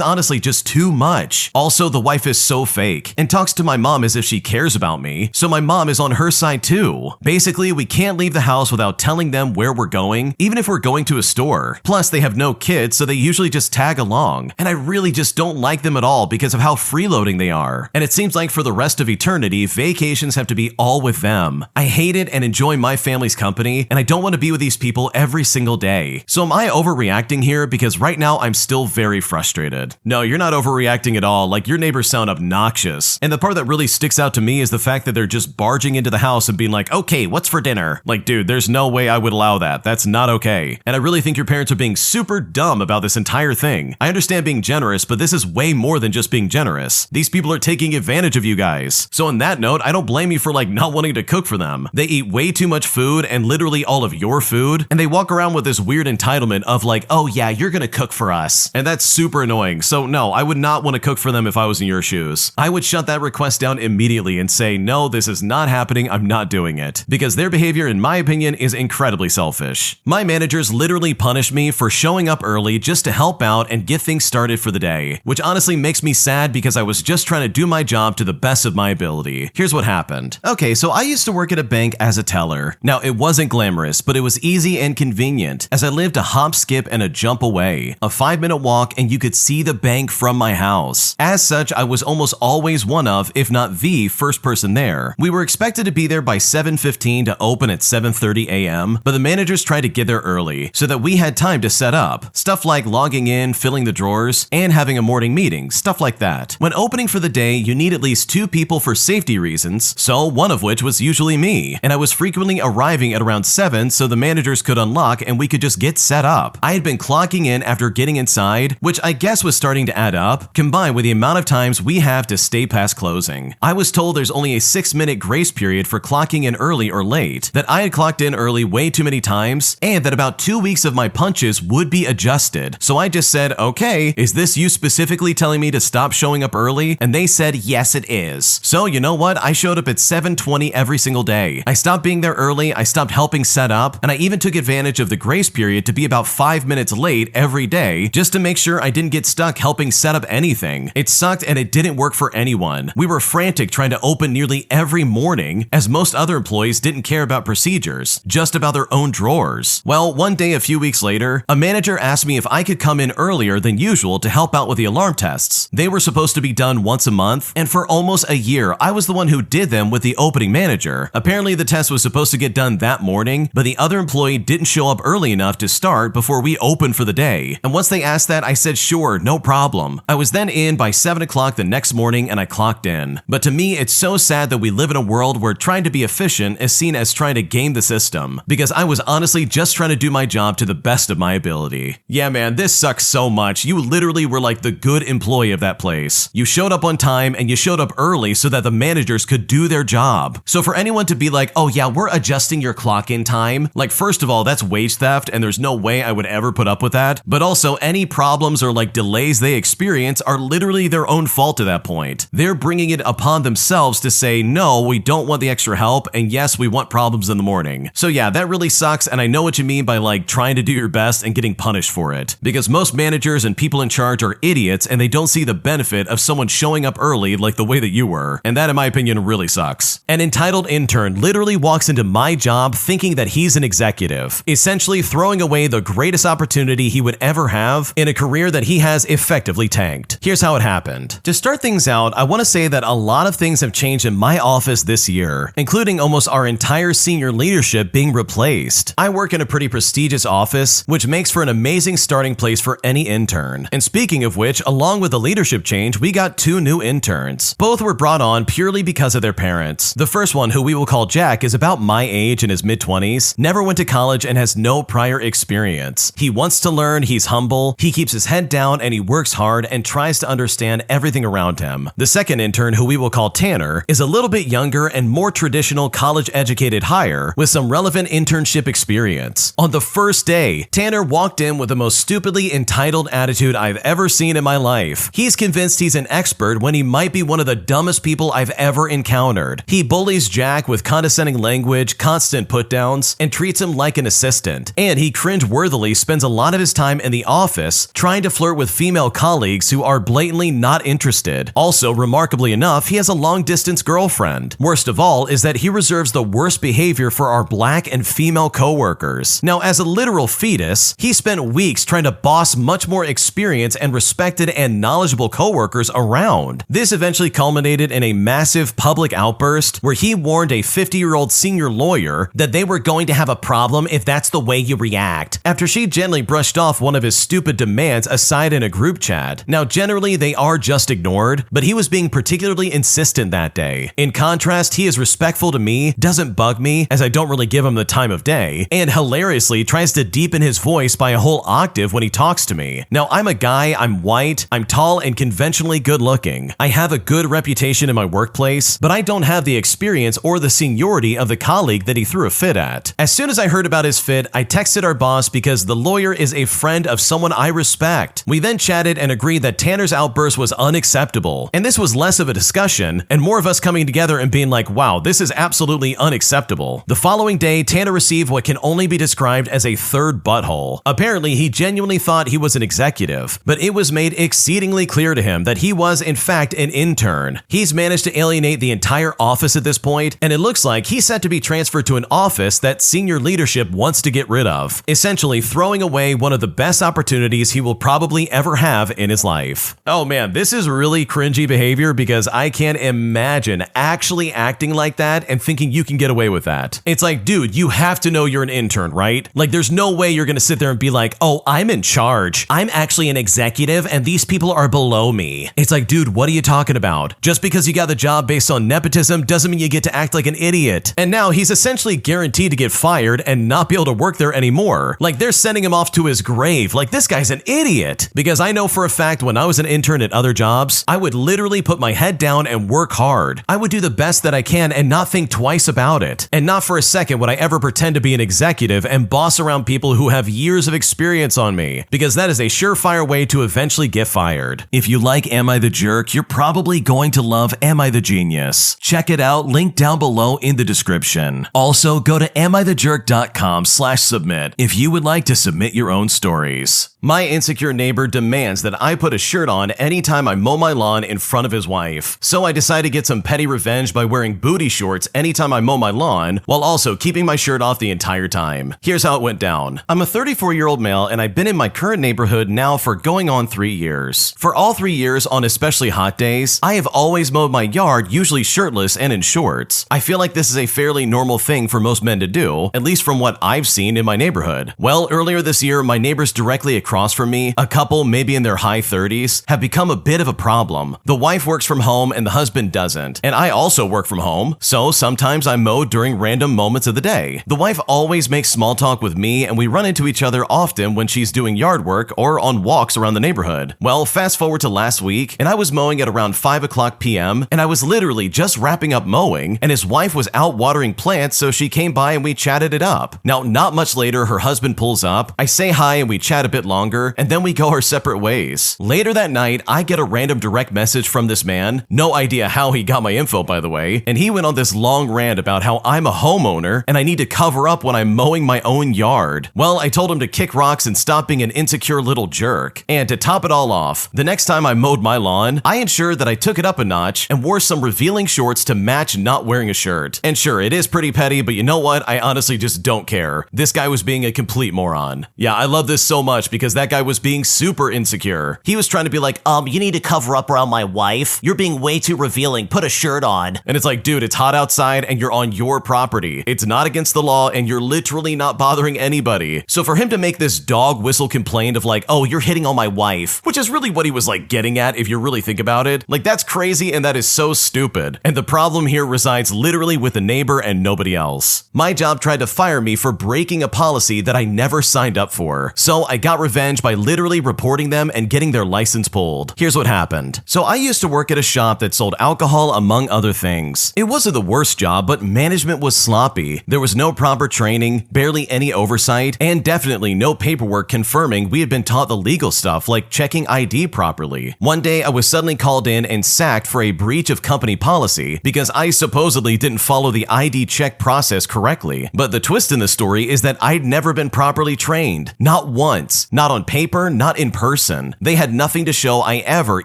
honestly just too much. Also, the wife is so fake and talks to my mom as if she cares about me, so my mom is on her side too. Basically, we can't leave the house without telling them where we're going, even if we're going to a store. Plus, they have no kids, so they usually just tag along. And I really just don't like them at all because of how freeloading they are. And it seems like for the rest of eternity, vacations have to be all with them. I hate it and enjoy my family's company, and I don't want to be with these people every single day. So am I overreacting here? Because right now I'm still very frustrated. No, you're not overreacting at all. Like, your neighbors sound obnoxious. And the part that really sticks out to me is the fact that they're just barging into the house and being like, okay, what's for dinner? Like, dude, there's no way I would allow that. That's not okay. And I really think your parents are being super dumb about this entire thing. I understand being generous, but this is way more than just being generous. These people are taking advantage of you guys. So on that note, I don't blame you for like not wanting to cook for them. They eat way too much food and literally all of your food, and they walk around with this weird entitlement of like, oh yeah, you're gonna cook for us. And that's super annoying. So no, I would not want to cook for them if I was in your shoes. I would shut that request down immediately and say, no, this is not happening. I'm not doing it. Because their behavior, in my opinion, is incredibly selfish. My managers literally punish me for showing up early just to help out and get things started for the day, which honestly makes me sad because I was just trying to do my job to the best of my ability. Here's what happened. Okay, so I used to work at a bank as a teller. Now, it wasn't glamorous, but it was easy and convenient as I lived a hop, skip, and a jump away. A 5-minute walk and you could see the bank from my house. As such, I was almost always one of, if not the first person there. We were expected to be there by 7:15 to open at 7:30 a.m., but the managers tried to get there early so that we had time to set up. Stuff like logging in, filling the drawers, and having a morning meeting, stuff like that. When opening for the day, you need at least 2 people for safety reasons, so one of which was usually me, and I was frequently arriving at around 7 so the managers could unlock and we could just get set up. I had been clocking in after getting inside, which I guess was starting to add up, combined with the amount of times we have to stay past closing. I was told there's only a 6-minute grace period for clocking in early or late, that I had clocked in early way too many times, and that about 2 weeks of my punches would be adjusted. So I just said, okay, is this you specifically telling me to stop showing up early? And they said, yes, it is. So you know what? I showed up at 7:20 every single day. I stopped being there early, I stopped helping set up, and I even took advantage of the grace period to be about 5 minutes late every day just to make sure I didn't get stuck helping set up anything. It sucked and it didn't work for anyone. We were frantic trying to open nearly every morning as most other employees didn't care about procedures, just about their own drawers. Well, one day a few weeks later, a manager asked me if I could come in earlier than usual to help out with the alarm tests. They were supposed to be done once a month, and for almost a year, I was the one who did them with the opening manager. Apparently, the test was supposed to get done that morning, but the other employee didn't show up early enough to start before we opened for the day. And once they asked that, I said, sure, no problem. I was then in by 7 o'clock the next morning and I clocked in. But to me, it's so sad that we live in a world where trying to be efficient is seen as trying to game the system, because I was honestly just trying to do my job to the best of my ability. Yeah, man, this sucks so much. You literally were like the good employee of that place. You showed up on time and you showed up early so that the managers could do their job. job. So for anyone to be like, oh yeah, we're adjusting your clock in time, like first of all, that's wage theft and there's no way I would ever put up with that. But also any problems or like delays they experience are literally their own fault at that point. They're bringing it upon themselves to say, no, we don't want the extra help, and yes, we want problems in the morning. So yeah, that really sucks, and I know what you mean by like trying to do your best and getting punished for it. Because most managers and people in charge are idiots and they don't see the benefit of someone showing up early like the way that you were. And that, in my opinion, really sucks. An entitled intern literally walks into my job thinking that he's an executive, essentially throwing away the greatest opportunity he would ever have in a career that he has effectively tanked. Here's how it happened. To start things out, I want to say that a lot of things have changed in my office this year, including almost our entire senior leadership being replaced. I work in a pretty prestigious office, which makes for an amazing starting place for any intern. And speaking of which, along with the leadership change, we got 2 new interns. Both were brought on purely because of their parents. The first one, who we will call Jack, is about my age in his mid-20s, never went to college, and has no prior experience. He wants to learn, he's humble, he keeps his head down, and he works hard and tries to understand everything around him. The second intern, who we will call Tanner, is a little bit younger and more traditional college-educated hire with some relevant internship experience. On the first day, Tanner walked in with the most stupidly entitled attitude I've ever seen in my life. He's convinced he's an expert when he might be one of the dumbest people I've ever encountered. He bullies Jack with condescending language, constant put-downs, and treats him like an assistant. And he cringe-worthily spends a lot of his time in the office trying to flirt with female colleagues who are blatantly not interested. Also, remarkably enough, he has a long-distance girlfriend. Worst of all is that he reserves the worst behavior for our black and female coworkers. Now, as a literal fetus, he spent weeks trying to boss much more experienced and respected and knowledgeable coworkers around. This eventually culminated in a massive public outburst where he warned a 50-year-old senior lawyer that they were going to have a problem if that's the way you react, after she gently brushed off one of his stupid demands aside in a group chat. Now, generally, they are just ignored, but he was being particularly insistent that day. In contrast, he is respectful to me, doesn't bug me, as I don't really give him the time of day, and hilariously tries to deepen his voice by a whole octave when he talks to me. Now, I'm a guy, I'm white, I'm tall and conventionally good looking. I have a good reputation in my workplace, but I don't have the experience or the seniority of the colleague that he threw a fit at. As soon as I heard about his fit, I texted our boss because the lawyer is a friend of someone I respect. We then chatted and agreed that Tanner's outburst was unacceptable. And this was less of a discussion and more of us coming together and being like, wow, this is absolutely unacceptable. The following day, Tanner received what can only be described as a third butthole. Apparently, he genuinely thought he was an executive, but it was made exceedingly clear to him that he was, in fact, an intern. He's managed to alienate the entire office at this point, and it looks like he's set to be transferred to an office that senior leadership wants to get rid of, essentially throwing away one of the best opportunities he will probably ever have in his life. Oh man, this is really cringy behavior because I can't imagine actually acting like that and thinking you can get away with that. It's like, dude, you have to know you're an intern, right? Like, there's no way you're gonna sit there and be like, oh, I'm in charge. I'm actually an executive and these people are below me. It's like, dude, what are you talking about? Just because you got the job based on nepotism doesn't mean you get to act like an idiot. And now he's essentially guaranteed to get fired and not be able to work there anymore. Like, they're sending him off to his grave. Like, this guy's an idiot. Because I know for a fact when I was an intern at other jobs, I would literally put my head down and work hard. I would do the best that I can and not think twice about it. And not for a second would I ever pretend to be an executive and boss around people who have years of experience on me, because that is a surefire way to eventually get fired. If you like Am I the Jerk, you're probably going to love Am I the Genius. Check it out, link down below in the description. Also, go to amithejerk.com/submit if you would like to submit your own stories. My insecure neighbor demands that I put a shirt on anytime I mow my lawn in front of his wife. So I decide to get some petty revenge by wearing booty shorts anytime I mow my lawn, while also keeping my shirt off the entire time. Here's how it went down. I'm a 34-year-old male and I've been in my current neighborhood now for going on 3 years. For all 3 years, on especially hot days, I have always mowed my yard, usually shirtless and in shorts. I feel like this is a fairly normal thing for most men to do, at least from what I've seen in my neighborhood. Well, earlier this year, my neighbors directly across from me, a couple maybe in their high 30s, have become a bit of a problem. The wife works from home and the husband doesn't. And I also work from home, so sometimes I mow during random moments of the day. The wife always makes small talk with me and we run into each other often when she's doing yard work or on walks around the neighborhood. Well, fast forward to last week and I was mowing at around 5 o'clock p.m. and I was literally just wrapping up mowing, and his wife was out watering plants, so she came by and we chatted it up. Now, not much later, her husband pulls up, I say hi and we chat a bit longer, and then we go our separate ways. Later that night, I get a random direct message from this man, no idea how he got my info by the way, and he went on this long rant about how I'm a homeowner and I need to cover up when I'm mowing my own yard. Well, I told him to kick rocks and stop being an insecure little jerk. And to top it all off, the next time I mowed my lawn, I ensured that I took it up a notch and wore some revealing shorts to match not wearing a shirt. And sure, it is pretty petty, but you know what? I honestly just don't care. This guy was being a complete moron. Yeah, I love this so much because that guy was being super insecure. He was trying to be like, you need to cover up around my wife. You're being way too revealing. Put a shirt on. And it's like, dude, it's hot outside and you're on your property. It's not against the law and you're literally not bothering anybody. So for him to make this dog whistle complaint of like, oh, you're hitting on my wife, which is really what he was like getting at if you really think about it, like that's crazy and that is so stupid. And the problem here resides literally with the neighbor and nobody else. My job tried to fire me for breaking a policy that I never signed up for. So I got revenge by literally reporting them and getting their license pulled. Here's what happened. So I used to work at a shop that sold alcohol among other things. It wasn't the worst job, but management was sloppy. There was no proper training, barely any oversight, and definitely no paperwork confirming we had been taught the legal stuff like checking ID properly. One day I was suddenly called in and sacked for a breach of company policy because I supposedly didn't follow the ID check process correctly. But the twist in the story is that I'd never been properly trained. Not once. Not on paper, not in person. They had nothing to show I ever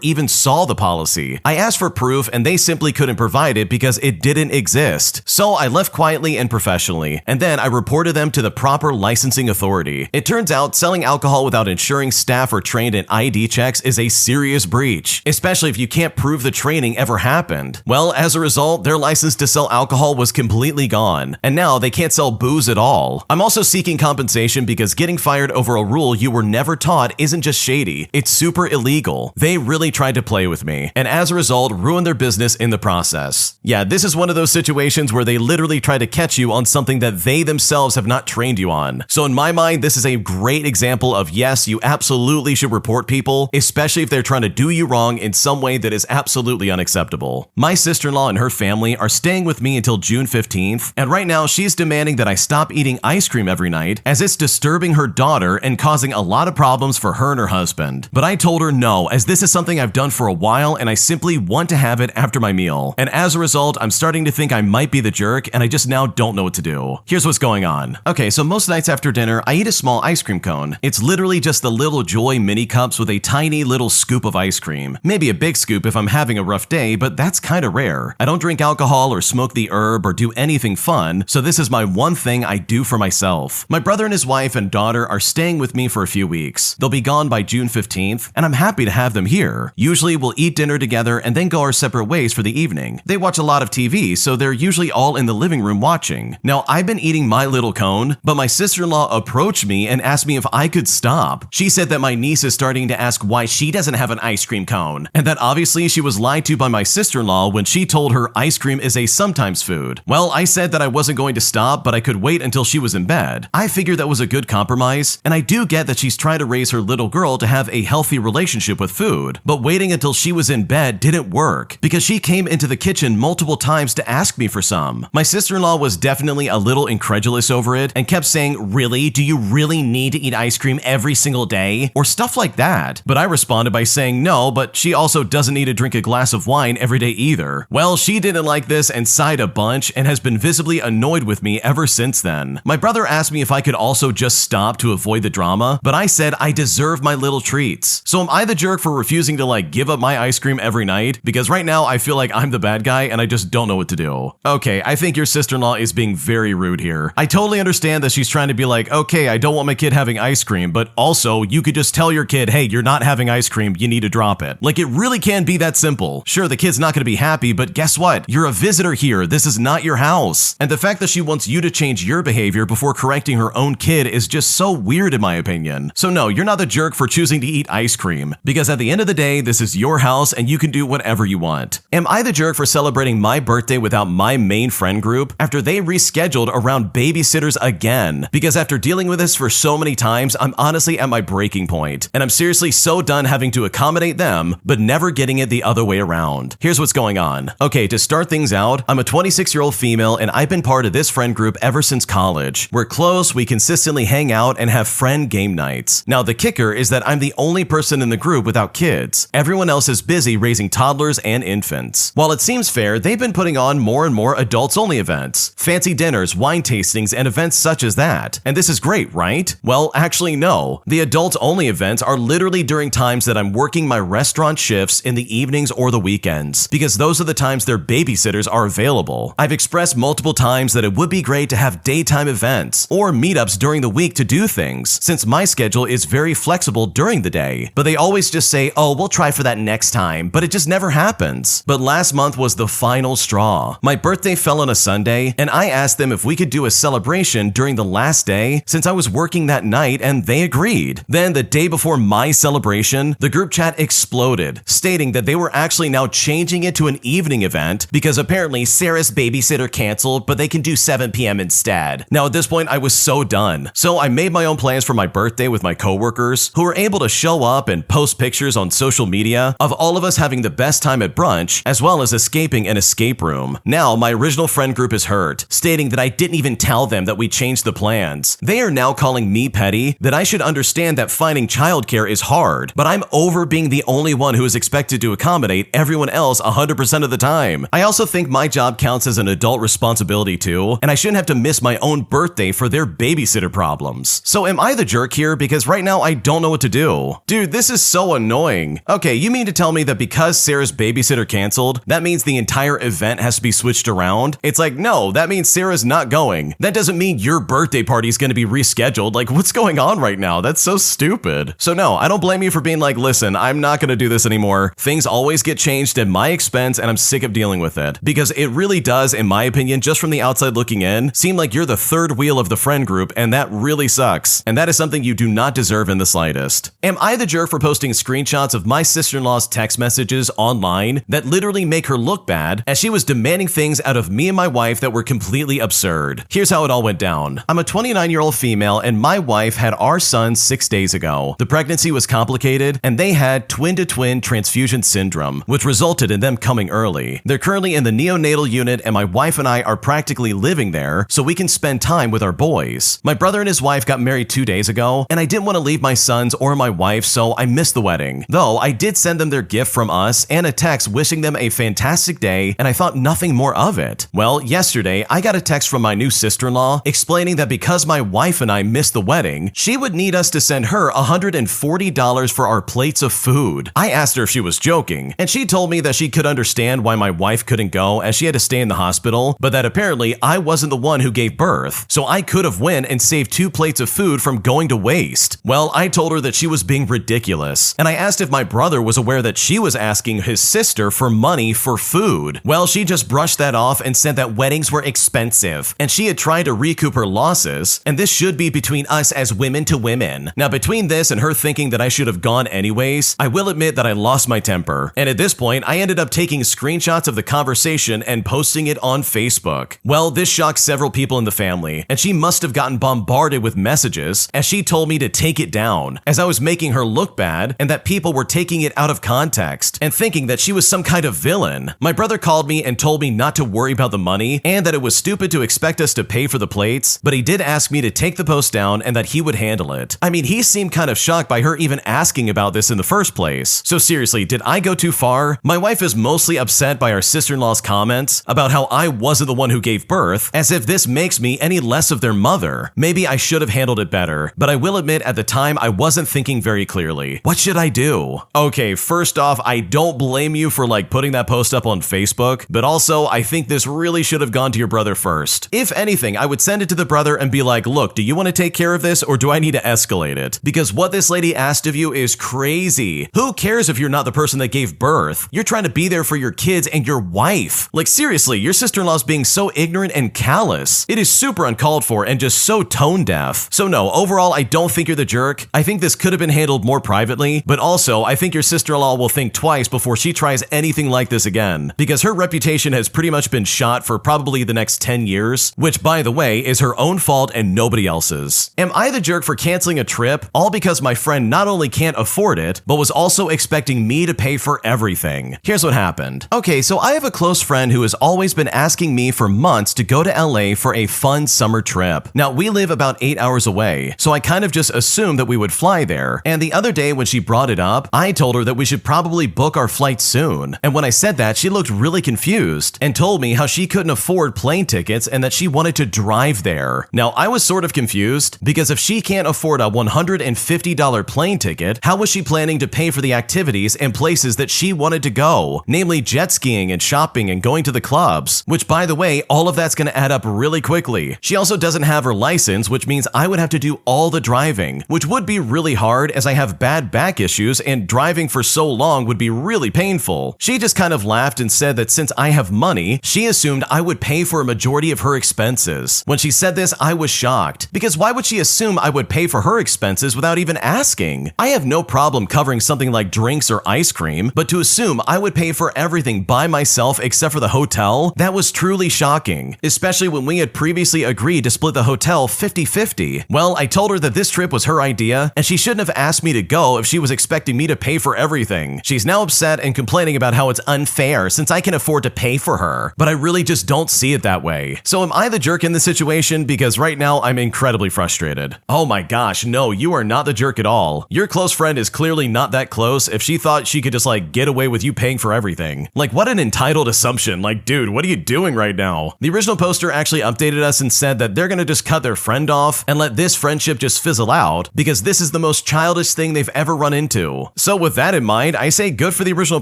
even saw the policy. I asked for proof and they simply couldn't provide it because it didn't exist. So I left quietly and professionally, and then I reported them to the proper licensing authority. It turns out selling alcohol without ensuring staff are trained in ID checks is a serious breach, especially if you can't prove the training ever happened. Well, as a result, their license to sell alcohol was completely gone, and now they can't sell booze at all. I'm also seeking compensation because getting fired over a rule you were never taught isn't just shady, it's super illegal. They really tried to play with me, and as a result, ruined their business in the process. Yeah, this is one of those situations where they literally try to catch you on something that they themselves have not trained you on. So in my mind, this is a great example of yes, you absolutely should report people, especially if they're trying to do you wrong in some way that is absolutely unacceptable. My sister-in-law and her family are staying with me until June 15th, and right now she's demanding that I stop eating ice cream every night as it's disturbing her daughter and causing a lot of problems for her and her husband. But I told her no, as this is something I've done for a while and I simply want to have it after my meal. And as a result, I'm starting to think I might be the jerk and I just now don't know what to do. Here's what's going on. Okay, so most nights after dinner, I eat a small ice cream cone. It's literally just the little Joy mini cups with a tiny little scoop of ice cream. Maybe a big scoop if I'm having a rough day, but that's kind of rare. I don't drink alcohol or smoke the herb or do anything fun, so this is my one thing I do for myself. My brother and his wife and daughter are staying with me for a few weeks. They'll be gone by June 15th, and I'm happy to have them here. Usually we'll eat dinner together and then go our separate ways for the evening. They watch a lot of TV, so they're usually all in the living room watching. Now, I've been eating my little cone, but my sister-in-law approached me and asked me if I could stop. She said that my niece is starting to ask why she doesn't have an ice cream cone, and that obviously she was lied to by my sister-in-law when she told her ice cream is a sometimes food. Well, I said that I wasn't going to stop, but I could wait until she was in bed. I figured that was a good compromise, and I do get that she's trying to raise her little girl to have a healthy relationship with food, but waiting until she was in bed didn't work because she came into the kitchen multiple times to ask me for some. My sister-in-law was definitely a little incredulous over it and kept saying, "Really? Do you really need to eat ice cream every single day?" or stuff like that. But I responded by saying no, but she also doesn't need to drink a glass of wine every day either. Well, she didn't like this and sighed a bunch and has been visibly annoyed with me ever since then. My brother asked me if I could also just stop to avoid the drama, but I said I deserve my little treats. So am I the jerk for refusing to like give up my ice cream every night? Because right now I feel like I'm the bad guy and I just don't know what to do. Okay, I think your sister-in-law is being very rude here. I totally understand that she's trying to be like, okay, I don't want my kid having ice cream, but also you could just tell your kid, hey, you're not having ice cream, you need to drop it. Like, it really can be that simple. Sure, the kid's not going to be happy, but guess what? You're a visitor here. This is not your house. And the fact that she wants you to change your behavior before correcting her own kid is just so weird in my opinion. So no, you're not the jerk for choosing to eat ice cream, because at the end of the day, this is your house and you can do whatever you want. Am I the jerk for celebrating my birthday without my main friend group after they rescheduled around babysitters again? Because after dealing with this for so many times, I'm honestly at my breaking point, and I'm seriously so done having to accommodate them, but never getting it the other way around. Here's what's going on. Okay, to start start things out, I'm a 26-year-old female and I've been part of this friend group ever since college. We're close, we consistently hang out and have friend game nights. Now the kicker is that I'm the only person in the group without kids. Everyone else is busy raising toddlers and infants. While it seems fair, they've been putting on more and more adults-only events. Fancy dinners, wine tastings, and events such as that. And this is great, right? Well, actually no. The adults-only events are literally during times that I'm working my restaurant shifts in the evenings or the weekends, because those are the times their babysitters are available. I've expressed multiple times that it would be great to have daytime events or meetups during the week to do things, since my schedule is very flexible during the day. But they always just say, oh, we'll try for that next time, but it just never happens. But last month was the final straw. My birthday fell on a Sunday, and I asked them if we could do a celebration during the last day since I was working that night, and they agreed. Then the day before my celebration, the group chat exploded, stating that they were actually now changing it to an evening event because apparently Sarah's babysitter canceled, but they can do 7 p.m. instead. Now at this point, I was so done. So I made my own plans for my birthday with my coworkers, who were able to show up and post pictures on social media of all of us having the best time at brunch, as well as escaping an escape room. Now my original friend group is hurt, stating that I didn't even tell them that we changed the plans. They are now calling me petty, that I should understand that finding childcare is hard, but I'm over being the only one who is expected to accommodate everyone else 100% of the time. I also think my job counts as an adult responsibility too, and I shouldn't have to miss my own birthday for their babysitter problems. So am I the jerk here? Because right now I don't know what to do. Dude, this is so annoying. Okay, you mean to tell me that because Sarah's babysitter canceled, that means the entire event has to be switched around? It's like, no, that means Sarah's not going. That doesn't mean your birthday party is going to be rescheduled. Like, what's going on right now? That's so stupid. So no, I don't blame you for being like, listen, I'm not going to do this anymore. Things always get changed at my expense and I'm sick of dealing with it. Because it really does, in my opinion, just from the outside looking in, seem like you're the third wheel of the friend group, and that really sucks. And that is something you do not deserve in the slightest. Am I the jerk for posting screenshots of my sister-in-law's text messages online that literally make her look bad, as she was demanding things out of me and my wife that were completely absurd? Here's how it all went down. I'm a 29-year-old female and my wife had our son 6 days ago. The pregnancy was complicated and they had twin-to-twin transfusion syndrome, which resulted in them coming early. They're currently in the neonatal unit and my wife and I are practically living there so we can spend time with our boys. My brother and his wife got married 2 days ago and I didn't want to leave my sons or my wife, so I missed the wedding. Though I did send them their gift from us and a text wishing them a fantastic day, and I thought nothing more of it. Well, yesterday I got a text from my new sister-in-law explaining that because my wife and I missed the wedding, she would need us to send her $140 for our plates of food. I asked her if she was joking, and she told me that she could understand why my wife couldn't go as she had to stay in the hospital, but that apparently I wasn't the one who gave birth, so I could have went and saved 2 plates of food from going to waste. Well, I told her that she was being ridiculous, and I asked if my brother was aware that she was asking his sister for money for food. Well, she just brushed that off and said that weddings were expensive, and she had tried to recoup her losses, and this should be between us as women to women. Now, between this and her thinking that I should have gone anyways, I will admit that I lost my temper, and at this point, I ended up taking screenshots of the conversation and posting it on Facebook. Well, this shocked several people in the family, and she must have gotten bombarded with messages as she told me to take it down, as I was making her look bad and that people were taking it out of context and thinking that she was some kind of villain. My brother called me and told me not to worry about the money and that it was stupid to expect us to pay for the plates, but he did ask me to take the post down and that he would handle it. I mean, he seemed kind of shocked by her even asking about this in the first place. So seriously, did I go too far? My wife is mostly upset by our sister-in-law's comments about how I wasn't the one who gave birth, as if this makes me any less of their mother. Maybe I should have handled it better, but I will admit at the time I wasn't thinking very clearly. What should I do? Okay, first off, I don't blame you for putting that post up on Facebook, but also I think this really should have gone to your brother first. If anything, I would send it to the brother and be like, look, do you want to take care of this or do I need to escalate it? Because what this lady asked of you is crazy. Who cares if you're not the person that gave birth? You're trying to be there for your kids and your wife. Like seriously, your sister-in-law's being so ignorant and callous. It is super uncalled for and just so tone deaf. So no, overall, I don't think you're the jerk. I think this could have been handled more privately, but also I think your sister-in-law will think twice before she tries anything like this again, because her reputation has pretty much been shot for probably the next 10 years, which by the way is her own fault and nobody else's. Am I the jerk for canceling a trip all because my friend not only can't afford it, but was also expecting me to pay for everything? Here's what happened. Okay, so I have a close friend who has always been asking me for months to go to LA for a fun summer trip. Now, we live about 8 hours away, so I kind of just assumed that we would fly there. And the other day when she brought it up, I told her that we should probably book our flight soon. And when I said that, she looked really confused and told me how she couldn't afford plane tickets and that she wanted to drive there. Now, I was sort of confused because if she can't afford a $150 plane ticket, how was she planning to pay for the activities and places that she wanted to go, namely jet skiing and shopping and going to the clubs, which by the way, all of that's going to add up really quickly. She also doesn't have her license, which means I would have to do all the driving, which would be really hard as I have bad back issues and driving for so long would be really painful. She just kind of laughed and said that since I have money, she assumed I would pay for a majority of her expenses. When she said this, I was shocked, because why would she assume I would pay for her expenses without even asking? I have no problem covering something like drinks or ice cream, but to assume I would pay for everything by myself except for the hotel, that was truly shocking, especially when we had previously agreed to split the hotel 50-50. Well, I told her that this trip was her idea, and she shouldn't have asked me to go if she was expecting me to pay for everything. She's now upset and complaining about how it's unfair since I can afford to pay for her, but I really just don't see it that way. So am I the jerk in this situation? Because right now I'm incredibly frustrated. Oh my gosh, no, you are not the jerk at all. Your close friend is clearly not that close if she thought she could just like get away with you paying for everything. Like, what an entitled assumption. Like, dude, what are you doing right now? The original poster actually updated us and said that they're gonna just cut their friend off and let this friendship just fizzle out because this is the most childish thing they've ever run into. So with that in mind, I say good for the original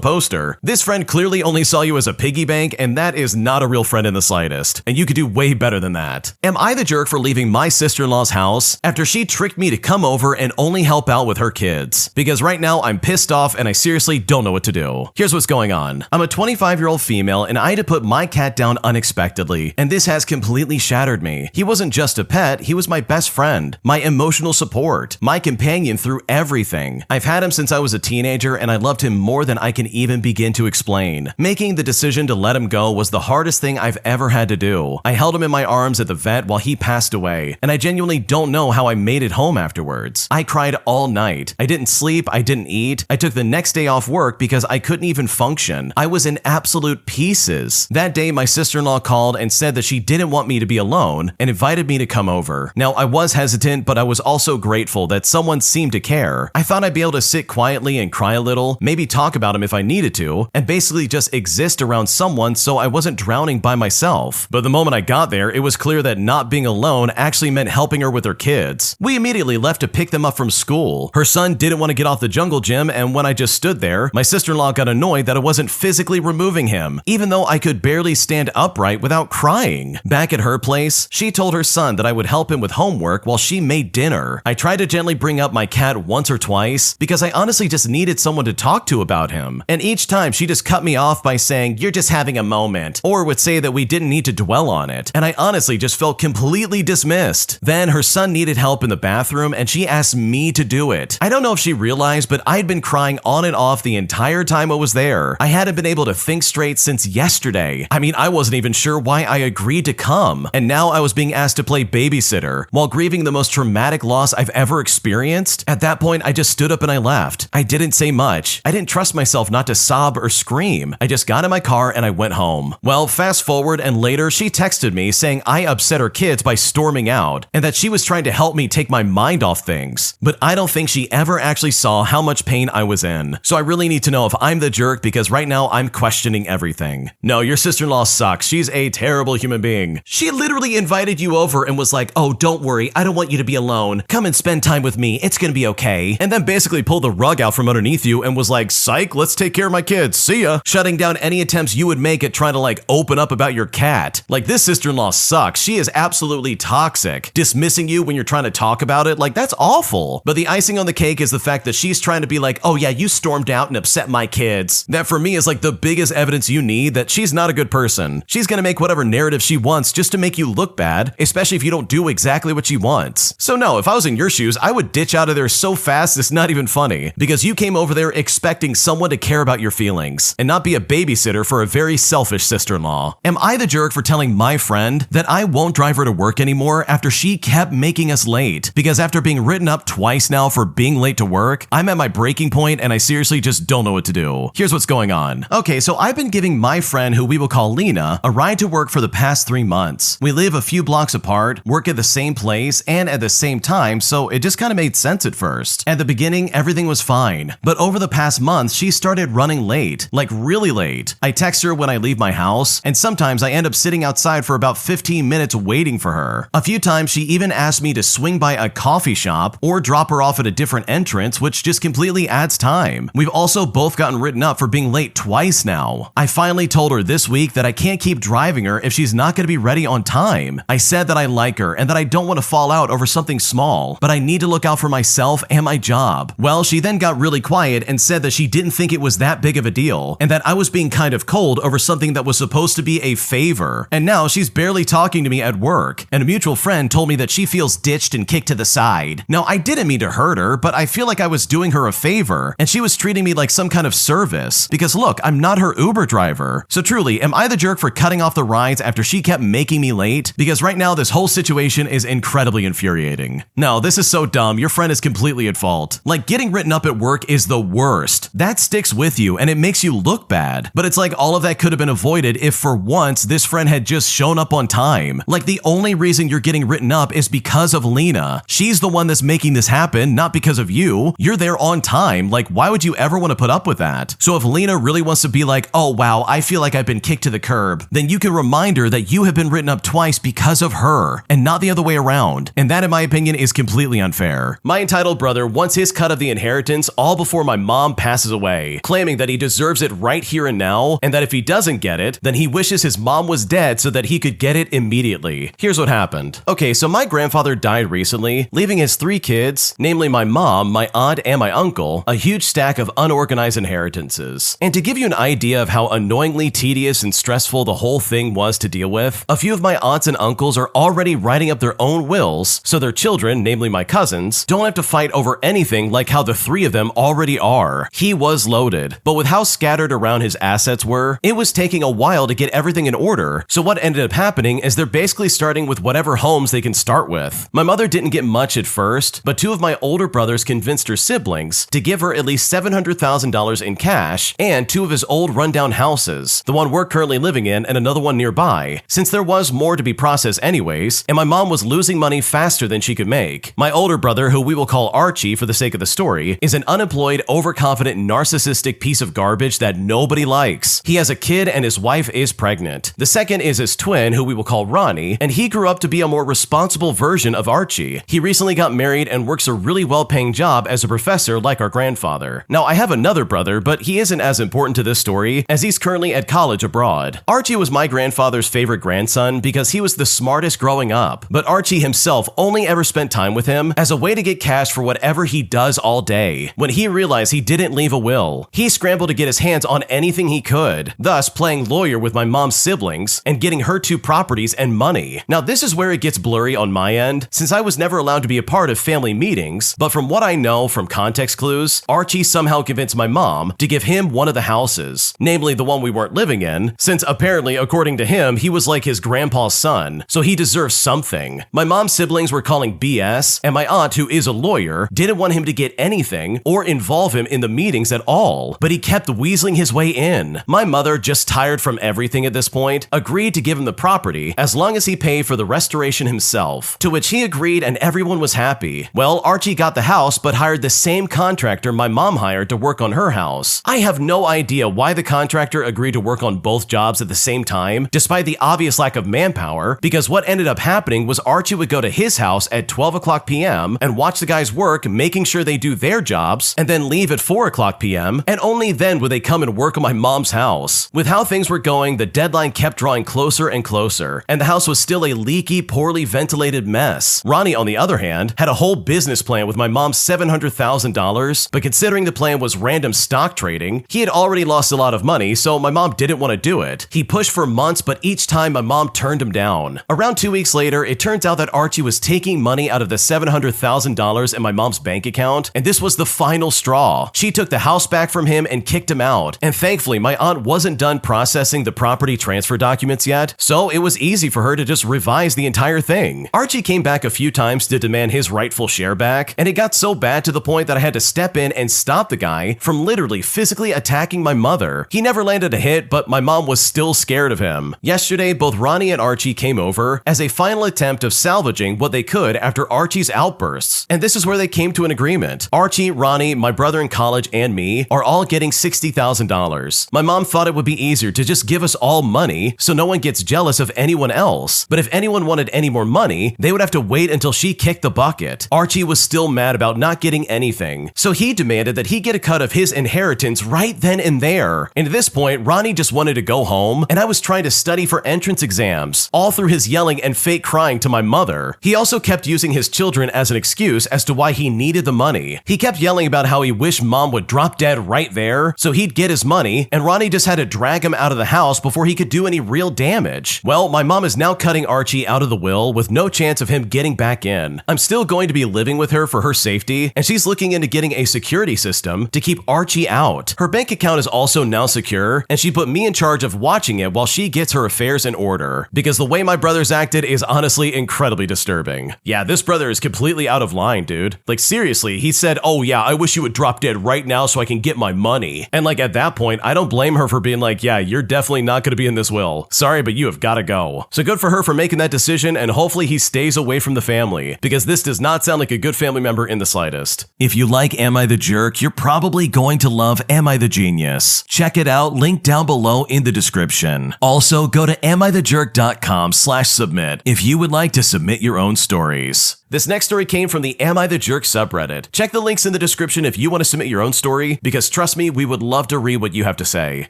poster. This friend clearly only saw you as a piggy bank, and that is not a real friend in the slightest. And you could do way better than that. Am I the jerk for leaving my sister-in-law's house after she tricked me to come over and only help out with her kids? Because right now I'm pissed off and I seriously don't know what to do. Here's what's going on. I'm a 25-year-old female and I had to put my cat down unexpectedly, and this has completely shattered me. He wasn't just a pet, he was my best friend, my emotional support, my companion through everything. I've had him since I was a teenager and I loved him more than I can even begin to explain. Making the decision to let him go was the hardest thing I've ever had to do. I held him in my arms at the vet while he passed away, and I genuinely don't know how I made it home afterwards. I cried all night. I didn't sleep, I didn't eat. I took the next day off work because I couldn't even function. I was in absolute pieces. That day, my sister-in-law called and said that she didn't want me to be alone and invited me to come over. Now, I was hesitant, but I was also grateful that someone seemed to care. I thought I'd be able to sit quietly and cry a little, maybe talk about him if I needed to, and basically just exist around someone so I wasn't drowning by myself. But the moment I got there, it was clear that not being alone actually meant helping her with her kids. We immediately left to pick them up from school. Her son didn't want to get off the jungle gym, and when I just stood there, my sister-in-law got annoyed that I wasn't physically removing him, even though I could barely stand upright without crying. Back at her place, she told her son that I would help him with homework while she made dinner. I tried to gently bring up my cat once or twice because I honestly just needed someone to talk to about him, and each time she just cut me off by saying, "You're just having a moment," or would say that we didn't need to dwell on it, and I honestly just felt completely dismissed. Then her son needed help in the bathroom and she asked me to do it. I don't know if she realized, but I'd been crying on and off the entire time I was there. I hadn't been able to think straight since yesterday. I mean, I wasn't even sure why I agreed to come, and now I was being asked to play babysitter while grieving the most traumatic loss I've ever experienced. At that point, I just stood up and I left. I didn't say much. I didn't trust myself not to sob or scream. I just got in my car and I went home. Well, fast forward, and later she texted me saying I upset her kids by storming out and that she was trying to help me take my mind off things. But I don't think she ever actually saw how much pain I was in. So I really need to know if I'm the jerk because right now I'm questioning everything. No, your sister-in-law sucks. She's a terrible human being. She literally invited you over and was like, "Oh, don't worry. I don't want you to be alone. Come and spend time with me. It's gonna be okay." And then basically pulled the rug out from underneath you and was like, "Psych, let's take care of my kids. See ya." Shutting down any attempts you would make at trying to like open up about your cat. Like, this sister-in-law sucks. She is absolutely toxic. Dismissing you when you're trying to talk about it, like, that's awful. But the icing on the cake is the fact that she's trying to be like, "Oh yeah, you stormed out and upset my kids." That for me is like the biggest evidence you need that she's not a good person. She's gonna make whatever narrative she wants just to make you look bad, especially if you don't do exactly what she wants. So no, if I was in your shoes, I would ditch out of there so fast it's not even funny, because you came over there expecting someone to care about your feelings and not be a babysitter for a very selfish sister-in-law. Am I the jerk for telling my friend that I won't drive her to work anymore after she kept making us late? Because after being written up twice now for being late to work, I'm at my breaking point and I seriously just don't know what to do. Here's what's going on. Okay, so I've been been giving my friend, who we will call Lena, a ride to work for the past 3 months. We live a few blocks apart, work at the same place, and at the same time, so it just kind of made sense at first. At the beginning, everything was fine, but over the past month, she started running late, like really late. I text her when I leave my house, and sometimes I end up sitting outside for about 15 minutes waiting for her. A few times she even asked me to swing by a coffee shop or drop her off at a different entrance, which just completely adds time. We've also both gotten written up for being late twice now. I finally told her this week that I can't keep driving her if she's not going to be ready on time. I said that I like her and that I don't want to fall out over something small, but I need to look out for myself and my job. Well, she then got really quiet and said that she didn't think it was that big of a deal and that I was being kind of cold over something that was supposed to be a favor. And now she's barely talking to me at work, and a mutual friend told me that she feels ditched and kicked to the side. Now, I didn't mean to hurt her, but I feel like I was doing her a favor, and she was treating me like some kind of service, because look, I'm not her Uber driver. So truly, am I the jerk for cutting off the rides after she kept making me late? Because right now, this whole situation is incredibly infuriating. No, this is so dumb. Your friend is completely at fault. Like, getting written up at work is the worst. That sticks with you, and it makes you look bad. But it's like all of that could have been avoided if for once this friend had just shown up on time. Like, the only reason you're getting written up is because of Lena. She's the one that's making this happen, not because of you. You're there on time. Like, why would you ever want to put up with that? So if Lena really wants to be like, oh wow, I feel like I've been kicked to the curb, then you can remind her that you have been written up twice because of her, and not the other way around. And that, in my opinion, is completely unfair. My entitled brother wants his cut of the inheritance all before my mom passes away, claiming that he deserves it right here and now, and that if he doesn't get it, then he wishes his mom was dead so that he could get it immediately. Here's what happened. Okay, so my grandfather died recently, leaving his 3 kids, namely my mom, my aunt, and my uncle, a huge stack of unorganized inheritances. And to give you an idea of how annoyingly tedious and stressful the whole thing was to deal with, a few of my aunts and uncles are already writing up their own wills, so their children, namely my cousins, don't have to fight over anything like how the 3 of them already are. He was loaded, but with how scattered around his assets were, it was taking a while to get everything in order, so what ended up happening is they're basically starting with whatever homes they can start with. My mother didn't get much at first, but 2 of my older brothers convinced her siblings to give her at least $700,000 in cash and 2 of his old rundown houses, the one we're currently living in and another one nearby, since there was more to be processed anyways, and my mom was losing money faster than she could make. My older brother, who we will call Archie for the sake of the story, is an unemployed, overconfident, narcissistic piece of garbage that nobody likes. He has a kid and his wife is pregnant. The second is his twin, who we will call Ronnie, and he grew up to be a more responsible version of Archie. He recently got married and works a really well-paying job as a professor like our grandfather. Now, I have another brother, but he isn't as important to this story as he's currently at college abroad. Archie was my grandfather's favorite grandson because he was the smartest growing up, but Archie himself only ever spent time with him as a way to get cash for whatever he does all day. When he realized he didn't leave a will, he scrambled to get his hands on anything he could, thus playing lawyer with my mom's siblings and getting her 2 properties and money. Now, this is where it gets blurry on my end, since I was never allowed to be a part of family meetings, but from what I know from context clues, Archie somehow convinced my mom to give him one of the houses, namely the one we weren't living in, since apparently, according to him, he was like his grandpa's son, so he deserves something. My mom's siblings were calling BS, and my aunt, who is a lawyer, didn't want him to get anything or involve him in the meetings at all, but he kept weaseling his way in. My mother, just tired from everything at this point, agreed to give him the property as long as he paid for the restoration himself, to which he agreed and everyone was happy. Well, Archie got the house but hired the same contractor my mom hired to work on her house. I have no idea why the contractor agreed to work on both jobs at the same time, despite the obvious lack of manpower, because what ended up happening was Archie would go to his house at 12 o'clock p.m. and watch the guys work, making sure they do their jobs, and then leave at 4 o'clock p.m., and only then would they come and work on my mom's house. With how things were going, the deadline kept drawing closer and closer, and the house was still a leaky, poorly ventilated mess. Ronnie, on the other hand, had a whole business plan with my mom's $700,000, but considering the plan was random stock trading, he had already lost a lot of money, so my mom didn't want to do it. He pushed for months, but each time my mom turned him down. Around 2 weeks later, it turns out that Archie was taking money out of the $700,000 in my mom's bank account, and this was the final straw. She took the house back from him and kicked him out, and thankfully my aunt wasn't done processing the property transfer documents yet, so it was easy for her to just revise the entire thing. Archie came back a few times to demand his rightful share back, and it got so bad to the point that I had to step in and stop the guy from literally physically attacking my mother. He never never landed a hit, but my mom was still scared of him. Yesterday, both Ronnie and Archie came over as a final attempt of salvaging what they could after Archie's outbursts. And this is where they came to an agreement. Archie, Ronnie, my brother in college, and me are all getting $60,000. My mom thought it would be easier to just give us all money so no one gets jealous of anyone else. But if anyone wanted any more money, they would have to wait until she kicked the bucket. Archie was still mad about not getting anything, so he demanded that he get a cut of his inheritance right then and there. And at this point, Ronnie just wanted to go home, and I was trying to study for entrance exams, all through his yelling and fake crying to my mother. He also kept using his children as an excuse as to why he needed the money. He kept yelling about how he wished mom would drop dead right there so he'd get his money, and Ronnie just had to drag him out of the house before he could do any real damage. Well, my mom is now cutting Archie out of the will with no chance of him getting back in. I'm still going to be living with her for her safety, and she's looking into getting a security system to keep Archie out. Her bank account is also now secure, and she put me in charge of watching it while she gets her affairs in order, because the way my brothers acted is honestly incredibly disturbing. Yeah, this brother is completely out of line, dude. Like seriously, he said, "Oh yeah, I wish you would drop dead right now so I can get my money." And like at that point, I don't blame her for being like, "Yeah, you're definitely not going to be in this will. Sorry, but you have got to go." So good for her for making that decision, and hopefully he stays away from the family, because this does not sound like a good family member in the slightest. If you like Am I the Jerk, you're probably going to love Am I the Genius. Check it out, link down below in the description. Also, go to amithejerk.com/submit if you would like to submit your own stories. This next story came from the Am I the Jerk subreddit. Check the links in the description if you want to submit your own story, because trust me, we would love to read what you have to say.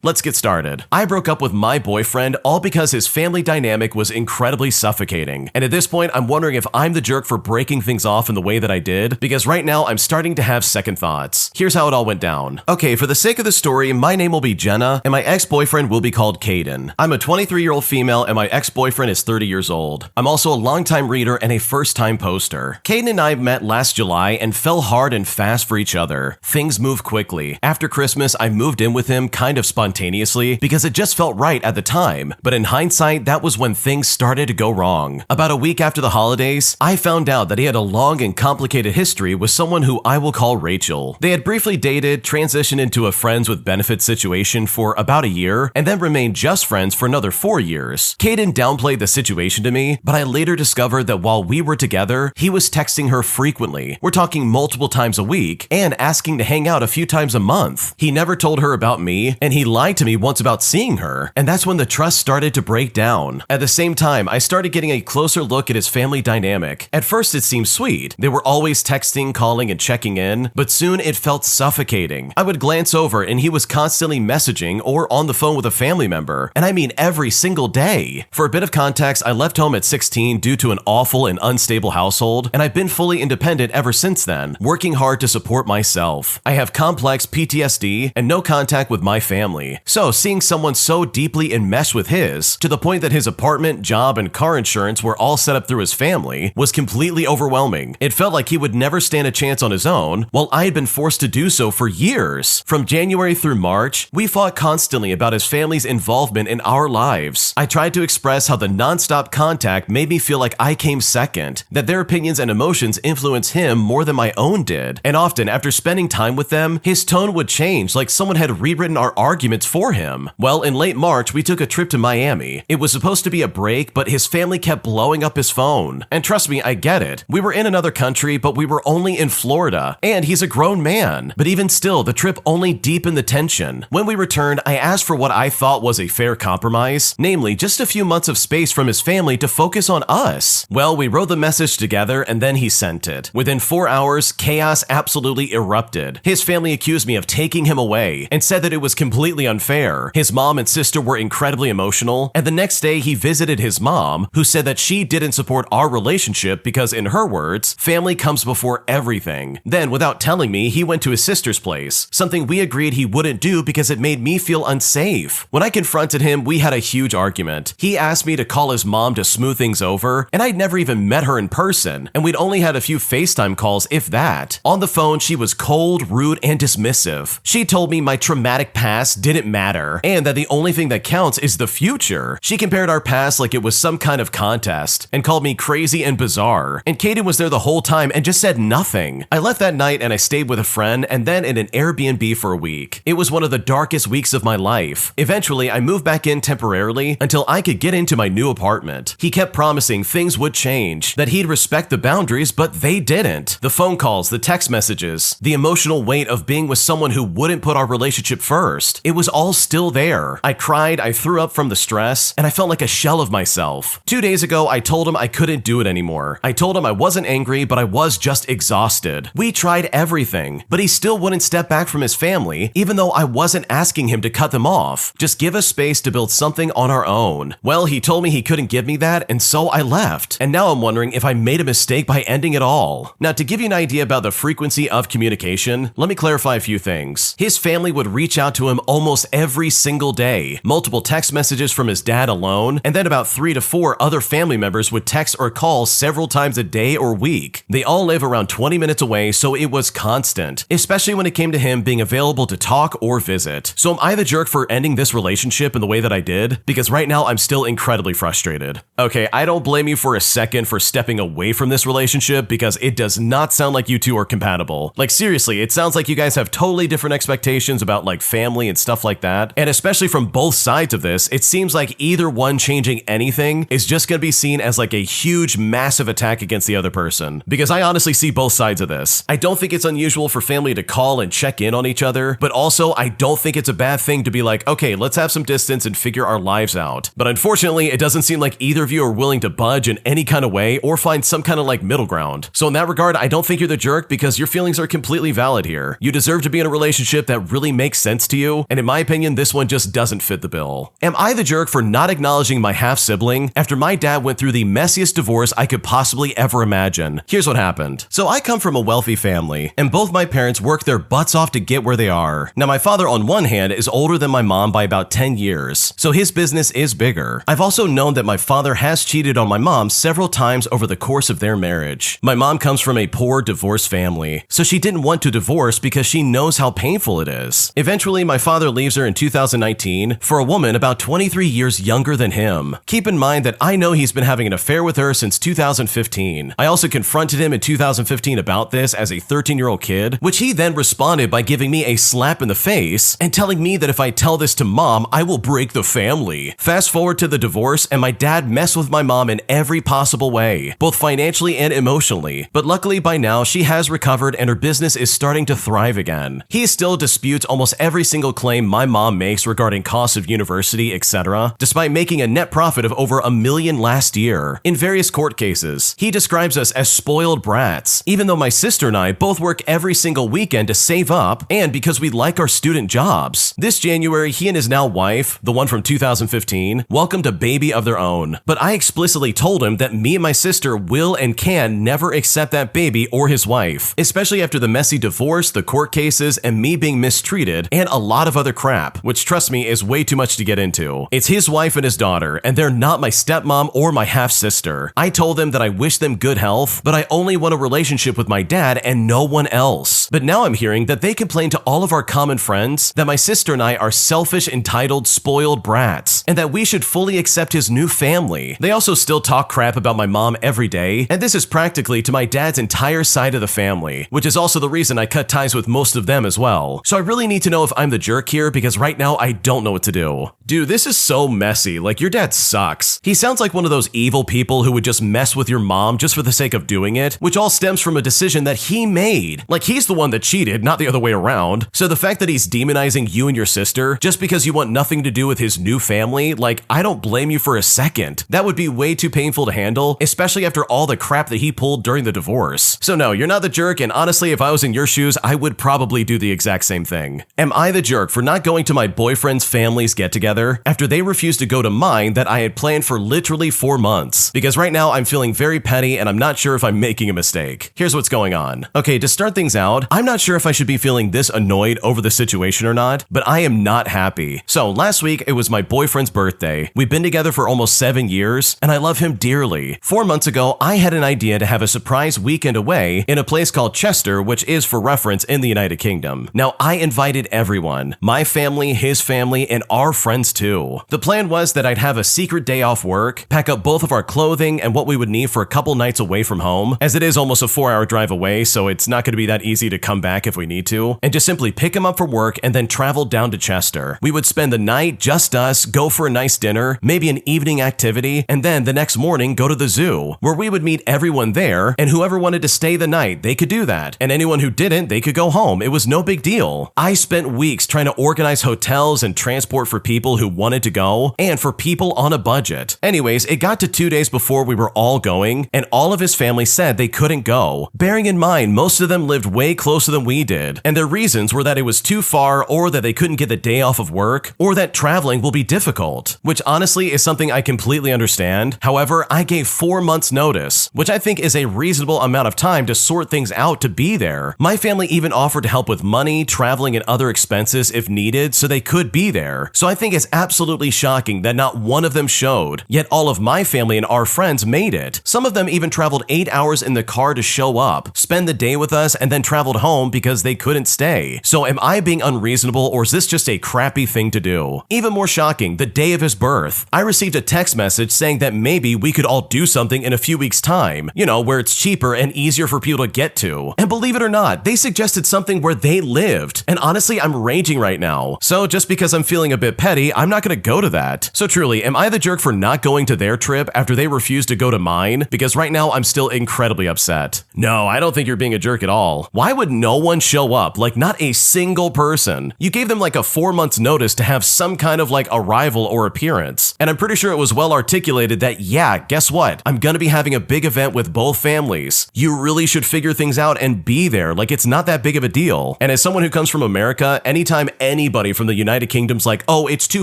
Let's get started. I broke up with my boyfriend all because his family dynamic was incredibly suffocating. And at this point, I'm wondering if I'm the jerk for breaking things off in the way that I did, because right now I'm starting to have second thoughts. Here's how it all went down. Okay, for the sake of the story, my name will be Jenna, and my ex-boyfriend will be called Caden. I'm a 23-year-old female, and my ex-boyfriend is 30 years old. I'm also a longtime reader and a first-time poster. Caden and I met last July and fell hard and fast for each other. Things moved quickly. After Christmas, I moved in with him kind of spontaneously because it just felt right at the time, but in hindsight, that was when things started to go wrong. About a week after the holidays, I found out that he had a long and complicated history with someone who I will call Rachel. They had briefly dated, transitioned into a friends with benefits situation for about a year, and then remained just friends for another 4 years. Caden downplayed the situation to me, but I later discovered that while we were together, he was texting her frequently. We're talking multiple times a week and asking to hang out a few times a month. He never told her about me, and he lied to me once about seeing her, and that's when the trust started to break down. At the same time, I started getting a closer look at his family dynamic. At first, it seemed sweet. They were always texting, calling, and checking in, but soon it felt suffocating. I would glance over, and he was constantly messaging or on the phone with a family member, and I mean every single day. For a bit of context, I left home at 16 due to an awful and unstable household, and I've been fully independent ever since then, working hard to support myself. I have complex PTSD and no contact with my family. So seeing someone so deeply enmeshed with his, to the point that his apartment, job, and car insurance were all set up through his family, was completely overwhelming. It felt like he would never stand a chance on his own, while I had been forced to do so for years. From January through March, we fought constantly about his family's involvement in our lives. I tried to express how the nonstop contact made me feel like I came second, that their opinions and emotions influenced him more than my own did. And often, after spending time with them, his tone would change like someone had rewritten our arguments for him. Well, in late March, we took a trip to Miami. It was supposed to be a break, but his family kept blowing up his phone. And trust me, I get it. We were in another country, but we were only in Florida. And he's a grown man. But even still, the trip only deepened the tension. When we returned, I asked for what I thought was a fair compromise, namely just a few months of space from his family to focus on us. Well, we wrote the message together, and then he sent it. Within 4 hours, chaos absolutely erupted. His family accused me of taking him away and said that it was completely unfair. His mom and sister were incredibly emotional, and the next day he visited his mom, who said that she didn't support our relationship because, in her words, family comes before everything. Then, without telling me, he went to his sister's place, something we agreed he wouldn't do because it made me feel unsafe. When I confronted him, we had a huge argument. He asked me to call his mom to smooth things over, and I'd never even met her in person. person, and we'd only had a few FaceTime calls, if that. On the phone, she was cold, rude, and dismissive. She told me my traumatic past didn't matter, and that the only thing that counts is the future. She compared our past like it was some kind of contest, and called me crazy and bizarre. And Kaden was there the whole time and just said nothing. I left that night and I stayed with a friend, and then in an Airbnb for a week. It was one of the darkest weeks of my life. Eventually, I moved back in temporarily until I could get into my new apartment. He kept promising things would change, that he'd respect the boundaries, but they didn't. The phone calls, the text messages, the emotional weight of being with someone who wouldn't put our relationship first. It was all still there. I cried, I threw up from the stress, and I felt like a shell of myself. 2 days ago, I told him I couldn't do it anymore. I told him I wasn't angry, but I was just exhausted. We tried everything, but he still wouldn't step back from his family, even though I wasn't asking him to cut them off. Just give us space to build something on our own. Well, he told me he couldn't give me that, and so I left. And now I'm wondering if I made a mistake by ending it all. Now, to give you an idea about the frequency of communication, let me clarify a few things. His family would reach out to him almost every single day, multiple text messages from his dad alone, and then about 3 to 4 other family members would text or call several times a day or week. They all live around 20 minutes away, so it was constant, especially when it came to him being available to talk or visit. So am I the jerk for ending this relationship in the way that I did? Because right now I'm still incredibly frustrated. Okay, I don't blame you for a second for stepping away from this relationship, because it does not sound like you two are compatible. Like seriously, it sounds like you guys have totally different expectations about like family and stuff like that. And especially from both sides of this, it seems like either one changing anything is just gonna be seen as like a huge, massive attack against the other person. Because I honestly see both sides of this. I don't think it's unusual for family to call and check in on each other, but also I don't think it's a bad thing to be like, okay, let's have some distance and figure our lives out. But unfortunately, it doesn't seem like either of you are willing to budge in any kind of way or find some kind of like middle ground. So in that regard, I don't think you're the jerk, because your feelings are completely valid here. You deserve to be in a relationship that really makes sense to you, and in my opinion, this one just doesn't fit the bill. Am I the jerk for not acknowledging my half-sibling after my dad went through the messiest divorce I could possibly ever imagine? Here's what happened. So I come from a wealthy family, and both my parents worked their butts off to get where they are. Now my father on one hand is older than my mom by about 10 years, so his business is bigger. I've also known that my father has cheated on my mom several times over the course of their marriage. My mom comes from a poor divorced family, so she didn't want to divorce because she knows how painful it is. Eventually, my father leaves her in 2019 for a woman about 23 years younger than him. Keep in mind that I know he's been having an affair with her since 2015. I also confronted him in 2015 about this as a 13-year-old kid, which he then responded by giving me a slap in the face and telling me that if I tell this to mom, I will break the family. Fast forward to the divorce, and my dad messed with my mom in every possible way, both financially and emotionally. But luckily by now, she has recovered and her business is starting to thrive again. He still disputes almost every single claim my mom makes regarding costs of university, etc., despite making a net profit of over $1 million last year. In various court cases, he describes us as spoiled brats, even though my sister and I both work every single weekend to save up, and because we like our student jobs. This January, he and his now wife, the one from 2015, welcomed a baby of their own, but I explicitly told him that me and my sister will and can never accept that baby or his wife, especially after the messy divorce, the court cases, and me being mistreated, and a lot of other crap, which trust me is way too much to get into. It's his wife and his daughter, and they're not my stepmom or my half-sister. I told them that I wish them good health, but I only want a relationship with my dad and no one else. But now I'm hearing that they complain to all of our common friends that my sister and I are selfish, entitled, spoiled brats, and that we should fully accept his new family. They also still talk crap about my mom every day, and this is practically to my dad's entire side of the family, which is also the reason I cut ties with most of them as well. So I really need to know if I'm the jerk here, because right now I don't know what to do. Dude, this is so messy. Like, your dad sucks. He sounds like one of those evil people who would just mess with your mom just for the sake of doing it, which all stems from a decision that he made. Like, he's the one that cheated, not the other way around. So the fact that he's demonizing you and your sister just because you want nothing to do with his new family, like, I don't blame you for a second. That would be way too painful to handle, especially after all the crap that he pulled during the divorce. So no, you're not the jerk, and honestly, if I was in your shoes, I would probably do the exact same thing. Am I the jerk for not going to my boyfriend's family's get-together after they refused to go to mine that I had planned for literally 4 months? Because right now I'm feeling very petty and I'm not sure if I'm making a mistake. Here's what's going on. Okay, to start things out, I'm not sure if I should be feeling this annoyed over the situation or not, but I am not happy. So last week, it was my boyfriend's birthday. We've been together for almost 7 years, and I love him dearly. 4 months ago, I had an idea to have a surprise weekend away in a place called Chester, which is for reference in the United Kingdom. Now, I invited everyone, my family, his family, and our friends too. The plan was that I'd have a secret day off work, pack up both of our clothing and what we would need for a couple nights away from home, as it is almost a 4-hour drive away, so it's not going to be that easy to come back if we need to, and just simply pick him up for work and then travel down to Chester. We would spend the night, just us, go for a nice dinner, maybe an evening activity, and then the next morning go to the zoo, where we would meet everyone there, and whoever wanted to stay the night, they could do that, and anyone who didn't, they could go home. It was no big deal. I spent weeks trying to organize hotels and transport for people who wanted to go, and for people on a budget. Anyways, it got to 2 days before we were all going, and all of his family said they couldn't go, bearing in mind most of them lived way closer than we did, and their reasons were that it was too far, or that they couldn't get the day off of work, or that traveling will be difficult, which honestly is something I completely understand. However, I gave 4 months notice, which I think is a reasonable amount of time to sort things out to be there. My family even offered to help with money, traveling, and other expenses if needed so they could be there. So I think it's absolutely shocking that not one of them showed, yet all of my family and our friends made it. Some of them even traveled 8 hours in the car to show up, spend the day with us, and then traveled home because they couldn't stay. So am I being unreasonable, or is this just a crappy thing to do? Even more shocking, the day of his birth, I received a text message saying that maybe we could all do something in a few weeks' time, you know, where it's cheaper and easier for people to get to. And believe it or not, they suggested something where they lived. And honestly, I'm raging right now. So just because I'm feeling a bit petty, I'm not gonna go to that. So truly, am I the jerk for not going to their trip after they refused to go to mine? Because right now, I'm still incredibly upset. No, I don't think you're being a jerk at all. Why would no one show up? Like, not a single person. You gave them like a 4 months notice to have some kind of like arrival or appearance. And I'm pretty sure it was well articulated that, yeah, guess what? I'm gonna be having a big event with both families. You really should figure things out and be there. Like, it's not that big of a deal. And as someone who comes from America, anytime anybody from the United Kingdom's like, oh, it's too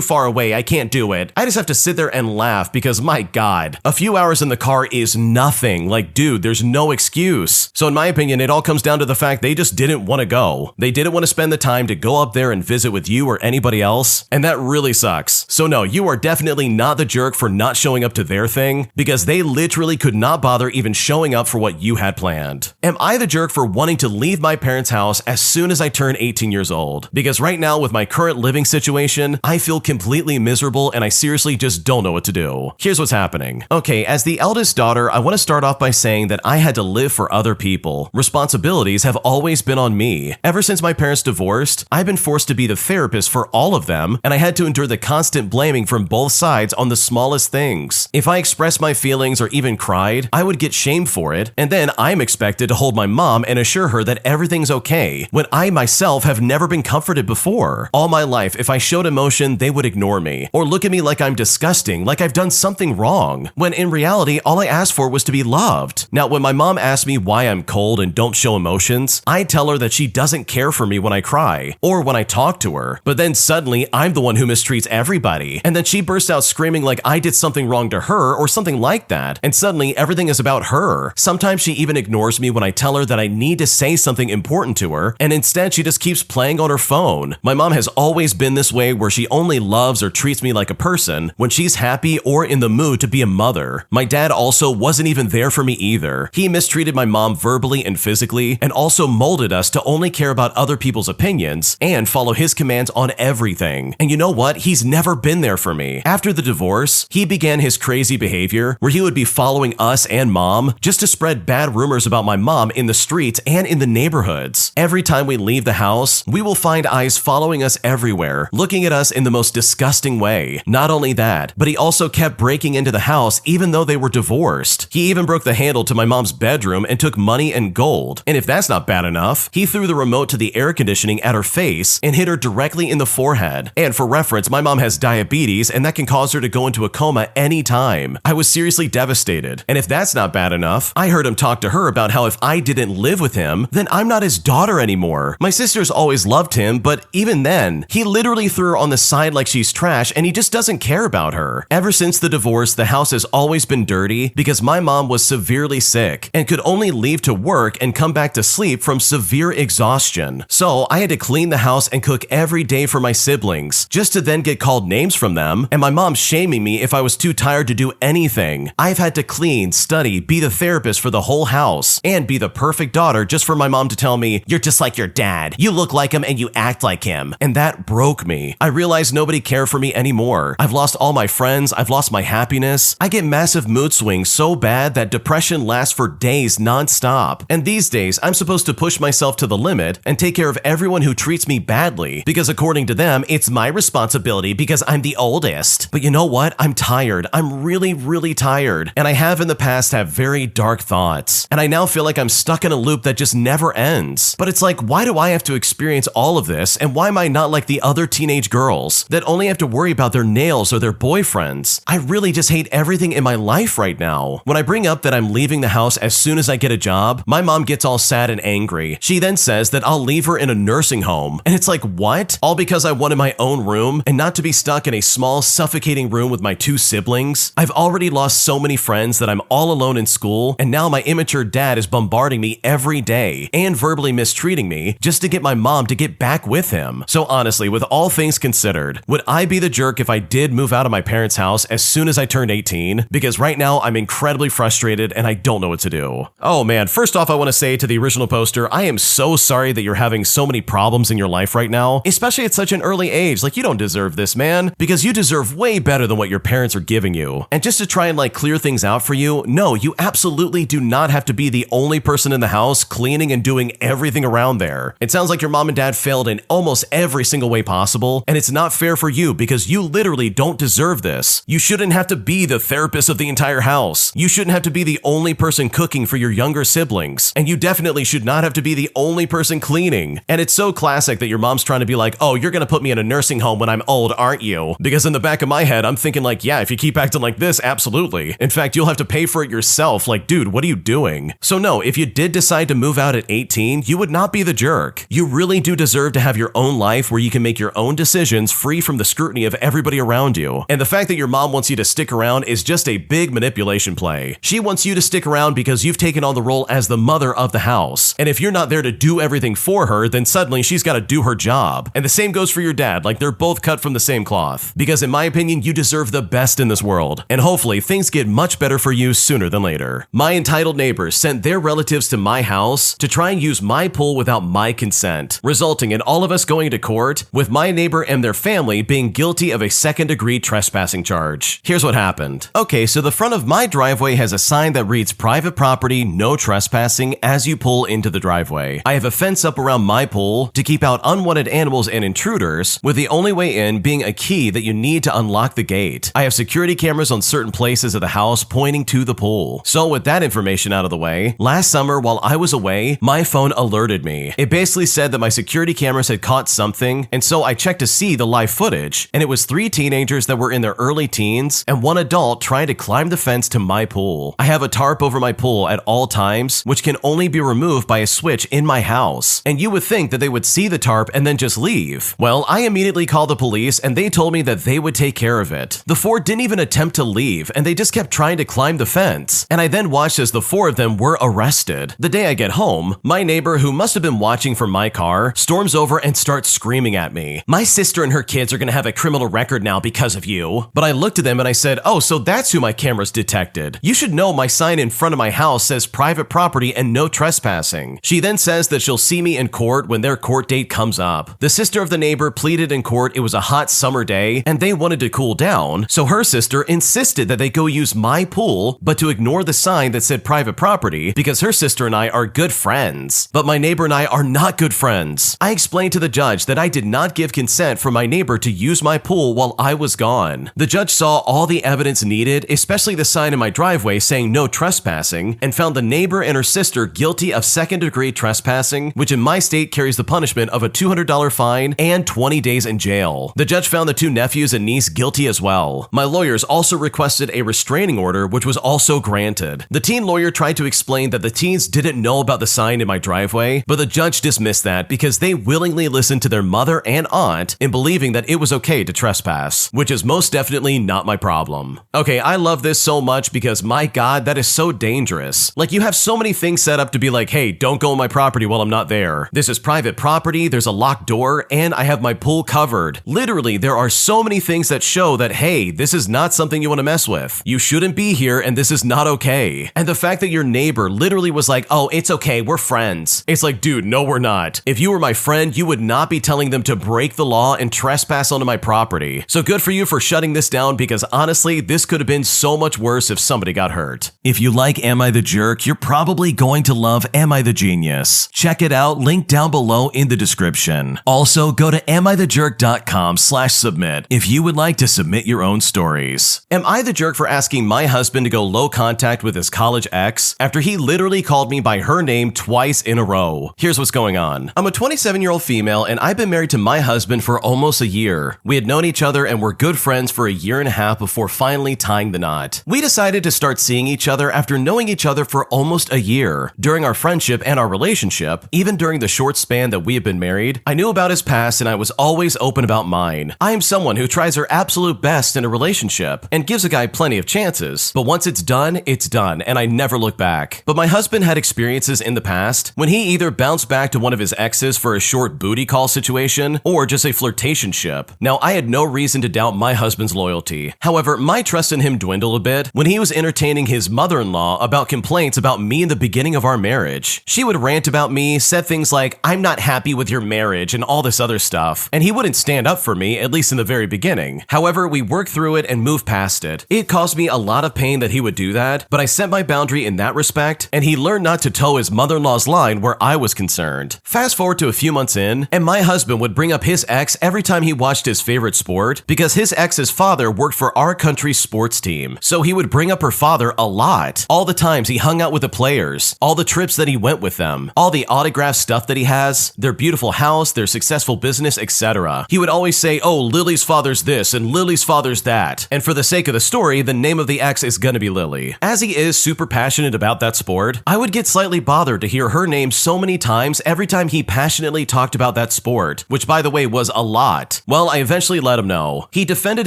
far away, I can't do it, I just have to sit there and laugh because, my God, a few hours in the car is nothing. Like, dude, there's no excuse. So in my opinion, it all comes down to the fact they just didn't want to go. They didn't want to spend the time to go up there and visit with you or anybody else, and that really sucks. So no, you are definitely not the jerk for not showing up to their thing, because they literally could not bother even showing up for what you had planned. Am I the jerk for wanting to leave my parents' house as soon as I turn 18 years old? Because right now, with my current living situation, I feel completely miserable and I seriously just don't know what to do. Here's what's happening. Okay, as the eldest daughter, I want to start off by saying that I had to live for other people. Responsibilities have always been on me. Ever since my parents divorced, I've been forced to be the therapist for all of them, and I had to endure the constant blaming from both sides on the smallest things. If I expressed my feelings or even cried, I would get shamed for it, and then I'm expected to hold my mom and assure her that everything's okay, when I myself have never been comforted before. All my life, if I showed emotion, they would ignore me, or look at me like I'm disgusting, like I've done something wrong, when in reality, all I asked for was to be loved. Now, when my mom asks me why I'm cold and don't show emotions, I tell her that she doesn't care for me when I cry, or when I talk to her, but then suddenly I'm the one who mistreats everybody, and then she bursts out screaming like I did something wrong to her or something like that, and suddenly everything is about her. Sometimes she even ignores me when I tell her that I need to say something important to her, and instead she just keeps playing on her phone. My mom has always been this way, where she only loves or treats me like a person when she's happy or in the mood to be a mother. My dad also wasn't even there for me either. He mistreated my mom verbally and physically, and also molded us to only care about other people's opinions and follow his commands on everything. And you know what? He's never been there for me. After the divorce, he began his crazy behavior where he would be following us and mom just to spread bad rumors about my mom in the streets and in the neighborhoods. Every time we leave the house, we will find eyes following us everywhere, looking at us in the most disgusting way. Not only that, but he also kept breaking into the house even though they were divorced. He even broke the handle to my mom's bedroom and took money and gold. And if that's not bad enough, he threw the remote to the air conditioning at her face and hit her directly in the forehead. And for reference, my mom has diabetes, and that can cause her to go into a coma anytime. I was seriously devastated. And if that's not bad enough, I heard him talk to her about how if I didn't live with him, then I'm not his daughter anymore. My sisters always loved him, but even then, he literally threw her on the side like she's trash, and he just doesn't care about her. Ever since the divorce, the house has always been dirty because my mom was severely sick and could only leave to work and come back to sleep from severe exhaustion. So I had to clean the house and cook every day for my siblings, just to then get called names from them, and my mom shaming me if I was too tired to do anything. I've had to clean, study, be the therapist for the whole house, and be the perfect daughter just for my mom to tell me, "You're just like your dad. You look like him and you act like him." And that broke me. I realized nobody cared for me anymore. I've lost all my friends. I've lost my happiness. I get massive mood swings so bad that depression lasts for days nonstop. And these days, I'm supposed to push myself to the limit and take care of everyone who treats me badly because according to them, it's my responsibility because I'm the oldest. But you know what? I'm tired. I'm really, really tired. And I have in the past had very dark thoughts. And I now feel like I'm stuck in a loop that just never ends. But it's like, why do I have to experience all of this? And why am I not like the other teenage girls that only have to worry about their nails or their boyfriends? I really just hate everything in my life right now. When I bring up that I'm leaving the house as soon as I get a job, my mom gets all sad and angry. She then says that I'll leave her in a nursing home. And it's like, what? All because I wanted my own room and not to be stuck in a small, suffocating room with my two siblings? I've already lost so many friends that I'm all alone in school, and now my immature dad is bombarding me every day and verbally mistreating me just to get my mom to get back with him. So honestly, with all things considered, would I be the jerk if I did move out of my parents' house as soon as I turned 18? Because right now I'm incredibly frustrated and I don't know what to do. Oh man, first off, I want to say to the original poster, I am so sorry that you're having so many problems in your life right now, especially at such an early age. Like, you don't deserve this, man, because you deserve way better than what your parents are giving you. And just to try and like clear things out for you, no, you absolutely do not have to be the only person in the house cleaning and doing everything around there. It sounds like your mom and dad failed in almost every single way possible, and it's not fair for you because you literally don't deserve this. You shouldn't have to be the therapist of the entire house. You shouldn't have to be the only person cooking for your younger siblings, and you definitely should not have to be the only person cleaning. And it's so classic that your mom's trying to be like, "Oh, you're gonna put me in a nursing home when I'm old, aren't you?" Because in the back of my head, I'm thinking like, yeah, if you keep acting like this, absolutely. In fact, you'll have to pay for it yourself. Like, dude, what are you doing? So no, if you did decide to move out at 18, you would not be the jerk. You really do deserve to have your own life where you can make your own decisions free from the scrutiny of everybody around you. And the fact that your mom wants you to stick around is just a big manipulation play. She wants you to stick around because you've taken on the role as the mother of the house. And if you're not there to do everything for her, then suddenly she's got to do her job. And the same goes for your dad. Like, they're both cut from the same cloth. Because in my opinion, you deserve the best in this world. And hopefully things get much better for you sooner than later. My entitled neighbors sent their relatives to my house to try and use my pool without my consent, resulting in all of us going to court with my neighbor and their family being guilty of a second-degree trespassing charge. Here's what happened. Okay, so the front of my driveway has a sign that reads "Private property, no trespassing" as you pull into the driveway. I have a fence up around my pool to keep out unwanted animals and intruders, with the only way in being a key that you need to unlock the gate. I have security cameras on certain places of the house pointing to the pool. So with that information out of the way, last summer while I was away, my phone alerted me. It basically said that my security cameras had caught something, and so I checked to see the live footage, and it was 3 teenagers that were in their early teens and 1 adult trying to climb the fence to my pool. I have a tarp over my pool at all times, which can only be removed by a switch in my house. And you would think that they would see the tarp and then just leave. Well, I immediately called the police and they told me that they would take care of it. The 4 didn't even attempt to leave and they just kept trying to climb the fence. And I then watched as the 4 of them were arrested. The day I get home, my neighbor, who must have been watching from my car, storms over and starts screaming at me. "My sister and her kids are gonna have a criminal record now because of you." But I looked at them and I said, "Oh, so that's who my cameras detected. You should know my sign in front of my house says private property and no trespassing." She then says that she'll see me in court when their court date comes up. The sister of the neighbor pleaded in court it was a hot summer day and they wanted to cool down, so her sister insisted that they go use my pool, but to ignore the sign that said private property because her sister and I are good friends. But my neighbor and I are not good friends. I explained to the judge that I did not give consent for my neighbor to use my pool while I was gone. The judge saw all the evidence needed, especially the sign in my driveway saying no trespassing, and found the neighbor and her sister guilty of second-degree trespassing, which in my state carries the punishment of a $200 fine and 20 days in jail. The judge found the 2 nephews and niece guilty as well. My lawyers also requested a restraining order, which was also granted. The teen lawyer tried to explain that the teens didn't know about the sign in my driveway, but the judge dismissed that because they willingly listened to their mother and aunt in believing that it was okay to trespass, which is most definitely not my problem. Okay, I love this so much because my God, that is so dangerous. Like, you have so many things set up to be like, hey, don't go on my property while I'm not there. This is private property, there's a locked door, and I have my pool covered. Literally, there are so many things that show that, hey, this is not something you want to mess with. You shouldn't be here and this is not okay. And the fact that your neighbor literally was like, oh, it's okay, we're friends. It's like, dude, no, we're not. If you were my friend, you would not be telling them to break the law and trespass onto my property. So good for you for shutting this down, because honestly, this could have been so much worse if somebody got hurt. If you like Am I the Jerk, you're probably going to love Am I the Genius. Check it out, link down below in the description. Also, go to amithejerk.com/submit if you would like to submit your own stories. Am I the jerk for asking my husband to go low contact with his college ex after he literally called me by her name twice in a row? Here's what's going on. I'm a 27-year-old female and I've been married to my husband for almost a year. We had known each other and were good friends for a year and a half before finally tying the knot. We decided to start seeing each other after knowing each other for almost a year. During our friendship and our relationship, even during the short span that we have been married, I knew about his past and I was always open about mine. I am someone who tries her absolute best in a relationship and gives a guy plenty of chances, but once it's done, and I never look back. But my husband had experiences in the past when he either bounced back to one of his exes for a short booty call situation or just a flirtationship. Now, I had no reason to doubt my husband's loyalty. However, my trust in him dwindled a bit when he was entertaining his mother-in-law about complaints about me in the beginning of our marriage. She would rant about me, said things like, I'm not happy with your marriage and all this other stuff, and he wouldn't stand up for me, at least in the very beginning. However, we worked through it and moved past it. It caused me a lot of pain that he would do that, but I set my boundary in that respect, and he learned not to toe his mother-in-law's line where I was concerned. Fast forward to a few months in, and my husband would bring up his ex every time he watched his favorite sport because his ex's father worked for our country's sports team. So he would bring up her father a lot. All the times he hung out with the players, all the trips that he went with them, all the autograph stuff that he has, their beautiful house, their successful business, etc. He would always say, oh, Lily's father's this and Lily's father's that. And for the sake of the story, the name of the ex is gonna be Lily. As he is super passionate about that sport, I would get slightly bothered to hear her name so many times every time he passionately talked about that sport, which by the way was a lot. Well, I eventually let him know. He defended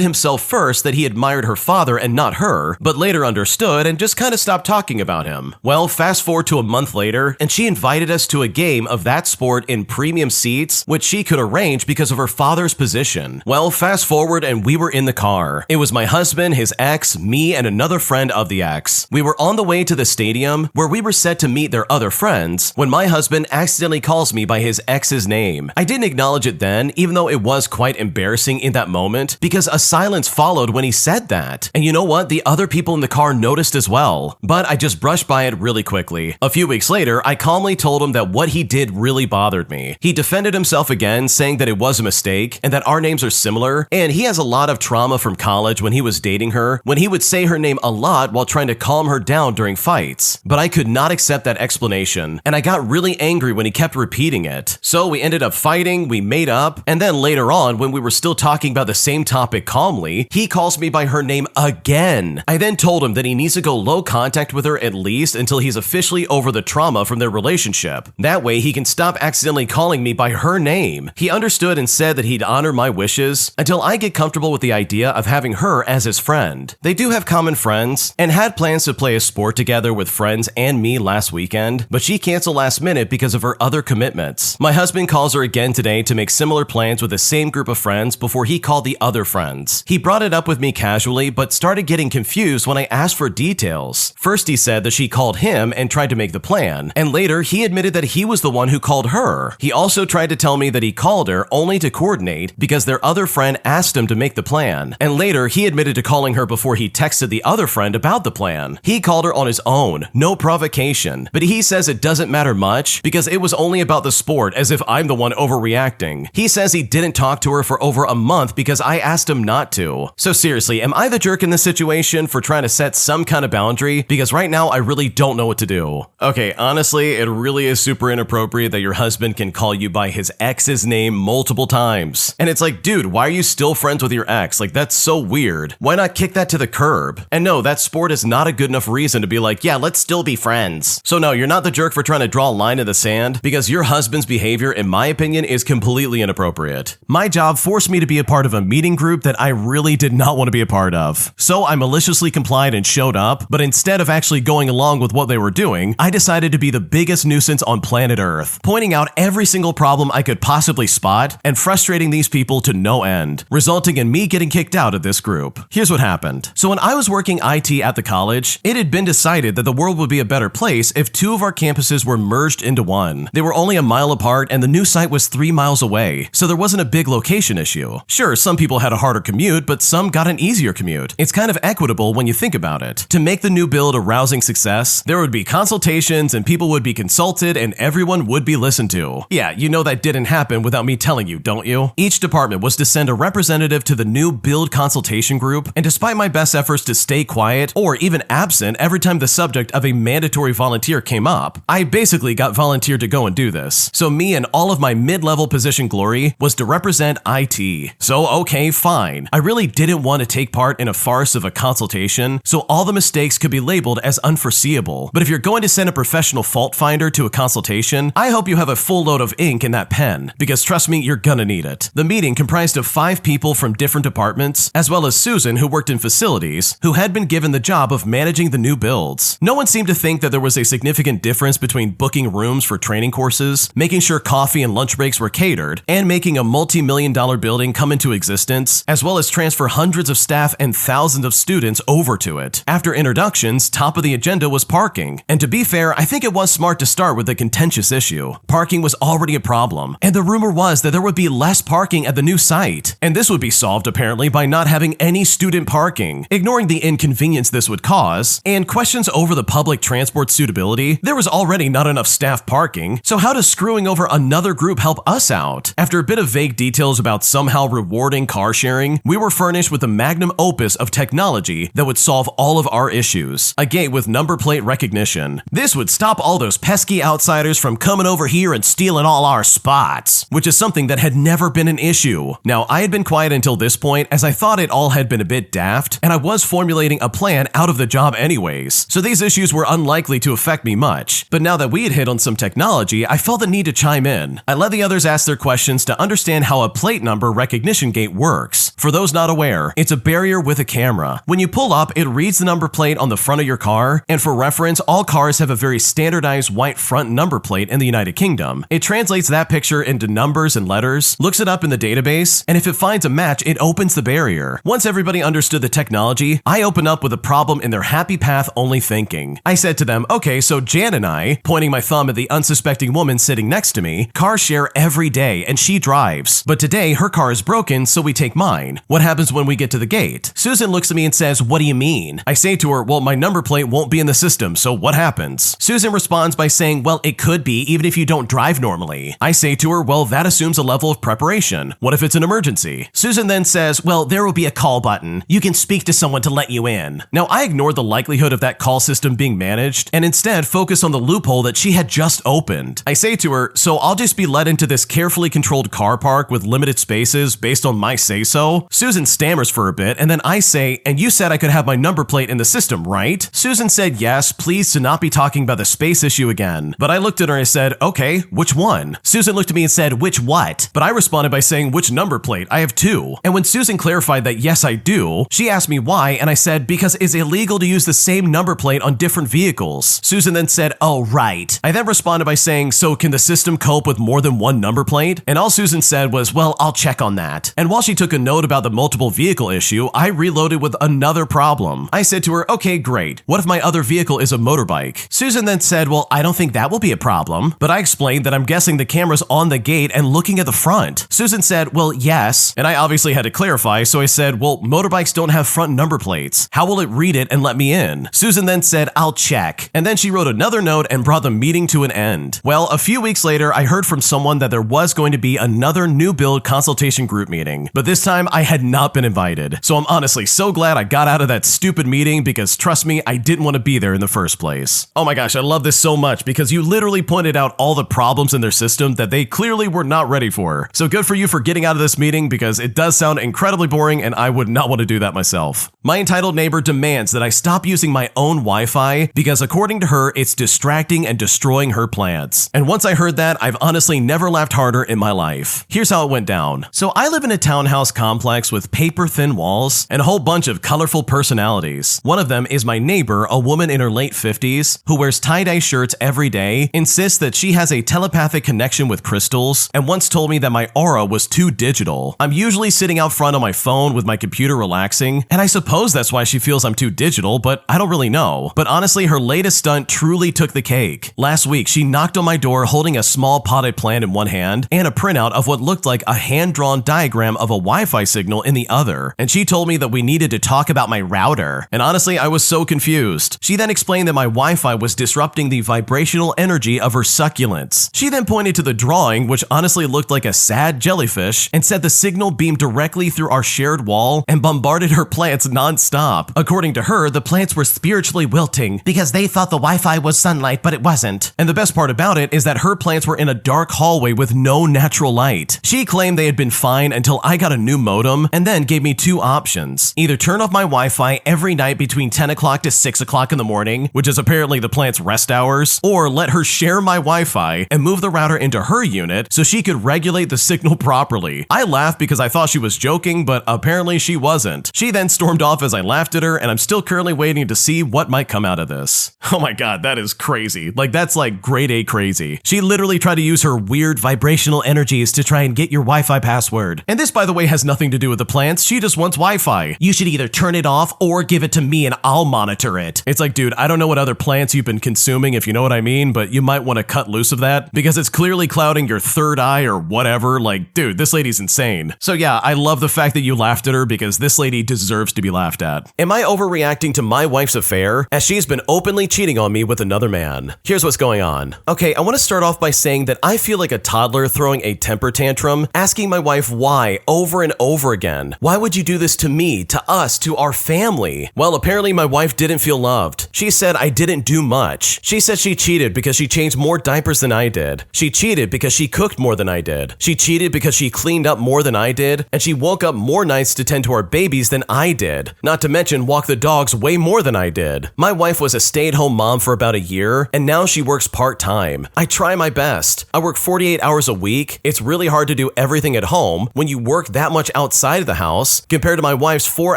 himself first that he admired her father and not her, but later understood and just kind of stopped talking about him. Well, fast forward to a month later, and she invited us to a game of that sport in premium seats, which she could arrange because of her father's position. Well, fast forward and we were in the car. It was my husband, his ex, me, and another friend of the ex. We were on the way to the stadium where we were set to meet their other friends when my husband accidentally calls me by his ex's name. I didn't acknowledge it then, even though it was quite embarrassing in that moment because a silence followed when he said that. And you know what? The other people in the car noticed as well, but I just brushed by it really quickly. A few weeks later, I calmly told him that what he did really bothered me. He defended himself again, saying that it was a mistake and that our names are similar, and he has a lot of trauma from college when he was dating her, when he would say her name a lot while trying to calm her down during fights. But I could not accept that explanation, and I got really angry when he kept repeating it. So we ended up fighting, we made up, and then later on, when we were still talking about the same topic calmly, he calls me by her name again. I then told him that he needs to go low contact with her at least until he's officially over the trauma from their relationship. That way he can stop accidentally calling me by her name. He understood and said that he'd honor my wishes until I get comfortable with the idea of having her as his friend. They do have common friends and had plans to play a sport together with friends and me last weekend, but she canceled last minute because of her other commitments. My husband calls her again today to make similar plans with the same group of friends before he called the other friends. He brought it up with me casually, but started getting confused when I asked for details. First he said that she called him and tried to make the plan, and later he admitted that he was the one who called her. He also tried to tell me that he called her only to coordinate because their other friend asked him to make the plan, and later he admitted to calling her before he texted the other friend about the plan. He called her on his own, no provocation, but he says it doesn't matter much because it was only about the sport, as if I'm the one overreacting. He says he didn't talk to her for over a month because I asked him not to. So seriously, am I the jerk in this situation for trying to set some kind of boundary? Because right now I really don't know what to do. Okay, honestly, it really is super inappropriate that your husband can call you by his ex's name multiple times. And it's like, dude, why are you still friends with your ex? Like, that's so weird. Why not kick that to the curb? And no, that sport is not a good enough reason to be like, yeah, let's still be friends. So no, you're not the jerk for trying to draw a line in the sand because your husband's behavior, in my opinion, is completely inappropriate. My job forced me to be a part of a meeting group that I really did not want to be a part of. So I maliciously complied and showed up, but instead of actually going along with what they were doing, I decided to be the biggest nuisance on planet Earth, pointing out every single problem I could possibly spot and frustrating these people to no end, resulting in me getting kicked out of this group. Here's what happened. So when I was working IT at the the college, it had been decided that the world would be a better place if two of our campuses were merged into one. They were only a mile apart and the new site was 3 miles away, so there wasn't a big location issue. Sure, some people had a harder commute, but some got an easier commute. It's kind of equitable when you think about it. To make the new build a rousing success, there would be consultations and people would be consulted and everyone would be listened to. Yeah, you know that didn't happen without me telling you, don't you? Each department was to send a representative to the new build consultation group, and despite my best efforts to stay quiet or even absent every time the subject of a mandatory volunteer came up, I basically got volunteered to go and do this. So me and all of my mid-level position glory was to represent IT. So okay, fine. I really didn't want to take part in a farce of a consultation, so all the mistakes could be labeled as unforeseeable. But if you're going to send a professional fault finder to a consultation, I hope you have a full load of ink in that pen, because trust me, you're gonna need it. The meeting comprised of 5 people from different departments, as well as Susan, who worked in facilities, who had been given the job of managing the new builds. No one seemed to think that there was a significant difference between booking rooms for training courses, making sure coffee and lunch breaks were catered, and making a multi-million-dollar building come into existence, as well as transfer hundreds of staff and thousands of students over to it. After introductions, top of the agenda was parking. And to be fair, I think it was smart to start with the contentious issue. Parking was already a problem, and the rumor was that there would be less parking at the new site. And this would be solved apparently by not having any student parking, ignoring the inconvenience this would cause, and questions over the public transport suitability. There was already not enough staff parking, so how does screwing over another group help us out? After a bit of vague details about somehow rewarding car sharing, we were furnished with the magnum opus of technology that would solve all of our issues: a gate with number plate recognition. This would stop all those pesky outsiders from coming over here and stealing all our spots, which is something that had never been an issue. Now, I had been quiet until this point as I thought it all had been a bit daft, and I was formulating a plan out of the job anyways, so these issues were unlikely to affect me much. But now that we had hit on some technology, I felt the need to chime in. I let the others ask their questions to understand how a plate number recognition gate works. For those not aware, it's a barrier with a camera. When you pull up, it reads the number plate on the front of your car, and for reference, all cars have a very standardized white front number plate in the United Kingdom. It translates that picture into numbers and letters, looks it up in the database, and if it finds a match, it opens the barrier. Once everybody understood the technology, I opened up with a problem in their happy path only thinking. I said to them, okay, so Jan and I, pointing my thumb at the unsuspecting woman sitting next to me, car share every day and she drives. But today her car is broken, so we take mine. What happens when we get to the gate? Susan looks at me and says, what do you mean? I say to her, well, my number plate won't be in the system, so what happens? Susan responds by saying, well, it could be even if you don't drive normally. I say to her, well, that assumes a level of preparation. What if it's an emergency? Susan then says, well, there will be a call button. You can speak to someone to let you in. Now, I ignored the likelihood of that call system being managed and instead focused on the loophole that she had just opened. I say to her, so I'll just be let into this carefully controlled car park with limited spaces based on my say-so? Susan stammers for a bit, and then I say, and you said I could have my number plate in the system, right? Susan said yes, please to not be talking about the space issue again. But I looked at her and I said, okay, which one? Susan looked at me and said, which what? But I responded by saying, which number plate? I have 2. And when Susan clarified that yes, I do, she asked me why, and I said, because it's illegal to use the same number plate on different vehicles. Susan then said, oh, right. I then responded by saying, so can the system cope with more than one number plate? And all Susan said was, well, I'll check on that. And while she took a note about the multiple vehicle issue, I reloaded with another problem. I said to her, okay, great. What if my other vehicle is a motorbike? Susan then said, well, I don't think that will be a problem. But I explained that I'm guessing the camera's on the gate and looking at the front. Susan said, well, yes. And I obviously had to clarify, so I said, well, motorbikes don't have front number plates. How will it read it and let me in? Susan then said, I'll check. And then she wrote another note and brought the meeting to an end. Well, a few weeks later, I heard from someone that there was going to be another new build consultation group meeting, but this time I had not been invited. So I'm honestly so glad I got out of that stupid meeting because trust me, I didn't want to be there in the first place. Oh my gosh, I love this so much because you literally pointed out all the problems in their system that they clearly were not ready for. So good for you for getting out of this meeting because it does sound incredibly boring and I would not want to do that myself. My entitled neighbor demands that I stop using my own Wi-Fi because according to her, it's distracting and destroying her plants. And once I heard that, I've honestly never laughed harder in my life. Here's how it went down. So I live in a townhouse complex with paper-thin walls and a whole bunch of colorful personalities. One of them is my neighbor, a woman in her late 50s, who wears tie-dye shirts every day, insists that she has a telepathic connection with crystals, and once told me that my aura was too digital. I'm usually sitting out front on my phone with my computer relaxing, and I suppose that's why she feels I'm too too digital, but I don't really know. But honestly, her latest stunt truly took the cake. Last week, she knocked on my door holding a small potted plant in one hand and a printout of what looked like a hand-drawn diagram of a Wi-Fi signal in the other. And she told me that we needed to talk about my router. And honestly, I was so confused. She then explained that my Wi-Fi was disrupting the vibrational energy of her succulents. She then pointed to the drawing, which honestly looked like a sad jellyfish, and said the signal beamed directly through our shared wall and bombarded her plants non-stop. According to her, the plants were spiritually wilting because they thought the Wi-Fi was sunlight, but it wasn't. And the best part about it is that her plants were in a dark hallway with no natural light. She claimed they had been fine until I got a new modem and then gave me two options. Either turn off my Wi-Fi every night between 10 o'clock to 6 o'clock in the morning, which is apparently the plant's rest hours, or let her share my Wi-Fi and move the router into her unit so she could regulate the signal properly. I laughed because I thought she was joking, but apparently she wasn't. She then stormed off as I laughed at her, and I'm still currently waiting to see what might come out of this. Oh my god, that is crazy. Like, that's like grade A crazy. She literally tried to use her weird vibrational energies to try and get your Wi-Fi password. And this, by the way, has nothing to do with the plants. She just wants Wi-Fi. You should either turn it off or give it to me and I'll monitor it. It's like, dude, I don't know what other plants you've been consuming, if you know what I mean, but you might want to cut loose of that because it's clearly clouding your third eye or whatever. Like, dude, this lady's insane. So yeah, I love the fact that you laughed at her because this lady deserves to be laughed at. Am I overreacting to my wife's affair as she's been openly cheating on me with another man? Here's what's going on. Okay, I want to start off by saying that I feel like a toddler throwing a temper tantrum, asking my wife why over and over again. Why would you do this to me, to us, to our family? Well, apparently my wife didn't feel loved. She said I didn't do much. She said she cheated because she changed more diapers than I did. She cheated because she cooked more than I did. She cheated because she cleaned up more than I did, and she woke up more nights to tend to our babies than I did. Not to mention walk the dogs way more than I did. My wife was a stay-at-home mom for about a year, and now she works part-time. I try my best. I work 48 hours a week. It's really hard to do everything at home when you work that much outside of the house compared to my wife's 4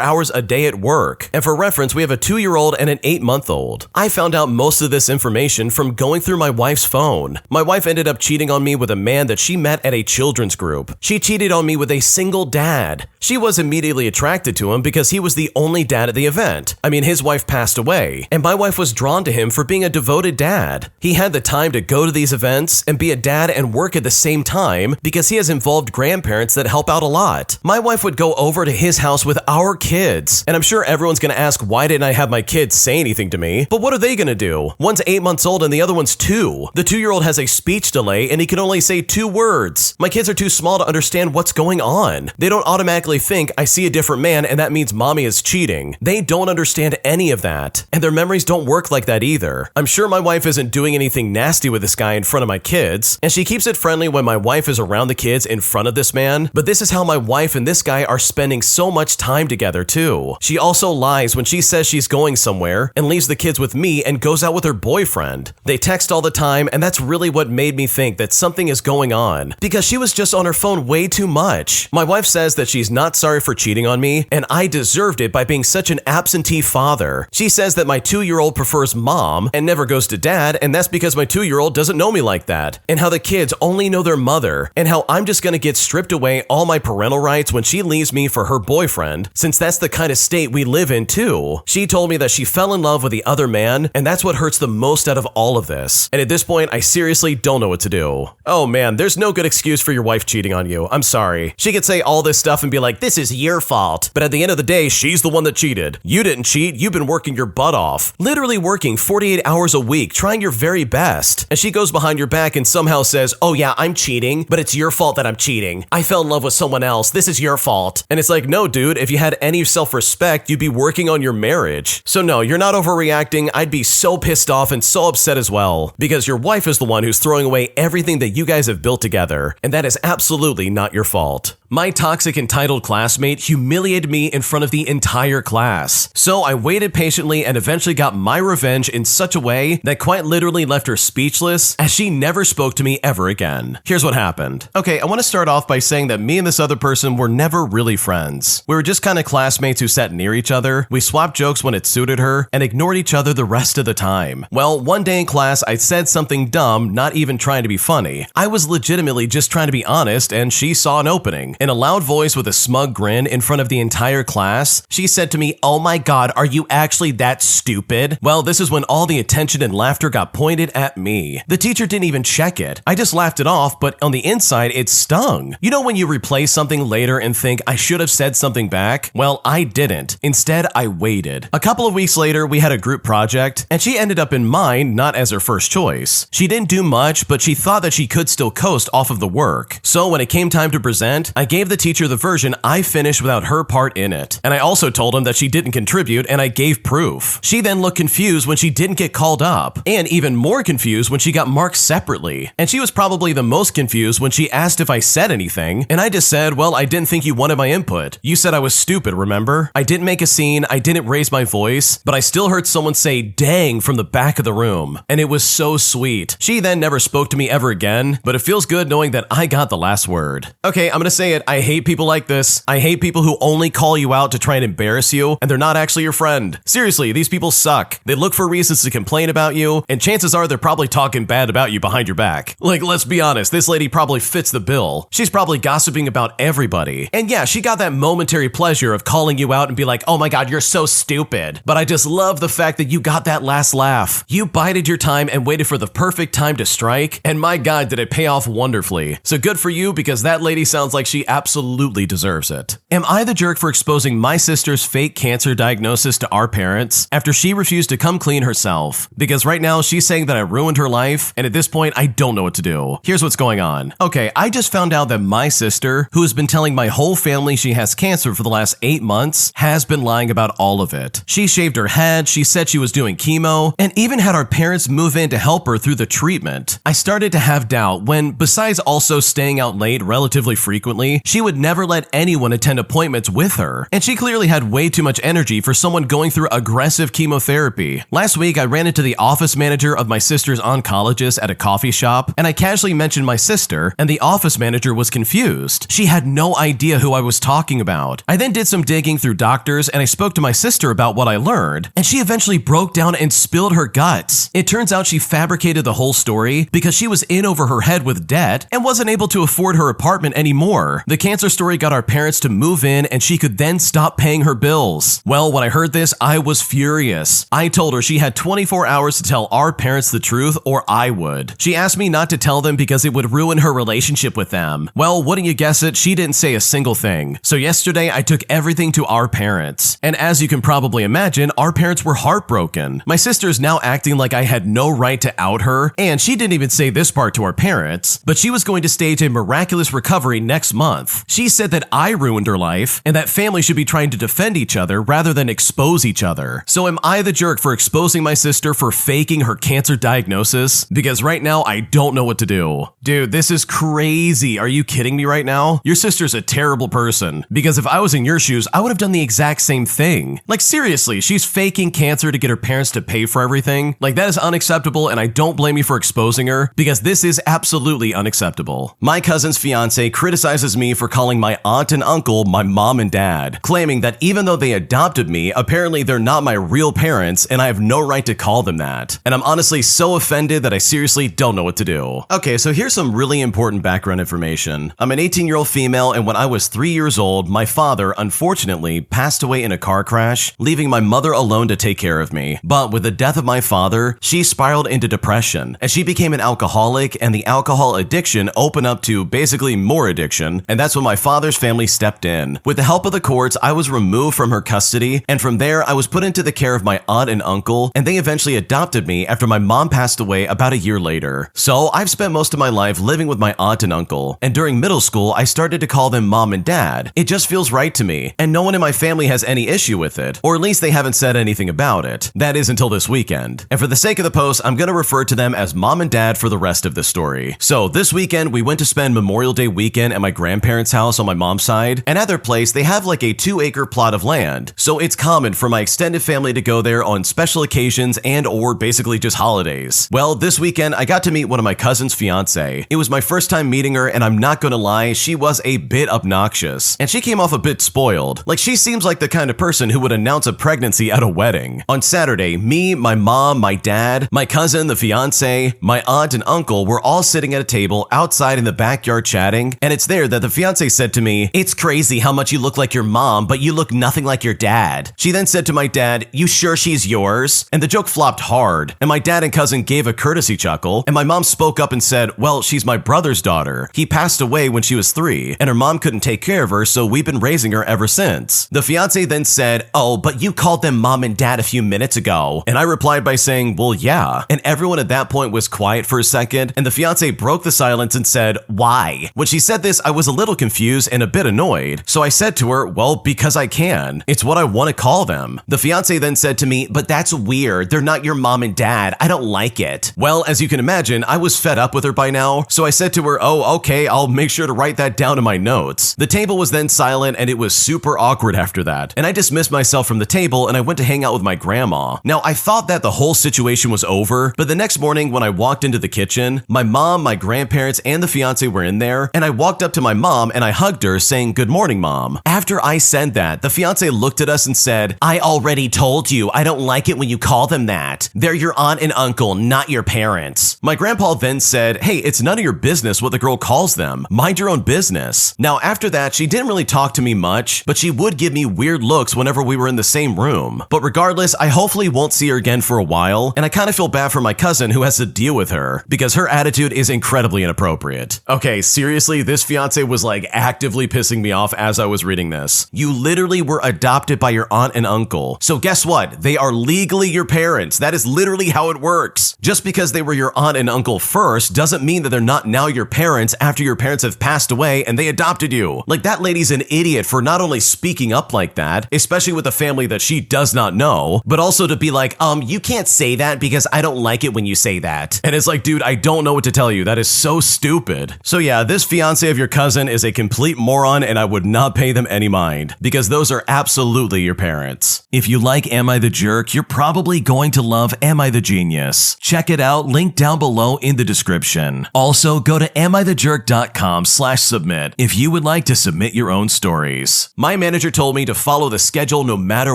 hours a day at work. And for reference, we have a 2-year-old and an 8-month-old. I found out most of this information from going through my wife's phone. My wife ended up cheating on me with a man that she met at a children's group. She cheated on me with a single dad. She was immediately attracted to him because he was the only dad at the event. I mean, his wife passed away, and my wife was drawn to him for being a devoted dad. He had the time to go to these events and be a dad and work at the same time because he has involved grandparents that help out a lot. My wife would go over to his house with our kids, and I'm sure everyone's gonna ask why didn't I have my kids say anything to me? But what are they gonna do? One's 8 months old and the other one's 2. The 2-year-old has a speech delay and he can only say 2 words. My kids are too small to understand what's going on. They don't automatically think I see a different man and that means mommy is cheating. They don't understand any of that, and their memories don't work like that either. I'm sure my wife isn't doing anything nasty with this guy in front of my kids, and she keeps it friendly when my wife is around the kids in front of this man, but this is how my wife and this guy are spending so much time together too. She also lies when she says she's going somewhere and leaves the kids with me and goes out with her boyfriend. They text all the time, and that's really what made me think that something is going on, because she was just on her phone way too much. My wife says that she's not sorry for cheating on me, and I deserved it by being such an absentee father. She says that my 2-year-old prefers mom and never goes to dad, and that's because my 2-year-old doesn't know me like that, and how the kids only know their mother, and how I'm just gonna get stripped away all my parental rights when she leaves me for her boyfriend, since that's the kind of state we live in too. She told me that she fell in love with the other man, and that's what hurts the most out of all of this. And at this point, I seriously don't know what to do. Oh man, there's no good excuse for your wife cheating on you. I'm sorry. She could say all this stuff and be like, this is your fault. But at the end of the day, she's the one that cheated. You didn't cheat. You've been working your butt off. Literally working 48 hours a week, trying your very best. And she goes behind your back and somehow says, oh yeah, I'm cheating, but it's your fault that I'm cheating. I fell in love with someone else. This is your fault. And it's like, no, dude, if you had any self-respect, you'd be working on your marriage. So no, you're not overreacting. I'd be so pissed off and so upset as well, because your wife is the one who's throwing away everything that you guys have built together. And that is absolutely not your fault. My toxic entitled classmate humiliated me in front of the entire class. So I waited patiently and eventually got my revenge in such a way that quite literally left her speechless, as she never spoke to me ever again. Here's what happened. Okay, I want to start off by saying that me and this other person were never really friends. We were just kind of classmates who sat near each other. We swapped jokes when it suited her and ignored each other the rest of the time. Well, one day in class, I said something dumb, not even trying to be funny. I was legitimately just trying to be honest, and she saw an opening. In a loud voice with a smug grin in front of the entire class, she said to me, "Oh my god, are you actually that stupid?" Well, this is when all the attention and laughter got pointed at me. The teacher didn't even check it. I just laughed it off, but on the inside, it stung. You know when you replay something later and think, I should have said something back? Well, I didn't. Instead, I waited. A couple of weeks later, we had a group project, and she ended up in mine, not as her first choice. She didn't do much, but she thought that she could still coast off of the work. So when it came time to present, I gave the teacher the version I finished without her part in it. And I also told him that she didn't contribute, and I gave proof. She then looked confused when she didn't get called up, and even more confused when she got marked separately. And she was probably the most confused when she asked if I said anything, and I just said, well, I didn't think you wanted my input. You said I was stupid, remember? I didn't make a scene, I didn't raise my voice, but I still heard someone say dang from the back of the room, and it was so sweet. She then never spoke to me ever again, but it feels good knowing that I got the last word. Okay, I'm gonna say it, I hate people like this. I hate people who only call you out to try and embarrass you, and they're not actually your friend. Seriously, these people suck. They look for reasons to complain about you, and chances are they're probably talking bad about you behind your back. Like, let's be honest, this lady probably fits the bill. She's probably gossiping about everybody. And yeah, she got that momentary pleasure of calling you out and be like, oh my god, you're so stupid. But I just love the fact that you got that last laugh. You bided your time and waited for the perfect time to strike, and my god, did it pay off wonderfully. So good for you, because that lady sounds like she absolutely deserves it. Am I the jerk for exposing my sister's fake cancer diagnosis to our parents after she refused to come clean herself? Because right now she's saying that I ruined her life, and at this point I don't know what to do. Here's what's going on. Okay, I just found out that my sister, who has been telling my whole family she has cancer for the last 8 months, has been lying about all of it. She shaved her head, she said she was doing chemo, and even had our parents move in to help her through the treatment. I started to have doubt when, besides also staying out late relatively frequently, she would never let anyone attend appointments with her, and she clearly had way too much energy for someone going through aggressive chemotherapy. Last week, I ran into the office manager of my sister's oncologist at a coffee shop, and I casually mentioned my sister, and the office manager was confused. She had no idea who I was talking about. I then did some digging through doctors, and I spoke to my sister about what I learned, and she eventually broke down and spilled her guts. It turns out she fabricated the whole story because she was in over her head with debt and wasn't able to afford her apartment anymore. The cancer story got our parents to move in, and she could then stop paying her bills. Well, when I heard this, I was furious. I told her she had 24 hours to tell our parents the truth, or I would. She asked me not to tell them because it would ruin her relationship with them. Well, wouldn't you guess it, she didn't say a single thing. So yesterday, I took everything to our parents. And as you can probably imagine, our parents were heartbroken. My sister is now acting like I had no right to out her, and she didn't even say this part to our parents, but she was going to stage a miraculous recovery next month. She said that I ruined her life, and that families should be trying to defend each other rather than expose each other. So am I the jerk for exposing my sister for faking her cancer diagnosis? Because right now, I don't know what to do. Dude, this is crazy. Are you kidding me right now? Your sister's a terrible person. Because if I was in your shoes, I would have done the exact same thing. Like seriously, she's faking cancer to get her parents to pay for everything. Like that is unacceptable, and I don't blame you for exposing her, because this is absolutely unacceptable. My cousin's fiance criticizes me for calling my aunt and uncle my mom and dad, claiming that even though they adopted me, apparently they're not my real parents, and I have no right to call them that. And I'm honestly so offended that I seriously don't know what to do. Okay, so here's some really important background information. I'm an 18-year-old female, and when I was 3 years old, my father, unfortunately, passed away in a car crash, leaving my mother alone to take care of me. But with the death of my father, she spiraled into depression, and she became an alcoholic, and the alcohol addiction opened up to basically more addiction, and that's when my father's family stepped in. With the help of the courts, I was removed from her custody, and from there, I was put into the care of my aunt and uncle, and they eventually adopted me after my mom passed away about a year later. So I've spent most of my life living with my aunt and uncle, and during middle school, I started to call them mom and dad. It just feels right to me, and no one in my family has any issue with it, or at least they haven't said anything about it. That is until this weekend. And for the sake of the post, I'm gonna refer to them as mom and dad for the rest of the story. So this weekend, we went to spend Memorial Day weekend at my grandparents' house on my mom's side, and at their place, they have like a 2-acre plot of land. So it's common for my extended family to go there on special occasions and or basically just holidays. Well, this weekend, I got to meet one of my cousin's fiance. It was my first time meeting her, and I'm not gonna lie, she was a bit obnoxious. And she came off a bit spoiled. Like she seems like the kind of person who would announce a pregnancy at a wedding. On Saturday, me, my mom, my dad, my cousin, the fiance, my aunt and uncle were all sitting at a table outside in the backyard chatting, and it's there that the fiance said to me, "It's crazy how much you look like your mom, but you look nothing like your dad." She then said to my dad, "You sure she's yours?" And the joke flopped hard, and my dad and cousin gave a courtesy chuckle, and my mom spoke up and said, "Well, she's my brother's daughter. He passed away when she was 3, and her mom couldn't take care of her, so we've been raising her ever since." The fiance then said, "Oh, but you called them mom and dad a few minutes ago." And I replied by saying, "Well, yeah." And everyone at that point was quiet for a second, and the fiance broke the silence and said, "Why?" When she said this, I was a little confused and a bit annoyed. So I said to her, "Well, because I can. It's what I want to call them." The fiance then said to me, "But that's weird. They're not your mom and dad. I don't like it." Well, as you can imagine, I was fed up with her by now, so I said to her, "Oh, okay, I'll make sure to write that down in my notes." The table was then silent, and it was super awkward after that, and I dismissed myself from the table and I went to hang out with my grandma. Now, I thought that the whole situation was over, but the next morning when I walked into the kitchen, my mom, my grandparents, and the fiance were in there, and I walked up to my mom and I hugged her saying, "Good morning, Mom." After I said that, the fiance looked at us and said, "I already told you, I don't like it when you call them that. They're your aunt and uncle, not your parents." My grandpa then said, "Hey, it's none of your business what the girl calls them. Mind your own business." Now, after that, she didn't really talk to me much, but she would give me weird looks whenever we were in the same room. But regardless, I hopefully won't see her again for a while, and I kind of feel bad for my cousin who has to deal with her, because her attitude is incredibly inappropriate. Okay, seriously, this fiance was like actively pissing me off as I was reading this. You literally were adopted by your aunt and uncle. So guess what? They are legally your parents. That is literally how it works. Just because they were your aunt and uncle first doesn't mean that they're not now your parents after your parents have passed away and they adopted you. Like, that lady's an idiot for not only speaking up like that, especially with a family that she does not know, but also to be like, you can't say that because I don't like it when you say that. And it's like, dude, I don't know what to tell you. That is so stupid. So yeah, this fiance of your cousin is a complete moron, and I would not pay them any mind, because those are absolutely your parents. If you like Am I the Jerk, you're probably going to love Am I the Genius. Check it out, link down below in the description. Also, go to amithejerk.com/submit if you would like to submit your own stories. My manager told me to follow the schedule no matter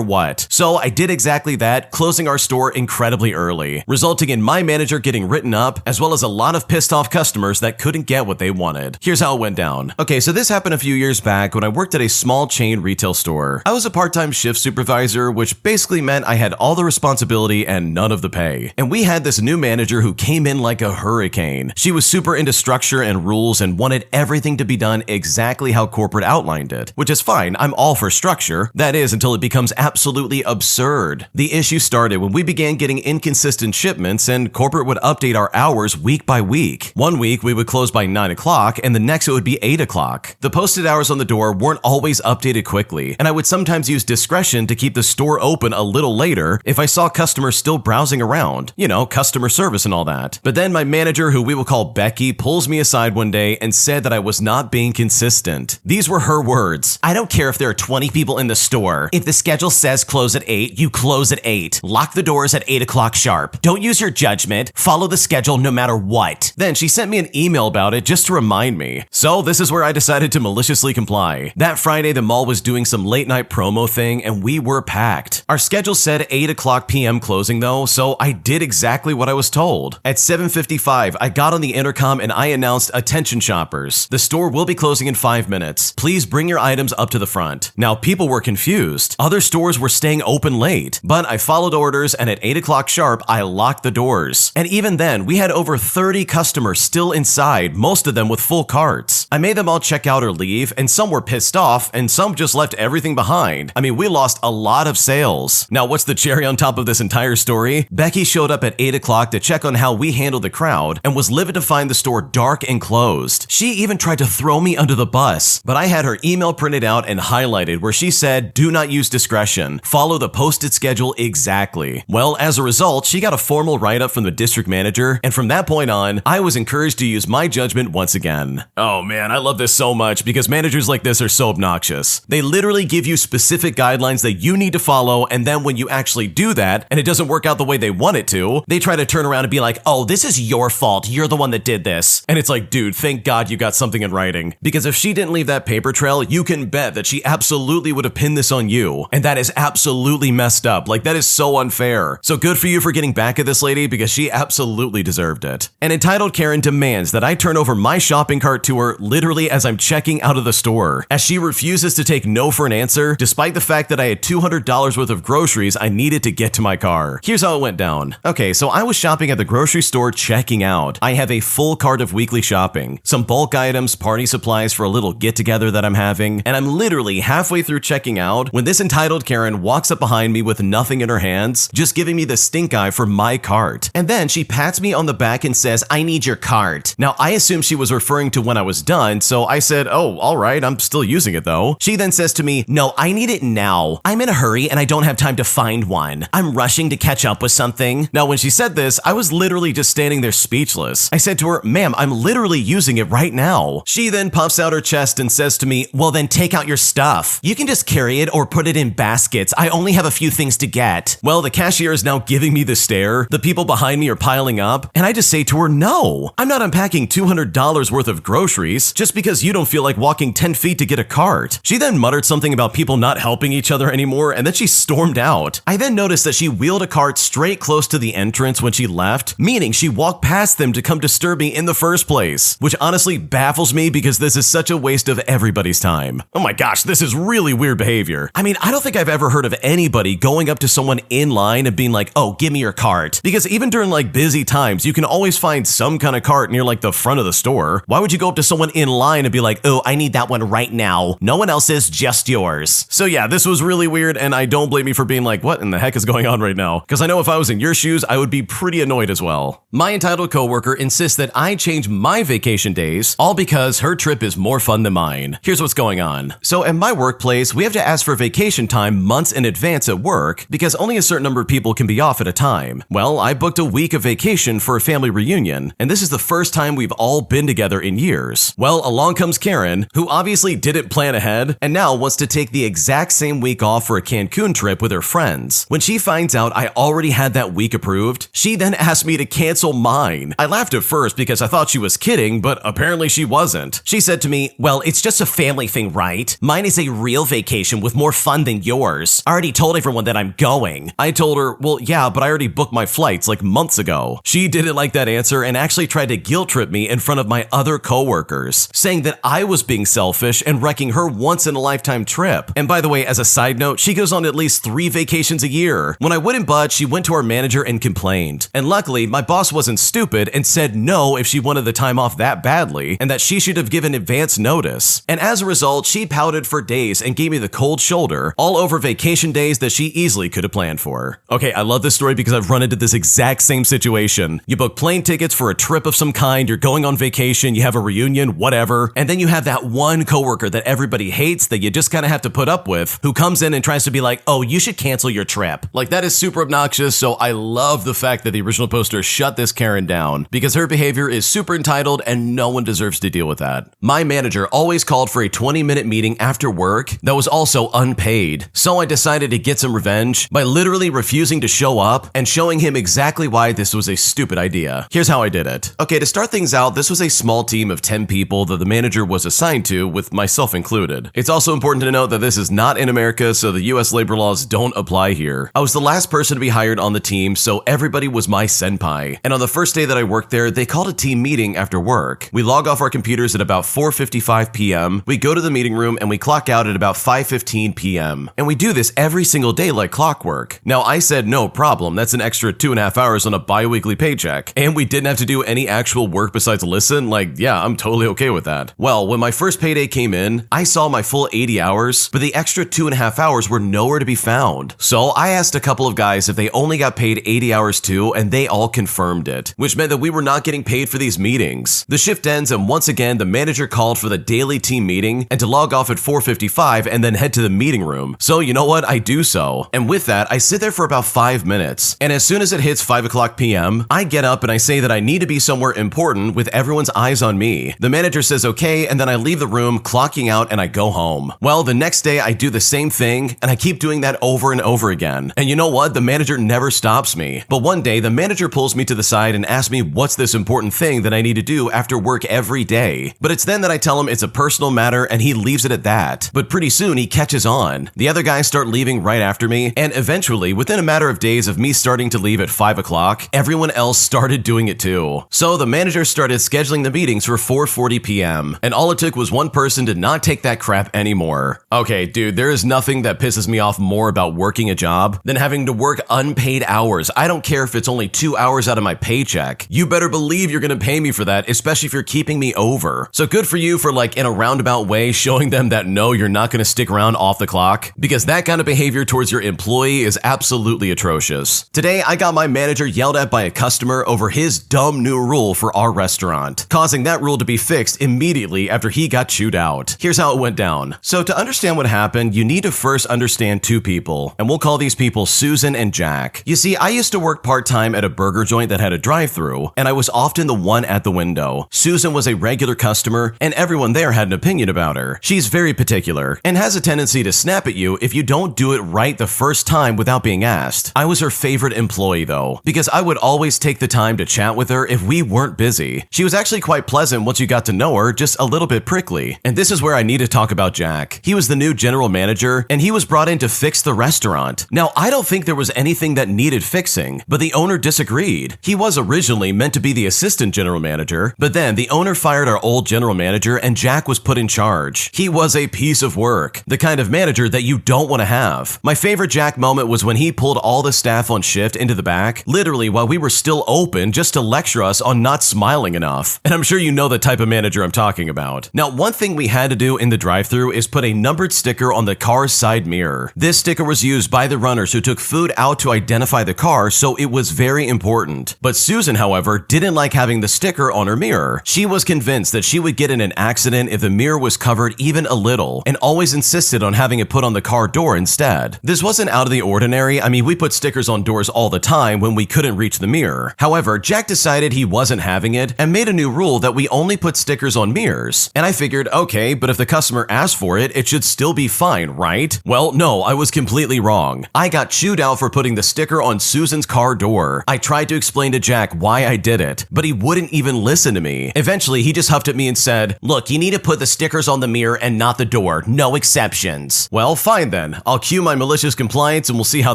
what, so I did exactly that, closing our store incredibly early, resulting in my manager getting written up, as well as a lot of pissed off customers that couldn't get what they wanted. Here's how it went down. Okay, so this happened a few years back when I worked at a small chain retail store. I was a part-time shift supervisor, which basically meant I had all the responsibility and none of the pay. And we had this new manager who came in like a hurricane. She was super into structure and rules and wanted everything to be done exactly how corporate outlined it, which is fine. I'm all for structure. That is, until it becomes absolutely absurd. The issue started when we began getting inconsistent shipments and corporate would update our hours week by week. One week we would close by 9 o'clock and the next it would be 8 o'clock. The posted hours on the door weren't always updated quickly, and I would sometimes use discretion to keep the store open a little later if I saw customers still browsing around. You know, customer service and all that. But then my manager, who we will call Becky, pulls me aside one day and said that I was not being consistent. These were her words. "I don't care if there are 20 people in the store. If the schedule says close at 8, you close at 8. Lock the doors at 8 o'clock sharp. Don't use your judgment. Follow the schedule no matter what." Then she sent me an email about it just to remind me. So this is where I decided to maliciously comply. That Friday, the mall was doing some late night promo thing and we were packed. Our schedule said 8 o'clock p.m. closing though, so I did exactly what I was told. At 7:55, I got on the intercom and I announced, "Attention shoppers, the store will be closing in 5 minutes. Please bring your items up to the front." Now people were confused. Other stores were staying open late, but I followed orders and at 8 o'clock sharp, I locked the doors. And even then, we had over 30 customers still inside, most of them with full carts. I made them all check out or leave, and some were pissed off, and some just left everything behind. I mean, we lost a lot of sales. Now, what's the cherry on top of this entire story? Becky showed up at 8 o'clock to check on how we handled the crowd, and was livid to find the store dark and closed. She even tried to throw me under the bus, but I had her email printed out and highlighted where she said, "Do not use discretion. Follow the posted schedule exactly." Well, as a result, she got a formal write-up from the district manager, and from that point on, I was encouraged to use my judgment once again. Oh man, I love this so much because managers like this are so obnoxious. They literally give you specific guidelines that you need to follow, and then when you actually do that, and it doesn't work out the way they want it to, they try to turn around and be like, "Oh, this is your fault. You're the one that did this." And it's like, dude, thank God you got something in writing. Because if she didn't leave that paper trail, you can bet that she absolutely would have pinned this on you. And that is absolutely messed up. Like, that is so unfair. So good for you for getting back at this lady, because she absolutely deserved it. An entitled Karen demands that I turn over my shopping cart to her literally literally as I'm checking out of the store, as she refuses to take no for an answer, despite the fact that I had $200 worth of groceries I needed to get to my car. Here's how it went down. Okay, so I was shopping at the grocery store checking out. I have a full cart of weekly shopping, some bulk items, party supplies for a little get-together that I'm having, and I'm literally halfway through checking out when this entitled Karen walks up behind me with nothing in her hands, just giving me the stink eye for my cart. And then she pats me on the back and says, "I need your cart." Now, I assumed she was referring to when I was done, so I said, "Oh, all right, I'm still using it though." She then says to me, "No, I need it now. I'm in a hurry and I don't have time to find one. I'm rushing to catch up with something." Now, when she said this, I was literally just standing there speechless. I said to her, "Ma'am, I'm literally using it right now." She then puffs out her chest and says to me, "Well, then take out your stuff. You can just carry it or put it in baskets. I only have a few things to get." Well, the cashier is now giving me the stare. The people behind me are piling up, and I just say to her, "No, I'm not unpacking $200 worth of groceries just because you don't feel like walking 10 feet to get a cart." She then muttered something about people not helping each other anymore, and then she stormed out. I then noticed that she wheeled a cart straight close to the entrance when she left, meaning she walked past them to come disturb me in the first place, which honestly baffles me because this is such a waste of everybody's time. Oh my gosh, this is really weird behavior. I mean, I don't think I've ever heard of anybody going up to someone in line and being like, "Oh, give me your cart." Because even during like busy times, you can always find some kind of cart near like the front of the store. Why would you go up to someone in line and be like, "Oh, I need that one right now. No one else's, just yours." So yeah, this was really weird, and I don't blame you for being like, "What in the heck is going on right now?" Because I know if I was in your shoes, I would be pretty annoyed as well. My entitled coworker insists that I change my vacation days, all because her trip is more fun than mine. Here's what's going on. So at my workplace, we have to ask for vacation time months in advance at work because only a certain number of people can be off at a time. Well, I booked a week of vacation for a family reunion, and this is the first time we've all been together in years. Well, along comes Karen, who obviously didn't plan ahead, and now wants to take the exact same week off for a Cancun trip with her friends. When she finds out I already had that week approved, she then asked me to cancel mine. I laughed at first because I thought she was kidding, but apparently she wasn't. She said to me, "Well, it's just a family thing, right? Mine is a real vacation with more fun than yours. I already told everyone that I'm going." I told her, "Well, yeah, but I already booked my flights like months ago." She didn't like that answer and actually tried to guilt trip me in front of my other coworkers, saying that I was being selfish and wrecking her once-in-a-lifetime trip. And by the way, as a side note, she goes on at least 3 vacations a year. When I wouldn't budge, she went to our manager and complained. And luckily, my boss wasn't stupid and said no if she wanted the time off that badly, and that she should have given advance notice. And as a result, she pouted for days and gave me the cold shoulder, all over vacation days that she easily could have planned for. Okay, I love this story because I've run into this exact same situation. You book plane tickets for a trip of some kind, you're going on vacation, you have a reunion, whatever, and then you have that one coworker that everybody hates that you just kind of have to put up with, who comes in and tries to be like, "Oh, you should cancel your trip." Like, that is super obnoxious, so I love the fact that the original poster shut this Karen down, because her behavior is super entitled and no one deserves to deal with that. My manager always called for a 20-minute meeting after work that was also unpaid, so I decided to get some revenge by literally refusing to show up and showing him exactly why this was a stupid idea. Here's how I did it. Okay, to start things out, this was a small team of 10 people that the manager was assigned to, with myself included. It's also important to note that this is not in America, so the US labor laws don't apply here. I was the last person to be hired on the team, so everybody was my senpai. And on the first day that I worked there, they called a team meeting after work. We log off our computers at about 4:55 p.m. We go to the meeting room and we clock out at about 5:15 p.m. And we do this every single day like clockwork. Now, I said no problem, that's an extra 2.5 hours on a bi-weekly paycheck. And we didn't have to do any actual work besides listen, like, yeah, I'm totally okay with that. Well, when my first payday came in, I saw my full 80 hours, but the extra 2.5 hours were nowhere to be found. So I asked a couple of guys if they only got paid 80 hours too, and they all confirmed it, which meant that we were not getting paid for these meetings. The shift ends, and once again, the manager called for the daily team meeting and to log off at 4:55 and then head to the meeting room. So you know what? I do so. And with that, I sit there for about 5 minutes. And as soon as it hits 5 o'clock p.m., I get up and I say that I need to be somewhere important with everyone's eyes on me. The manager says okay, and then I leave the room, clocking out, and I go home. Well, the next day I do the same thing, and I keep doing that over and over again. And you know what? The manager never stops me. But one day, the manager pulls me to the side and asks me what's this important thing that I need to do after work every day. But it's then that I tell him it's a personal matter, and he leaves it at that. But pretty soon, he catches on. The other guys start leaving right after me, and eventually, within a matter of days of me starting to leave at 5 o'clock, everyone else started doing it too. So the manager started scheduling the meetings for 4:40 p.m. a.m. And all it took was one person to not take that crap anymore. Okay, dude, there is nothing that pisses me off more about working a job than having to work unpaid hours. I don't care if it's only 2 hours out of my paycheck. You better believe you're gonna pay me for that, especially if you're keeping me over. So good for you for, like, in a roundabout way, showing them that no, you're not gonna stick around off the clock, because that kind of behavior towards your employee is absolutely atrocious. Today, I got my manager yelled at by a customer over his dumb new rule for our restaurant, causing that rule to be fixed immediately after he got chewed out. Here's how it went down. So to understand what happened, you need to first understand two people, and we'll call these people Susan and Jack. You see, I used to work part-time at a burger joint that had a drive-thru, and I was often the one at the window. Susan was a regular customer, and everyone there had an opinion about her. She's very particular, and has a tendency to snap at you if you don't do it right the first time without being asked. I was her favorite employee though, because I would always take the time to chat with her if we weren't busy. She was actually quite pleasant once you got to know her, just a little bit prickly. And this is where I need to talk about Jack. He was the new general manager, and he was brought in to fix the restaurant. Now, I don't think there was anything that needed fixing, but the owner disagreed. He was originally meant to be the assistant general manager, but then the owner fired our old general manager and Jack was put in charge. He was a piece of work, the kind of manager that you don't want to have. My favorite Jack moment was when he pulled all the staff on shift into the back, literally while we were still open, just to lecture us on not smiling enough. And I'm sure you know the type of manager I'm talking about. Now, one thing we had to do in the drive-thru is put a numbered sticker on the car's side mirror. This sticker was used by the runners who took food out to identify the car, so it was very important. But Susan, however, didn't like having the sticker on her mirror. She was convinced that she would get in an accident if the mirror was covered even a little, and always insisted on having it put on the car door instead. This wasn't out of the ordinary. I mean, we put stickers on doors all the time when we couldn't reach the mirror. However, Jack decided he wasn't having it and made a new rule that we only put stickers on mirrors. And I figured, okay, but if the customer asked for it, it should still be fine, right? Well, no, I was completely wrong. I got chewed out for putting the sticker on Susan's car door. I tried to explain to Jack why I did it, but he wouldn't even listen to me. Eventually, he just huffed at me and said, "Look, you need to put the stickers on the mirror and not the door. No exceptions." Well, fine then. I'll cue my malicious compliance and we'll see how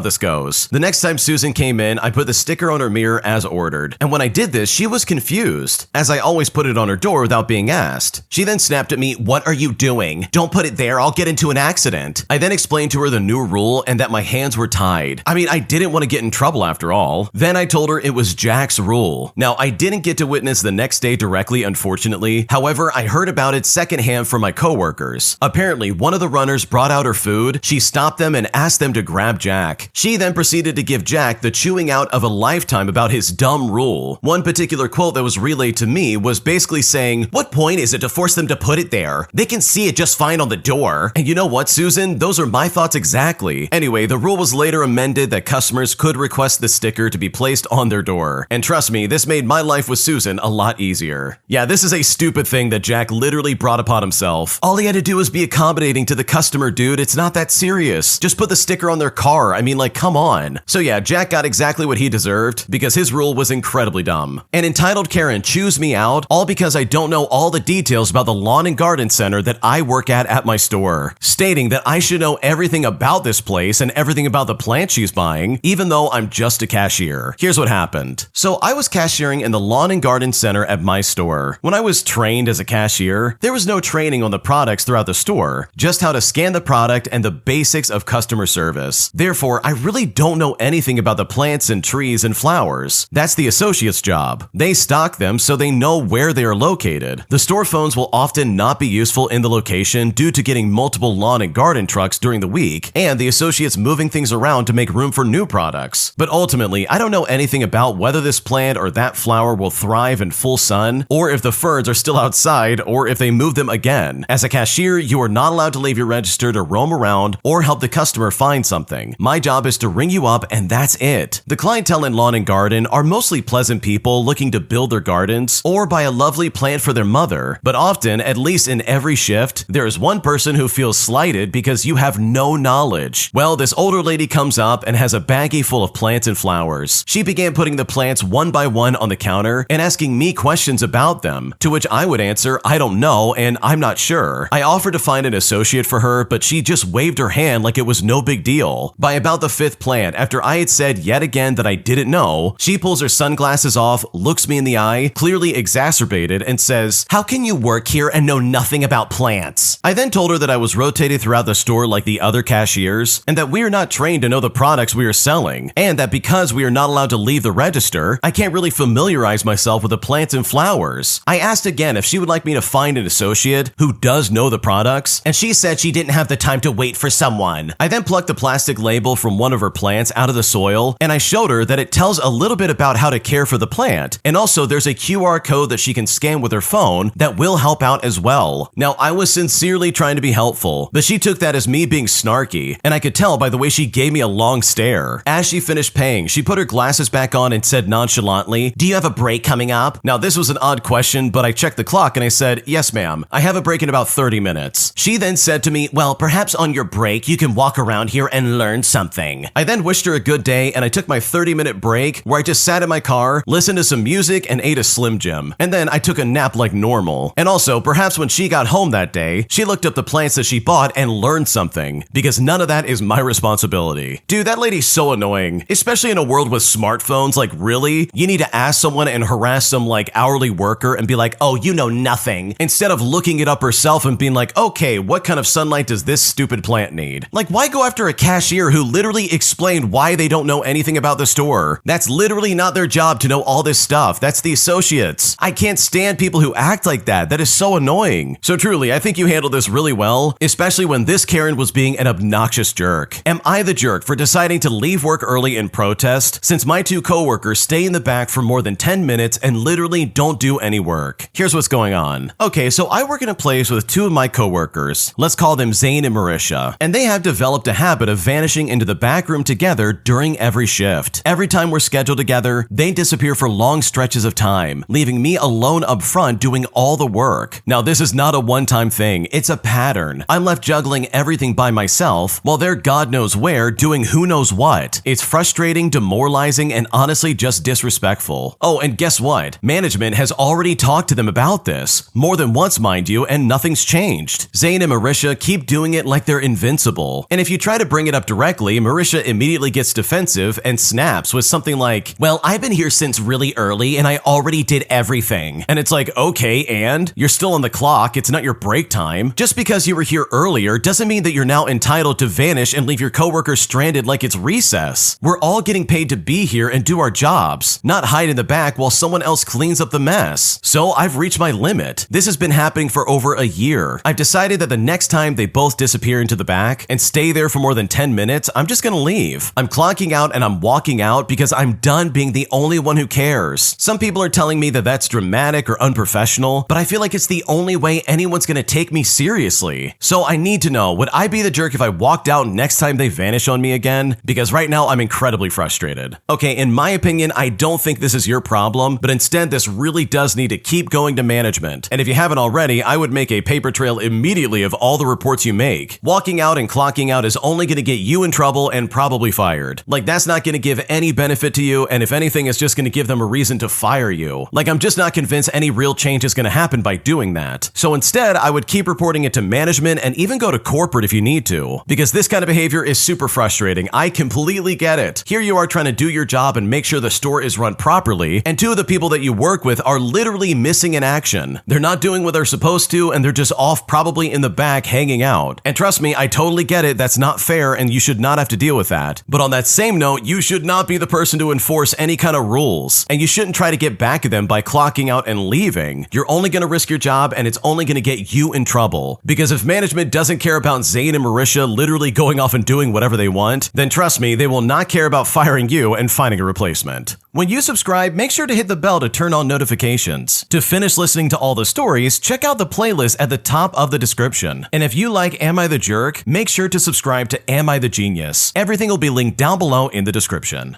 this goes. The next time Susan came in, I put the sticker on her mirror as ordered. And when I did this, she was confused, as I always put it on her door without being asked. She then snapped at me, "What are you doing? Don't put it there, I'll get into an accident." I then explained to her the new rule and that my hands were tied. I mean, I didn't want to get in trouble after all. Then I told her it was Jack's rule. Now, I didn't get to witness the next day directly, unfortunately. However, I heard about it secondhand from my coworkers. Apparently, one of the runners brought out her food. She stopped them and asked them to grab Jack. She then proceeded to give Jack the chewing out of a lifetime about his dumb rule. One particular quote that was relayed to me was basically saying, "What point is it to force them to put it there? They can see it just fine on the door." And you know what, Susan? Those are my thoughts exactly. Anyway, the rule was later amended that customers could request the sticker to be placed on their door. And trust me, this made my life with Susan a lot easier. Yeah, this is a stupid thing that Jack literally brought upon himself. All he had to do was be accommodating to the customer, dude. It's not that serious. Just put the sticker on their car. I mean, like, come on. So yeah, Jack got exactly what he deserved because his rule was incredibly dumb. And entitled Karen chews me out, all because I don't know all the details about the lawn and garden center that I work at my store, stating that I should know everything about this place and everything about the plant she's buying, even though I'm just a cashier. Here's what happened. So I was cashiering in the lawn and garden center at my store. When I was trained as a cashier, there was no training on the products throughout the store, just how to scan the product and the basics of customer service. Therefore, I really don't know anything about the plants and trees and flowers. That's the associate's job. They stock them so they know where they are located. The store phones will often not be useful in the location due to getting multiple lawn and garden trucks during the week, and the associates moving things around to make room for new products. But ultimately, I don't know anything about whether this plant or that flower will thrive in full sun, or if the ferns are still outside, or if they move them again. As a cashier, you are not allowed to leave your register to roam around or help the customer find something. My job is to ring you up and that's it. The clientele in lawn and garden are mostly pleasant people looking to build their gardens or buy a lovely plant for their mother. But often, at least in every shift, there is one person who feels slighted because you have no knowledge. Well, this older lady comes up and has a baggie full of plants and flowers. She began putting the plants one by one on the counter and asking me questions about them, to which I would answer, "I don't know and I'm not sure." I offered to find an associate for her, but she just waved her hand like it was no big deal. By about the fifth plant, after I had said yet again that I didn't know, she pulls her sunglasses off, looks me in the eye, clearly exacerbated, and says, "How can you work here and know nothing about plants? I then told her that I was rotated throughout the store like the other cashiers, and that we are not trained to know the products we are selling, and that because we are not allowed to leave the register, I can't really familiarize myself with the plants and flowers. I asked again if she would like me to find an associate who does know the products, and she said she didn't have the time to wait for someone. I then plucked the plastic label from one of her plants out of the soil, and I showed her that it tells a little bit about how to care for the plant, and also there's a QR code that she can scan with her phone that will help out as well. Now, I was sincerely trying to be helpful, but she took that as me being snarky, and I could tell by the way she gave me a long stare. As she finished paying, she put her glasses back on and said nonchalantly, "Do you have a break coming up?" Now, this was an odd question, but I checked the clock and I said, "Yes, ma'am. I have a break in about 30 minutes. She then said to me, "Well, perhaps on your break you can walk around here and learn something." I then wished her a good day and I took my 30-minute break where I just sat in my car, listened to some music, and ate a Slim Jim. And then I took a nap like normal. And also, perhaps when she got home that day, she looked up the plants that she bought and learned something, because none of that is my responsibility. Dude, that lady's so annoying, especially in a world with smartphones. Like, really? You need to ask someone and harass some like hourly worker and be like, "Oh, you know nothing," instead of looking it up herself and being like, "Okay, what kind of sunlight does this stupid plant need?" Like, why go after a cashier who literally explained why they don't know anything about the store? That's literally not their job to know all this stuff. That's the associates. I can't stand people who act like that. That is so annoying. So truly, I think you handled this really well, especially when this Karen was being an obnoxious jerk. Am I the jerk for deciding to leave work early in protest, since my two coworkers stay in the back for more than 10 minutes and literally don't do any work? Here's what's going on. Okay, so I work in a place with two of my coworkers. Let's call them Zane and Marisha. And they have developed a habit of vanishing into the back room together during every shift. Every time we're scheduled together, they disappear for long stretches of time, leaving me alone up front doing all the work. Now, this is not a one-time thing. It's a pattern. I'm left juggling everything by myself while they're God knows where doing who knows what. It's frustrating, demoralizing, and honestly just disrespectful. Oh, and guess what? Management has already talked to them about this. More than once, mind you, and nothing's changed. Zane and Marisha keep doing it like they're invincible. And if you try to bring it up directly, Marisha immediately gets defensive and snaps with something like, "Well, I've been here since really early and I already did everything." And it's like, okay, and? You're still on the clock. It's not your break time. Just because you were here earlier doesn't mean that you're now entitled to vanish and leave your coworkers stranded like it's recess. We're all getting paid to be here and do our jobs, not hide in the back while someone else cleans up the mess. So I've reached my limit. This has been happening for over a year. I've decided that the next time they both disappear into the back and stay there for more than 10 minutes, I'm just gonna leave. I'm clocking out and I'm walking out because I'm done being the only one who cares. Some people are telling me that that's dramatic or unprofessional, but I feel like it's the only way anyone's gonna take me seriously. So I need to know, would I be the jerk if I walked out next time they vanish on me again? Because right now I'm incredibly frustrated. Okay, in my opinion, I don't think this is your problem, but instead this really does need to keep going to management. And if you haven't already, I would make a paper trail immediately of all the reports you make. Walking out and clocking out is only gonna get you in trouble and probably fired. Like, that's not gonna give any benefit to you, and if anything, it's just gonna give them a reason to fire you. Like, I'm just not convinced any real change is gonna happen by doing that. So instead, I would keep reporting it to management and even go to corporate if you need to. Because this kind of behavior is super frustrating. I completely get it. Here you are trying to do your job and make sure the store is run properly, and two of the people that you work with are literally missing in action. They're not doing what they're supposed to, and they're just off probably in the back hanging out. And trust me, I totally get it. That's not fair, and you should not have to deal with that. But on that same note, you should not be the person to enforce any kind of rules, and you shouldn't try to get back at them by clocking out and leaving. You're only going to risk your job, and it's only going to get you in trouble. Because if management doesn't care about Zane and Marisha literally going off and doing whatever they want, then trust me, they will not care about firing you and finding a replacement. When you subscribe, make sure to hit the bell to turn on notifications. To finish listening to all the stories, check out the playlist at the top of the description. And if you like Am I the Jerk, make sure to subscribe to Am I the Genius. Everything will be linked down below in the description.